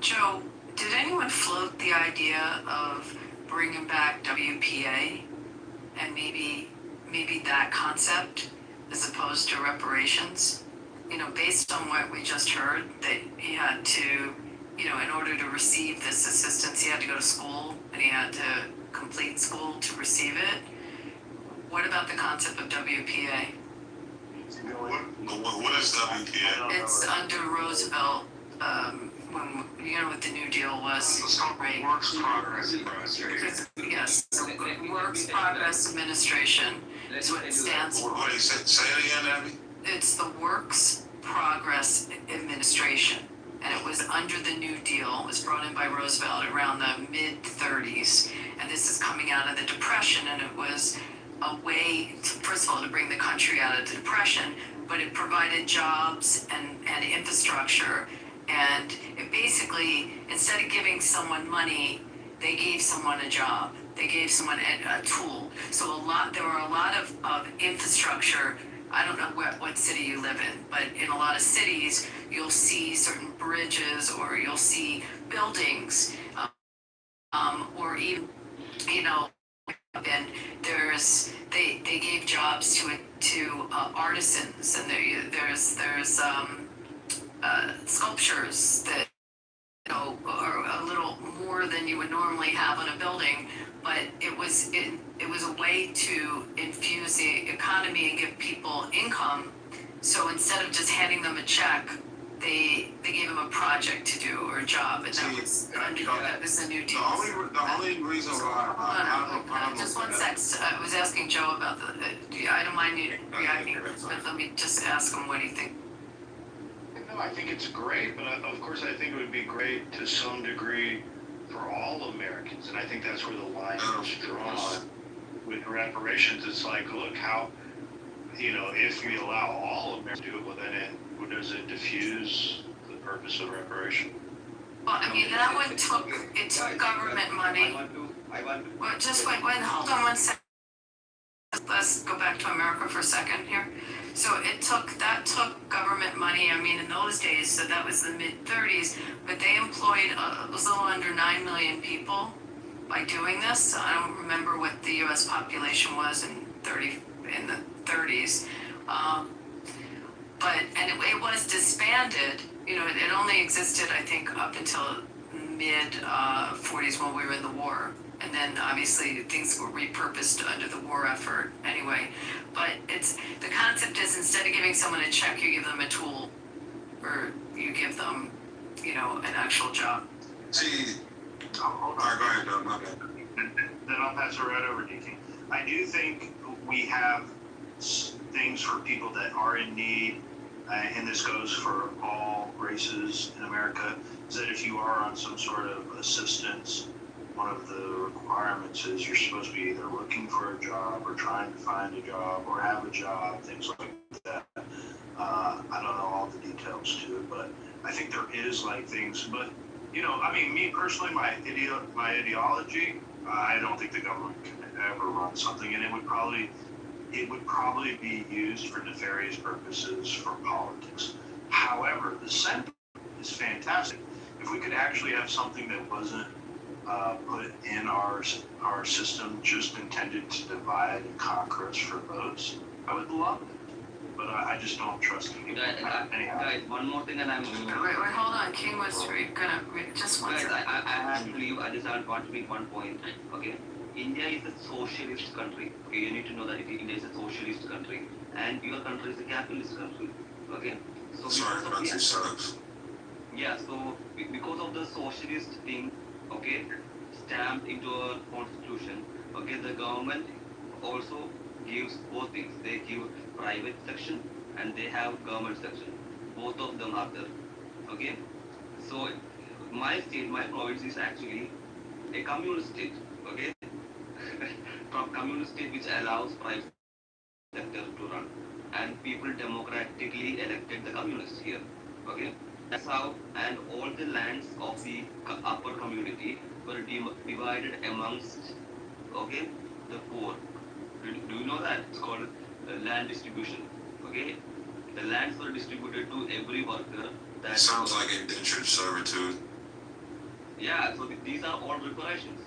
Joe, did anyone float the idea of bringing back WPA and maybe that concept as opposed to reparations? You know, based on what we just heard, that he had to, you know, in order to receive this assistance, he had to go to school and he had to complete school to receive it. What about the concept of WPA? What is WPA? It's under Roosevelt, when, you know what the New Deal was, right? Works Progress. Yes, so Works Progress Administration is what it stands for. What say it again, Abby? It's the Works Progress Administration, and it was under the New Deal. It was brought in by Roosevelt around the mid-30s, and this is coming out of the Depression, and it was a way, to, first of all, to bring the country out of the Depression, but it provided jobs and infrastructure, and it basically, instead of giving someone money, they gave someone a job. They gave someone a tool. So there were a lot of infrastructure. I don't know what city you live in, but in a lot of cities, you'll see certain bridges or you'll see buildings, or even, you know, and they gave jobs to artisans, and there's sculptures that, you know, are a little more than you would normally have on a building, but it was a way to infuse the economy and give people income. So instead of just handing them a check, they gave them a project to do or a job, and that was the New Deal. The only reason why Just one sec. I was asking Joe about I don't mind you reacting, but let me just ask him what do you think. No, I think it's great, but of course I think it would be great to some degree for all Americans, and I think that's where the line is drawn with reparations. It's like, look, how, you know, if we allow all Americans to do it, well, then does it diffuse the purpose of reparation? Well, I mean, that one took government money. Well, just wait, hold on one second. Let's go back to America for a second here. So that took government money. I mean, in those days, so that was the mid-30s, but they employed a little under 9 million people by doing this. I don't remember what the U.S. population was in the 30s. But it was disbanded. You know, it only existed, I think, up until mid 40s when we were in the war. And then obviously things were repurposed under the war effort anyway. But the concept is, instead of giving someone a check, you give them a tool, or you give them, you know, an actual job. See, hold on. All right, go ahead, Doug, my bad. Then I'll pass it right over, DK. I do think we have things for people that are in need, and this goes for all races in America, is that if you are on some sort of assistance, one of the requirements is you're supposed to be either looking for a job or trying to find a job or have a job, things like that. I don't know all the details to it, but I think there is like things, but you know, I mean, me personally, my ideology, I don't think the government can ever run something, and it would probably be used for nefarious purposes for politics. However, the sentiment is fantastic. If we could actually have something that wasn't put in our system just intended to divide and conquer us for votes, I would love it. But I just don't trust people. Guys, one more thing, and I'm. Wait, hold on. King was gonna just one second. Guys, I have to leave. I just want to make one point. Okay, India is a socialist country. Okay, you need to know that India is a socialist country, and your country is a capitalist country. Okay, so sorry, country sucks. Yeah, so because of the socialist thing, okay, stamped into our constitution, okay, the government also gives both things. They give private section and they have government section. Both of them are there. Okay, so my state, my province is actually a communist state. Okay, from communist state which allows private sector to run, and people democratically elected the communists here. Okay, that's how, and all the lands of the upper community were divided amongst, okay, the poor. Do you know that? It's called land distribution. Okay, the lands were distributed to every worker. That sounds like indentured servitude. Yeah, so these are all reparations.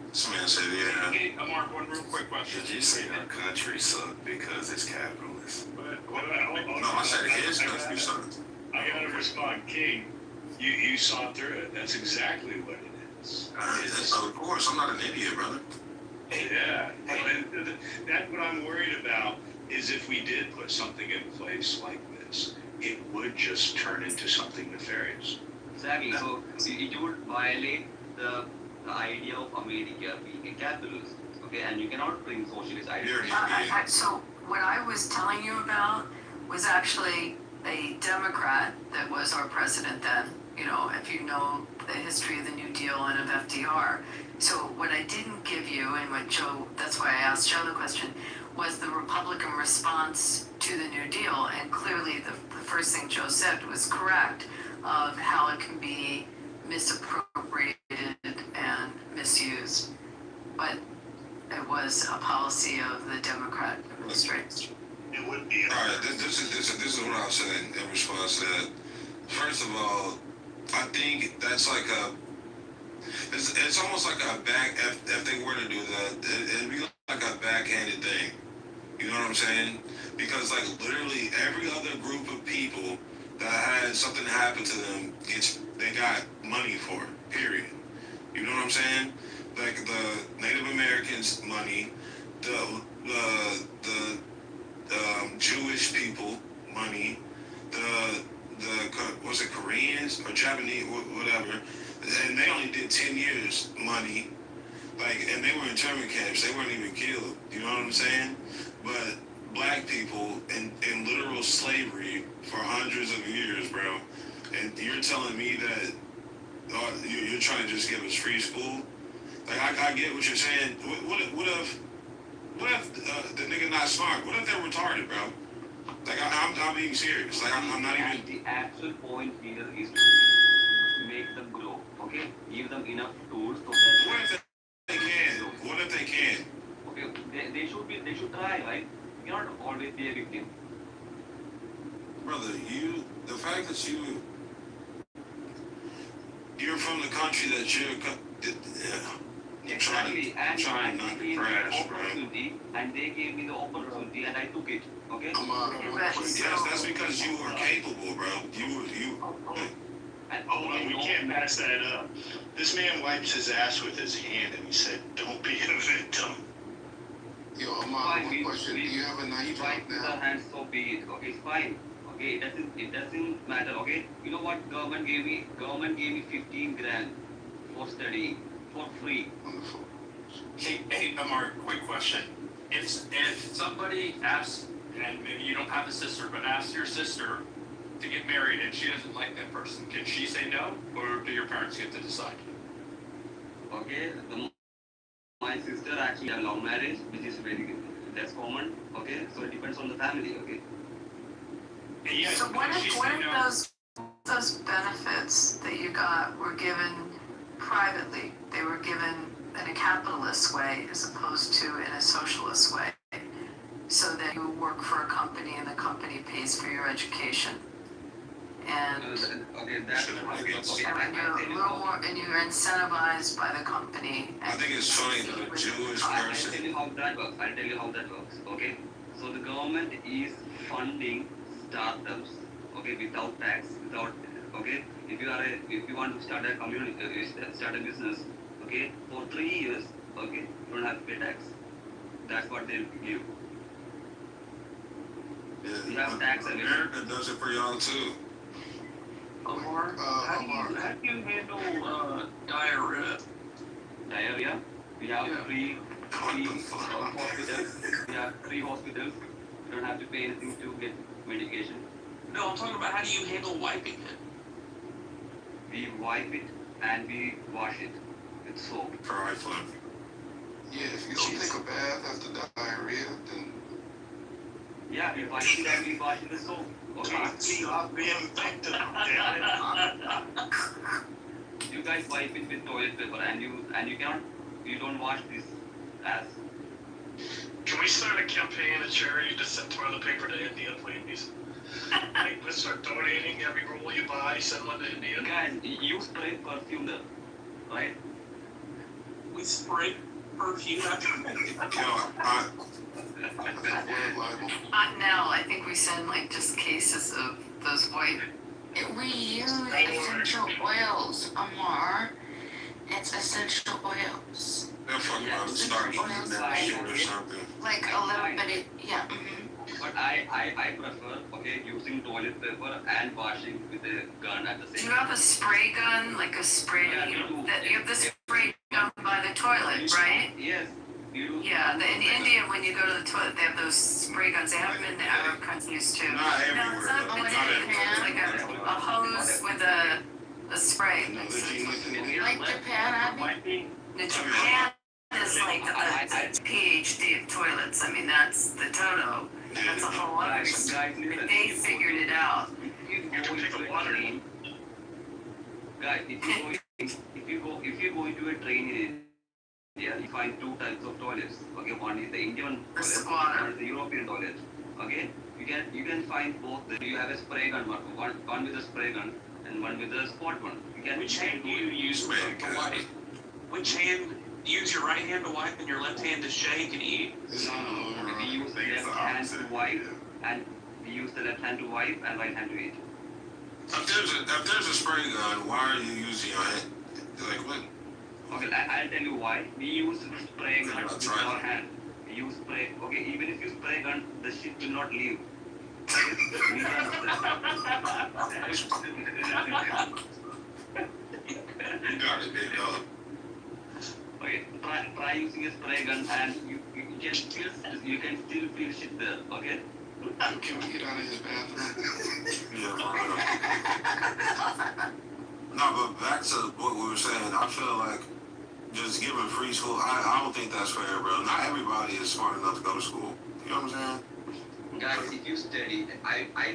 This man said, yeah. Hey, Mark, one real quick question. Did you say our country sucked because it's capitalist? No, I said his country sucked. I gotta respond, King. You saw through it. That's exactly what it is. Of course, I'm not an idiot, brother. Yeah. That's what I'm worried about is if we did put something in place like this, it would just turn into something nefarious. Exactly. So it would violate the idea of America being a capitalist. Okay, and you cannot bring socialist ideas. So what I was telling you about was actually a Democrat that was our president then. You know, if you know the history of the New Deal and of FDR. So what I didn't give you, and what Joe, that's why I asked Joe the question, was the Republican response to the New Deal. And clearly the first thing Joe said was correct of how it can be misappropriated and misused. But it was a policy of the Democrat administration. It would be. All right, this is what I'll say in response to that. First of all, I think that's like it's almost like a if they were to do that, it'd be like a backhanded thing. You know what I'm saying? Because like literally every other group of people that had something happen to them they got money for it, period. You know what I'm saying? Like the Native Americans money, the Jewish people money, the was it Koreans or Japanese whatever, and they only did 10 years money, like, and they were in internment camps. They weren't even killed. You know what I'm saying? But black people in literal slavery for hundreds of years, bro. And you're telling me that you're trying to just give us free school? Like I get what you're saying. What if the nigga not smart? What if they're retarded, bro? Like I'm being serious. Like I'm not even. The actual point here is to make them grow. Okay, give them enough tools so that. What if they can? What if they can? Okay, they should try, right? You cannot always be a victim. Brother, the fact that you're from the country that Exactly, trying not to crash, bro. And they gave me the opportunity, and I took it. Okay. Come on, bro. Yes, that's because you were capable, bro. You. We can't pass that up. This man wipes his ass with his hand and he said, "Don't be a victim." Yo, Amar, one question. Do you have a night job now? Our hands, so be it. Okay, it's fine. Okay, it doesn't matter. Okay, you know what government gave me? Government gave me 15 grand for studying for free. Wonderful. Hey, Amar, quick question. If somebody asks, and maybe you don't have a sister, but asks your sister to get married and she doesn't like that person, can she say no, or do your parents get to decide? Okay, my sister actually had a long marriage, which is that's common. Okay, so it depends on the family. Okay. Yeah, so what if those benefits that you got were given privately? They were given in a capitalist way as opposed to in a socialist way, so that you work for a company and the company pays for your education. And and you're incentivized by the company. I think it's funny that a Jewish person. I'll tell you how that works. Okay, so the government is funding startups. Okay, without tax, okay. If you want to start a community, start a business. Okay, for 3 years. Okay, you don't have to pay tax. That's what they'll give. Yeah, you have tax. America does it for y'all too. Amar, how do you handle diarrhea? Diarrhea? We have three hospitals. We have 3 hospitals. You don't have to pay anything to get medication. No, I'm talking about how do you handle wiping it? We wipe it and we wash it with soap. Dry flip. Yeah, if you don't take a bath after diarrhea, then. Yeah, we wash it and we wash it with soap. You guys wipe it with toilet paper and you don't wash this ass. Come we start a campaign, a charity to send toilet paper to India, please? Like, let's start donating every roll you buy, send one to India. Guys, you spray perfume there, right? We spray perfume. No, I think we send like just cases of those white. We use essential oils, Amar. It's essential oils. They're fucking about to start using that shit or something. Like a little bit, yeah. But I prefer, okay, using toilet paper and washing with a gun at the Do same you time. have a spray gun, like a spray? You have the spray gun by the toilet, right? Yes. Yeah, in India, when you go to the toilet, they have those spray guns. They have them in the Arab countries too. Not No, everywhere. it's not. Not It's everywhere. like a hose with a spray. Like Japan, Abby? The Japan is like the PhD of toilets. I mean, that's the Toto. That's a whole other. But they figured it out. You can take the water in. Guys, if you go into a train in India, you find two types of toilets. Okay, one is the Indian toilet, one is the European toilet. Okay, you can find both. You have a spray gun, one with a spray gun and one with a sport one. Which hand do you use to wipe? Which hand? Use your right hand to wipe and your left hand to shake and eat? We use the left hand to wipe and we use the left hand to wipe and right hand to eat. If there's a spray gun, why are you using your hand? Like what? Okay, I'll tell you why. We use spray gun with our hand. We use spray. Okay, even if you spray gun, the shit will not leave. You got it, big dog. Okay, try using a spray gun and you can still feel shit there. Okay. Can we get out of his bathroom? Yeah, no, but back to what we were saying, I feel like just giving free school, I don't think that's fair, bro. Not everybody is smart enough to go to school. You know what I'm saying? Guys, if you study, I